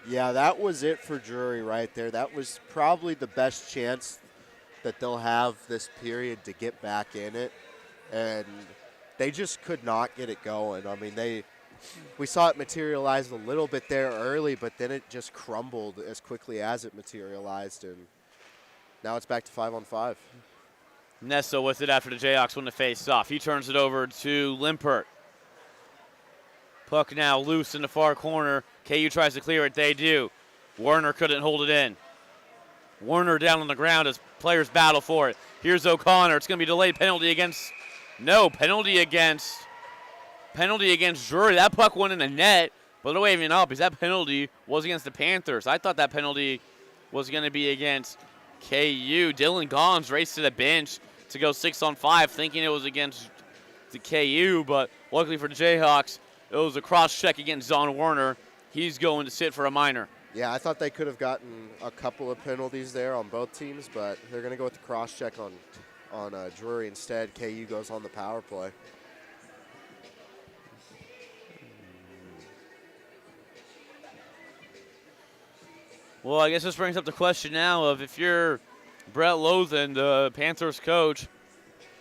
Yeah, that was it for Drury right there. That was probably the best chance that they'll have this period to get back in it, and they just could not get it going. I mean, we saw it materialize a little bit there early, but then it just crumbled as quickly as it materialized, and now it's back to 5-on-5.
Nessa with it after the Jayhawks win the face-off. He turns it over to Limpert. Puck now loose in the far corner. KU tries to clear it. They do. Werner couldn't hold it in. Werner down on the ground as players battle for it. Here's O'Connor. It's going to be delayed penalty against Drury. That puck went in the net, but they're waving it up because that penalty was against the Panthers. I thought that penalty was going to be against KU. Dylan Gons raced to the bench to go 6-on-5, thinking it was against the KU, but luckily for the Jayhawks, it was a cross-check against Zon Werner. He's going to sit for a minor.
Yeah, I thought they could have gotten a couple of penalties there on both teams, but they're going to go with the cross-check on Drury instead. KU goes on the power play.
Well, I guess this brings up the question now of if you're Brett Lothan, the Panthers coach,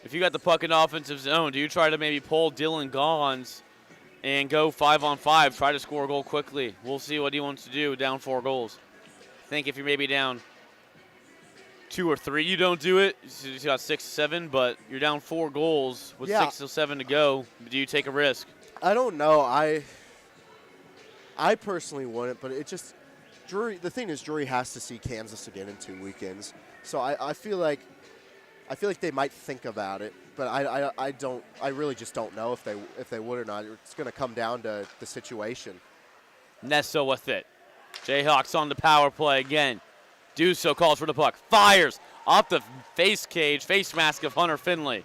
if you got the puck in the offensive zone, do you try to maybe pull Dylan Gons and go 5-on-5, try to score a goal quickly? We'll see what he wants to do down 4 goals. I think if you're maybe down 2 or 3, you don't do it. You got 6-7, but you're down 4 goals with 6 or 7 to go. Do you take a risk?
I don't know. I personally wouldn't, but it just Drury. The thing is, Drury has to see Kansas again in 2 weekends, so I feel like they might think about it, but I don't. I really just don't know if they would or not. It's going to come down to the situation.
Nessa with it. Jayhawks on the power play again. Duso calls for the puck. Fires off the face mask of Hunter Finley.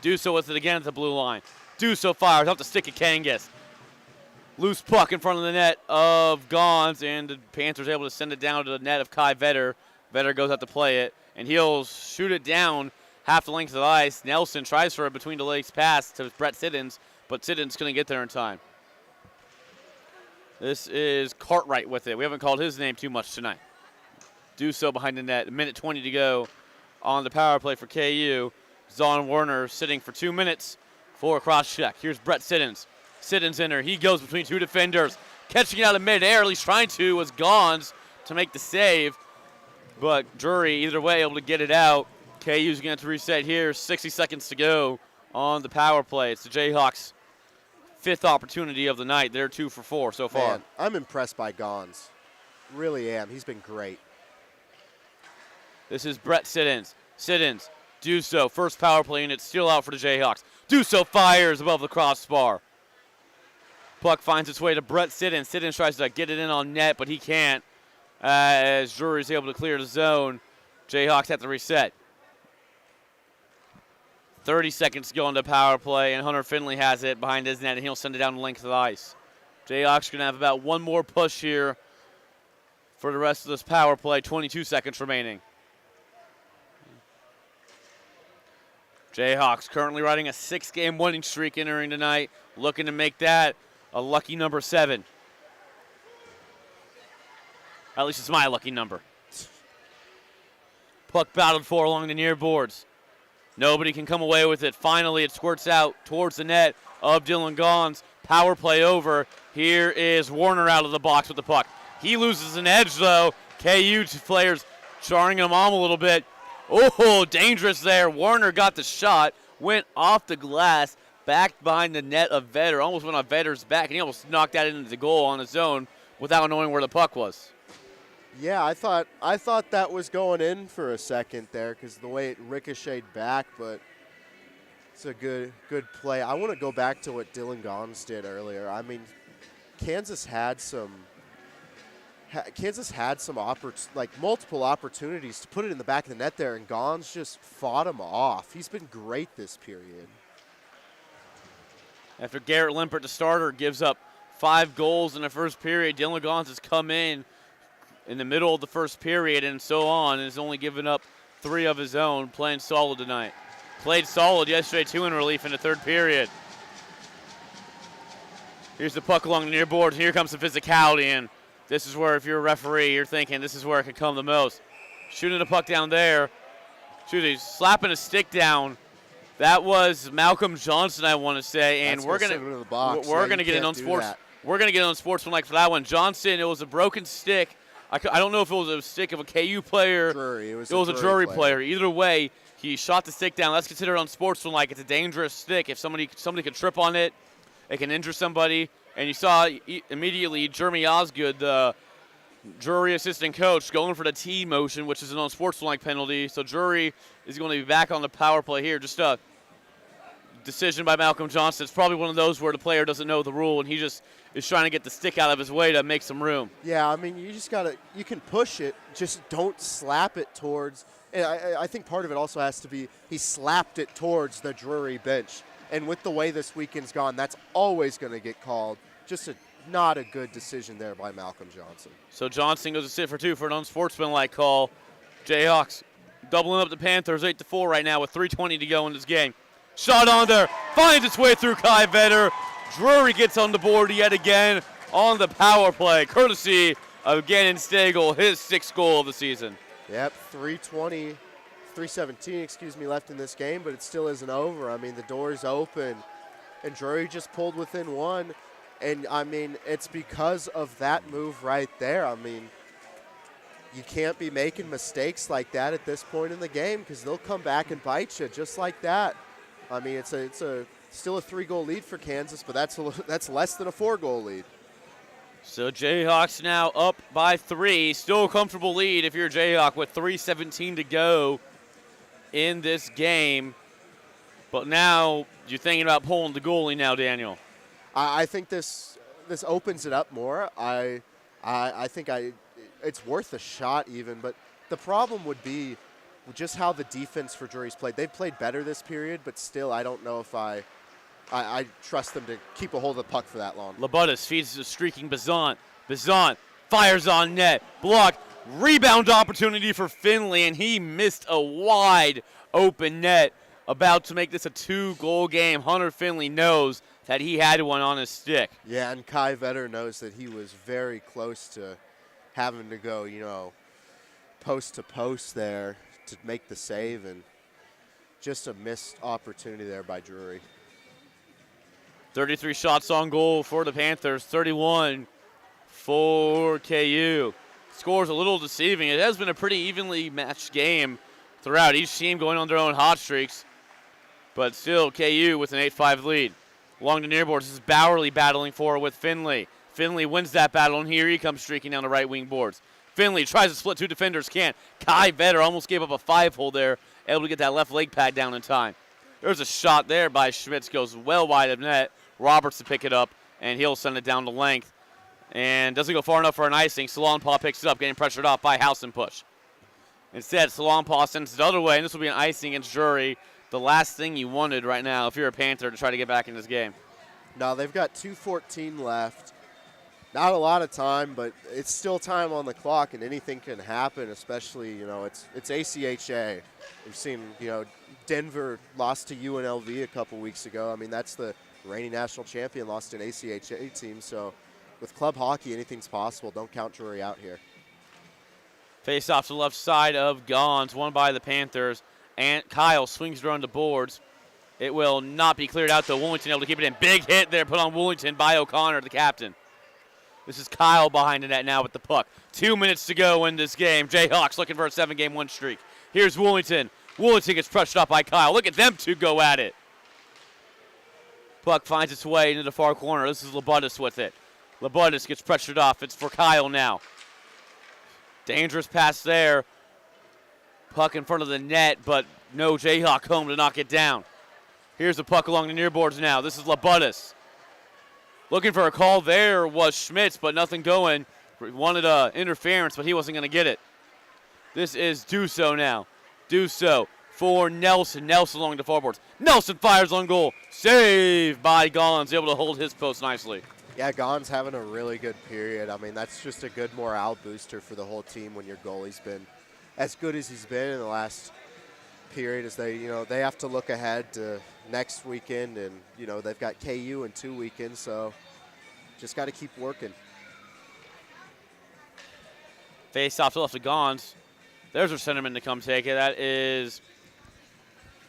Duso with it again at the blue line. Duso fires off the stick of Kangas. Loose puck in front of the net of Gons, and the Panthers able to send it down to the net of Kai Vetter. Vetter goes out to play it, and he'll shoot it down half the length of the ice. Nelson tries for a between the legs pass to Brett Siddons, but Siddons couldn't get there in time. This is Cartwright with it. We haven't called his name too much tonight. Duso behind the net. 1:20 to go on the power play for KU. Zon Werner sitting for 2 minutes for a cross check. Here's Brett Siddons. Siddons in there. He goes between 2 defenders. Catching it out of midair, at least trying to, was Gons to make the save. But Drury, either way, able to get it out. KU's going to reset here. 60 seconds to go on the power play. It's the Jayhawks' 5th opportunity of the night. They're 2 for 4 so far.
Man, I'm impressed by Gons. Really am. He's been great.
This is Brett Siddons. Siddons, Duso, first power play unit, still out for the Jayhawks. Duso fires above the crossbar. Puck finds its way to Brett Siddons. Siddons tries to get it in on net, but he can't. As Drury is able to clear the zone, Jayhawks have to reset. 30 seconds to go on the power play, and Hunter Finley has it behind his net, and he'll send it down the length of the ice. Jayhawks going to have about one more push here for the rest of this power play. 22 seconds remaining. Jayhawks currently riding a 6-game winning streak entering tonight, looking to make that a lucky number 7. At least it's my lucky number. Puck battled for along the near boards. Nobody can come away with it. Finally, it squirts out towards the net of Dylan Gons. Power play over. Here is Warner out of the box with the puck. He loses an edge, though. KU players jarring him on a little bit. Oh, dangerous there. Warner got the shot, went off the glass, back behind the net of Vetter. Almost went on Vetter's back, and he almost knocked that into the goal on his own without knowing where the puck was.
Yeah, I thought that was going in for a second there because the way it ricocheted back, but it's a good play. I want to go back to what Dylan Gons did earlier. I mean, Kansas had multiple opportunities to put it in the back of the net there, and Gons just fought him off. He's been great this period.
After Garrett Limpert, the starter, gives up 5 goals in the first period, Dylan Gons has come in the middle of the first period and so on, and has only given up 3 of his own, playing solid tonight. Played solid yesterday, too, in relief in the third period. Here's the puck along the near boards, and here comes the physicality, and this is where, if you're a referee, you're thinking this is where it can come the most. Shooting the puck down there. He's slapping a stick down. That was Malcolm Johnson, I want to say, and we're gonna get it on sports. We're gonna get it on sportsmanlike for that one. Johnson, it was a broken stick. I don't know if it was a stick of a KU player.
Drury. It was
a Drury player. Either way, he shot the stick down. That's considered unsportsmanlike. It's a dangerous stick. If somebody can trip on it, it can injure somebody. And you saw immediately Jeremy Osgood, the Drury assistant coach, going for the T motion, which is an unsportsmanlike penalty. So Drury is going to be back on the power play here. Just a decision by Malcolm Johnson. It's probably one of those where the player doesn't know the rule, and he just is trying to get the stick out of his way to make some room.
Yeah, I mean, you can push it, just don't slap it towards, and I think part of it also has to be he slapped it towards the Drury bench. And with the way this weekend's gone, that's always going to get called. Just not a good decision there by Malcolm Johnson.
So Johnson goes to sit for 2 for an unsportsmanlike call. Jayhawks doubling up the Panthers 8-4 right now with 3:20 to go in this game. Shot on there, finds its way through Kai Vetter. Drury gets on the board yet again on the power play, courtesy of Gannon Stagel, his 6th goal of the season.
Yep, 3:17 left in this game, but it still isn't over. I mean, the door's open, and Drury just pulled within 1. And, I mean, it's because of that move right there. I mean, you can't be making mistakes like that at this point in the game because they'll come back and bite you just like that. I mean, it's still a 3-goal lead for Kansas, but that's less than a 4-goal lead.
So Jayhawks now up by 3. Still a comfortable lead if you're a Jayhawk with 3:17 to go in this game. But now you're thinking about pulling the goalie now, Daniel.
I think this opens it up more. I think it's worth a shot even, but the problem would be just how the defense for Drury's played. They've played better this period, but still I don't know if I trust them to keep a hold of the puck for that long.
Labutis feeds to streaking Bazant. Bazant fires on net. Block. Rebound opportunity for Finley, and he missed a wide open net. About to make this a 2-goal game. Hunter Finley knows that he had one on his stick.
Yeah, and Kai Vetter knows that he was very close to having to go, post to post there to make the save, and just a missed opportunity there by Drury.
33 shots on goal for the Panthers, 31 for KU. Score's a little deceiving. It has been a pretty evenly matched game throughout. Each team going on their own hot streaks, but still KU with an 8-5 lead. Along the near boards, this is Bowerly battling for it with Finley. Finley wins that battle, and here he comes streaking down the right wing boards. Finley tries to split 2 defenders, can't. Kai Vetter almost gave up a 5-hole there, able to get that left leg pad down in time. There's a shot there by Schmitz, goes well wide of net. Roberts to pick it up, and he'll send it down the length. And doesn't go far enough for an icing. Salonpaw picks it up, getting pressured off by House and Push. Instead, Salonpaw sends it the other way, and this will be an icing against Drury. The last thing you wanted right now if you're a Panther to try to get back in this game.
No, they've got 2:14 left. Not a lot of time, but it's still time on the clock, and anything can happen, especially, it's ACHA. We've seen, Denver lost to UNLV a couple weeks ago. I mean, that's the reigning national champion, lost to an ACHA team. So with club hockey, anything's possible. Don't count Drury out here.
Face off to the left side of Gons, won by the Panthers. And Kyle swings around the boards. It will not be cleared out, though. Woolington able to keep it in. Big hit there put on Woolington by O'Connor, the captain. This is Kyle behind the net now with the puck. 2 minutes to go in this game. Jayhawks looking for a 7-game win streak. Here's Woolington. Woolington gets crushed up by Kyle. Look at them two go at it. Puck finds its way into the far corner. This is Labutis with it. Labutis gets pressured off. It's for Kyle now. Dangerous pass there. Puck in front of the net, but no Jayhawk home to knock it down. Here's the puck along the near boards now. This is Labutis. Looking for a call there was Schmitz, but nothing going. Wanted interference, but he wasn't going to get it. This is Duso now. Duso for Nelson. Nelson along the forwards. Nelson fires on goal. Saved by Gons. Able to hold his post nicely.
Yeah, Gon's having a really good period. I mean, that's just a good morale booster for the whole team when your goalie's been as good as he's been in the last period. As they have to look ahead to next weekend, and they've got KU in 2 weekends, so just got to keep working.
Face off to left of Gons. There's our centerman to come take it. That is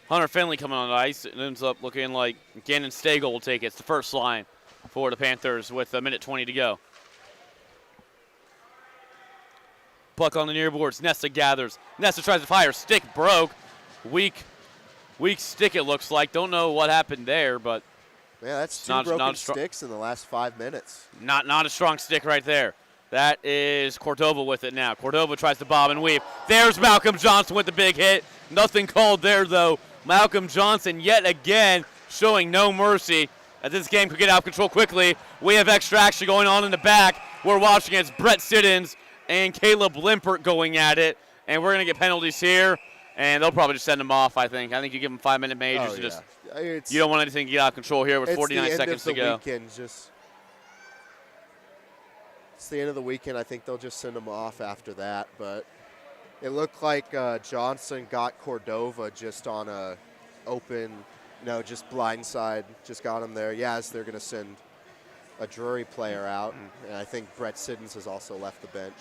Hunter Finley coming on the ice. It ends up looking like Gannon Stagel will take it. It's the first line for the Panthers with 1:20 to go. Puck on the near boards. Nessa gathers. Nessa tries to fire. Stick broke. Weak stick it looks like. Don't know what happened there, but
yeah, that's two broken sticks in the last 5 minutes.
Not a strong stick right there. That is Cordova with it now. Cordova tries to bob and weave. There's Malcolm Johnson with the big hit. Nothing called there, though. Malcolm Johnson yet again showing no mercy. As this game could get out of control quickly. We have extra action going on in the back. We're watching as Brett Siddons and Caleb Limpert going at it. And we're going to get penalties here. And they'll probably just send them off, I think. I think you give them 5-minute majors. You don't want anything to get out of control here with 49 seconds to go.
It's the end of the weekend. I think they'll just send them off after that. But it looked like Johnson got Cordova just on a open, just blindside. Just got him there. Yes, they're going to send a Drury player out. And I think Brett Siddons has also left the bench.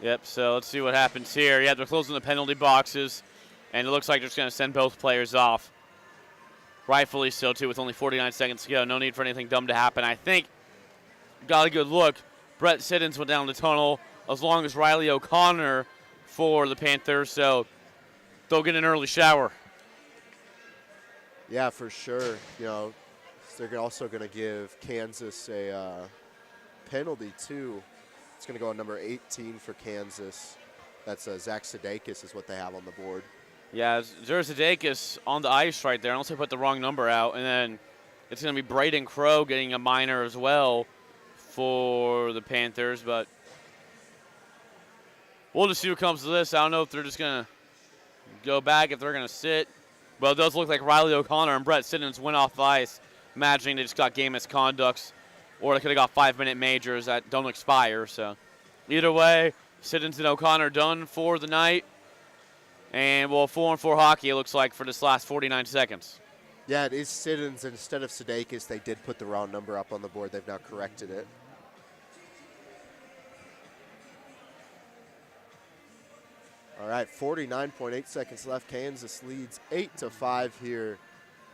Yep, so let's see what happens here. Yeah, they're closing the penalty boxes, and it looks like they're just going to send both players off. Rightfully so, too, with only 49 seconds to go. No need for anything dumb to happen. I think got a good look. Brett Siddons went down the tunnel, as long as Riley O'Connor for the Panthers, so they'll get an early shower.
Yeah, for sure. They're also going to give Kansas a penalty, too. It's going to go on number 18 for Kansas. That's Zach Sudeikis is what they have on the board.
Yeah, there's Sudeikis on the ice right there, unless they put the wrong number out. And then it's going to be Braden Crow getting a minor as well for the Panthers. But we'll just see what comes to this. I don't know if they're just going to go back, if they're going to sit. Well, it does look like Riley O'Connor and Brett Siddons went off the ice, imagining they just got game misconducts. Or they could have got 5-minute majors that don't expire. So either way, Siddons and O'Connor done for the night. And, 4-on-4 hockey, it looks like, for this last 49 seconds.
Yeah, it is Siddons instead of Sudeikis. They did put the wrong number up on the board. They've now corrected it. All right, 49.8 seconds left. Kansas leads 8-5 here.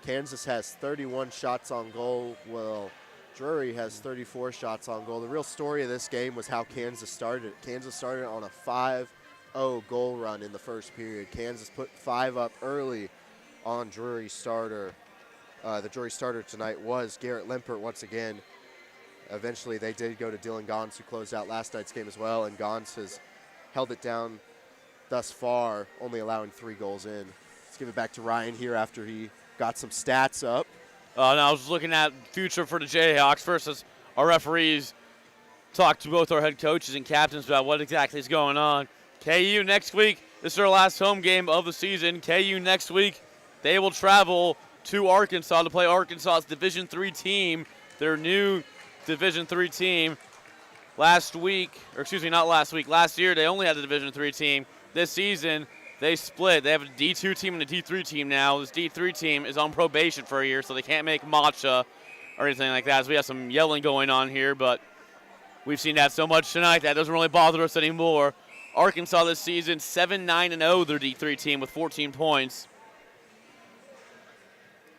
Kansas has 31 shots on goal. Well, Drury has 34 shots on goal. The real story of this game was how Kansas started. Kansas started on a 5-0 goal run in the first period. Kansas put 5 up early on Drury's starter. The Drury starter tonight was Garrett Limpert once again. Eventually, they did go to Dylan Gons, who closed out last night's game as well, and Gons has held it down thus far, only allowing 3 goals in. Let's give it back to Ryan here after he got some stats up.
Now I was looking at future for the Jayhawks. First, as our referees talked to both our head coaches and captains about what exactly is going on. KU next week, this is their last home game of the season. KU next week, they will travel to Arkansas to play Arkansas's Division III team, their new Division III team. Last year, they only had the Division III team. This season, they split. They have a D2 team and a D3 team now. This D3 team is on probation for a year, so they can't make matcha or anything like that. So we have some yelling going on here, but we've seen that so much tonight that doesn't really bother us anymore. Arkansas this season, 7-9-0, their D3 team with 14 points.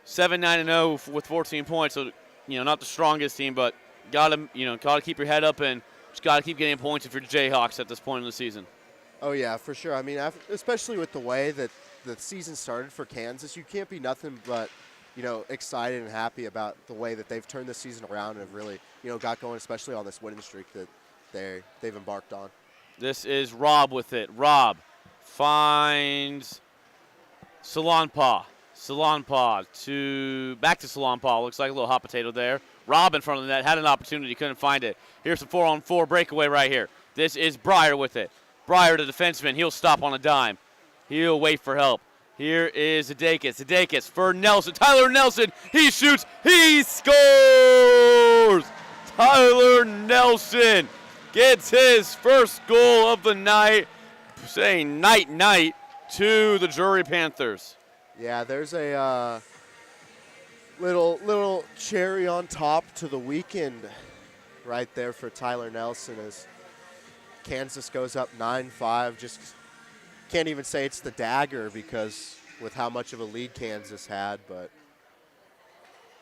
7-9-0 with 14 points. So, not the strongest team, but gotta keep your head up and just gotta keep getting points if you're the Jayhawks at this point in the season.
Oh yeah, for sure. I mean, especially with the way that the season started for Kansas, you can't be nothing but excited and happy about the way that they've turned the season around and have really got going, especially on this winning streak that they've embarked on.
This is Rob with it. Rob finds Salonpa. Back to Salonpa. Looks like a little hot potato there. Rob in front of the net. Had an opportunity. Couldn't find it. Here's the 4-on-4 breakaway right here. This is Breyer with it. Breyer, the defenseman. He'll stop on a dime. He'll wait for help. Here is Zadakis. Zadakis for Nelson. Tyler Nelson. He shoots. He scores! Tyler Nelson gets his first goal of the night, saying night-night to the Drury Panthers.
Yeah, there's a little cherry on top to the weekend right there for Tyler Nelson as Kansas goes up 9-5. Just can't even say it's the dagger because with how much of a lead Kansas had, but.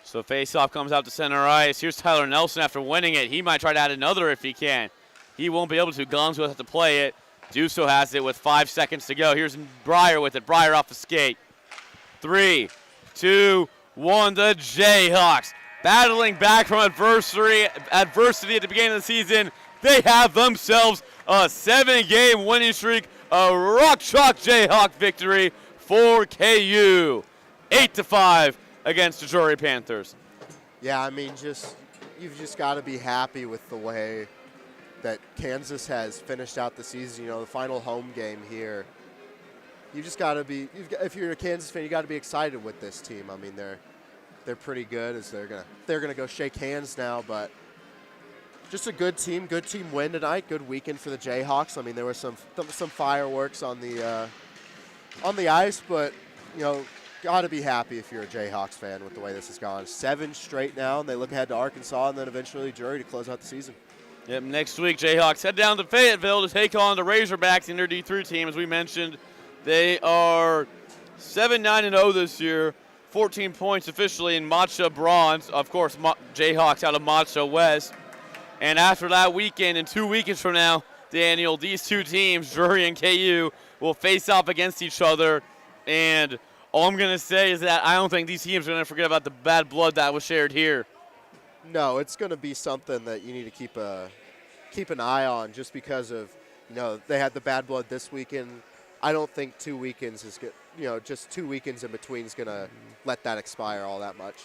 So faceoff comes out to center ice. Here's Tyler Nelson after winning it. He might try to add another if he can. He won't be able to. Guns will have to play it. Duso has it with 5 seconds to go. Here's Breyer with it. Breyer off the skate. 3, 2, 1. The Jayhawks battling back from adversity at the beginning of the season. They have themselves a 7-game winning streak. A rock chalk Jayhawk victory for KU. 8-5 against the Drury Panthers.
Yeah, I mean, you've just got to be happy with the way that Kansas has finished out the season. The final home game here. You just got to be. If you're a Kansas fan, you got to be excited with this team. I mean, they're pretty good. As they're gonna go shake hands now, but just a good team win tonight. Good weekend for the Jayhawks. I mean, there was some fireworks on the ice, but got to be happy if you're a Jayhawks fan with the way this has gone. 7 straight now, and they look ahead to Arkansas and then eventually Drury to close out the season.
Yep, next week, Jayhawks head down to Fayetteville to take on the Razorbacks in their D3 team. As we mentioned, they are 7-9-0 this year, 14 points officially in Matcha Bronze. Of course, Jayhawks out of Matcha West. And after that weekend, and 2 weekends from now, Daniel, these two teams, Drury and KU, will face off against each other. And all I'm going to say is that I don't think these teams are going to forget about the bad blood that was shared here.
No, it's going to be something that you need to keep an eye on just because of, they had the bad blood this weekend. I don't think 2 weekends is good. Just 2 weekends in between is going to let that expire all that much.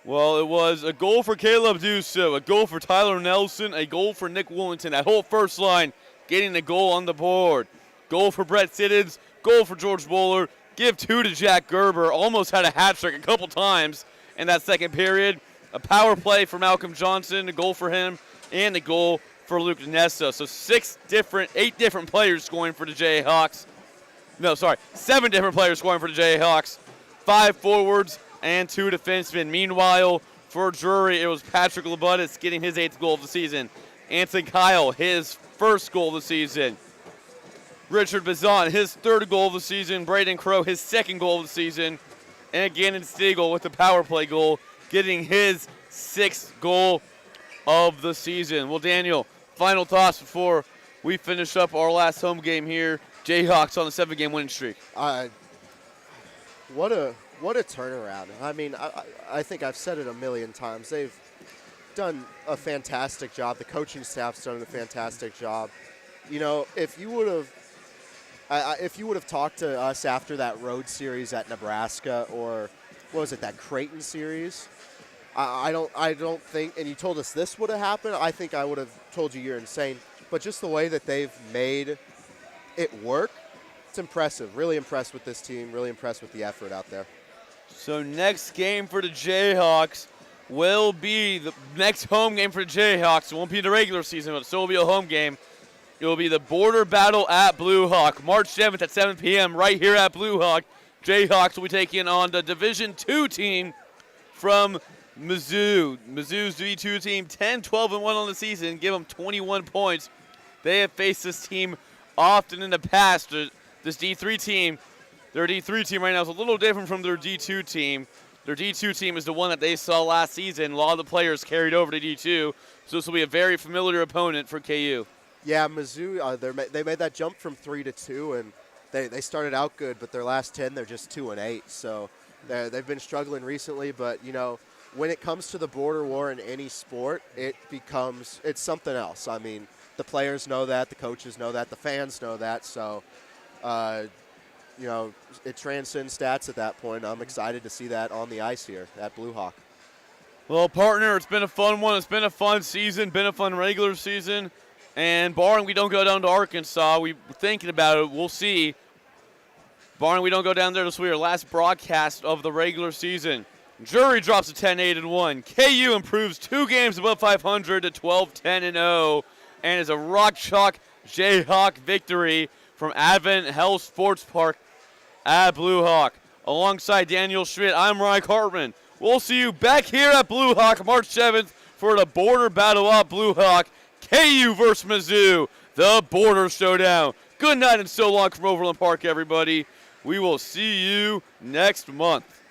Well, it was a goal for Caleb Duso, a goal for Tyler Nelson, a goal for Nick Willington. That whole first line getting the goal on the board. Goal for Brett Siddons, goal for George Bowler. Give 2 to Jack Gerber. Almost had a hat trick a couple times in that second period. A power play for Malcolm Johnson, a goal for him, and a goal for Luke Nessa. So 8 different players scoring for the Jayhawks. 7 different players scoring for the Jayhawks. 5 forwards and 2 defensemen. Meanwhile, for Drury, it was Patrick Labudis getting his 8th goal of the season. Anthony Kyle, his first goal of the season. Richard Bazan, his 3rd goal of the season. Braden Crow, his 2nd goal of the season. And Gannon Stiegel with the power play goal, getting his 6th goal of the season. Well, Daniel, final thoughts before we finish up our last home game here. Jayhawks on the 7-game winning streak.
What a turnaround. I mean, I think I've said it a million times. They've done a fantastic job. The coaching staff's done a fantastic job. If you would have talked to us after that road series at Nebraska, or what was it, that Creighton series, I don't think, and you told us this would have happened, I think I would have told you you're insane. But just the way that they've made it work, it's impressive. Really impressed with this team. Really impressed with the effort out there.
So next game for the Jayhawks will be the next home game for the Jayhawks. It won't be the regular season, but it still will be a home game. It will be the border battle at Blue Hawk, March 7th at 7 p.m. right here at Blue Hawk. Jayhawks will be taking on the Division II team from Mizzou. Mizzou's D2 team 10-12-1 on the season. Give them 21 points They have faced this team often in the past. This D3 team, their D3 team right now is a little different from their D2 team. Their D2 team is the one that they saw last season. A lot of the players carried over to D2, so this will be a very familiar opponent for KU.
Yeah, Mizzou, they made that jump from 3 to 2, and they started out good, but their last 10, they're just 2-8. So they've been struggling recently, but, you know, when it comes to the border war in any sport, it's something else. I mean, the players know that, the coaches know that, the fans know that, so you know, it transcends stats at that point. I'm excited to see that on the ice here at Blue Hawk.
Well, partner, it's been a fun one. It's been a fun season, been a fun regular season. And barring we don't go down to Arkansas, we're thinking about it. We'll see. Barring we don't go down there, this will be our last broadcast of the regular season. Drury drops to 10-8-1. KU improves 2 games above 500 to 12-10-0. And is a rock chalk Jayhawk victory from Advent Health Sports Park at Blue Hawk. Alongside Daniel Schmidt, I'm Ryan Cartman. We'll see you back here at Blue Hawk March 7th for the border battle at Blue Hawk. KU versus Mizzou, the border showdown. Good night and so long from Overland Park, everybody. We will see you next month.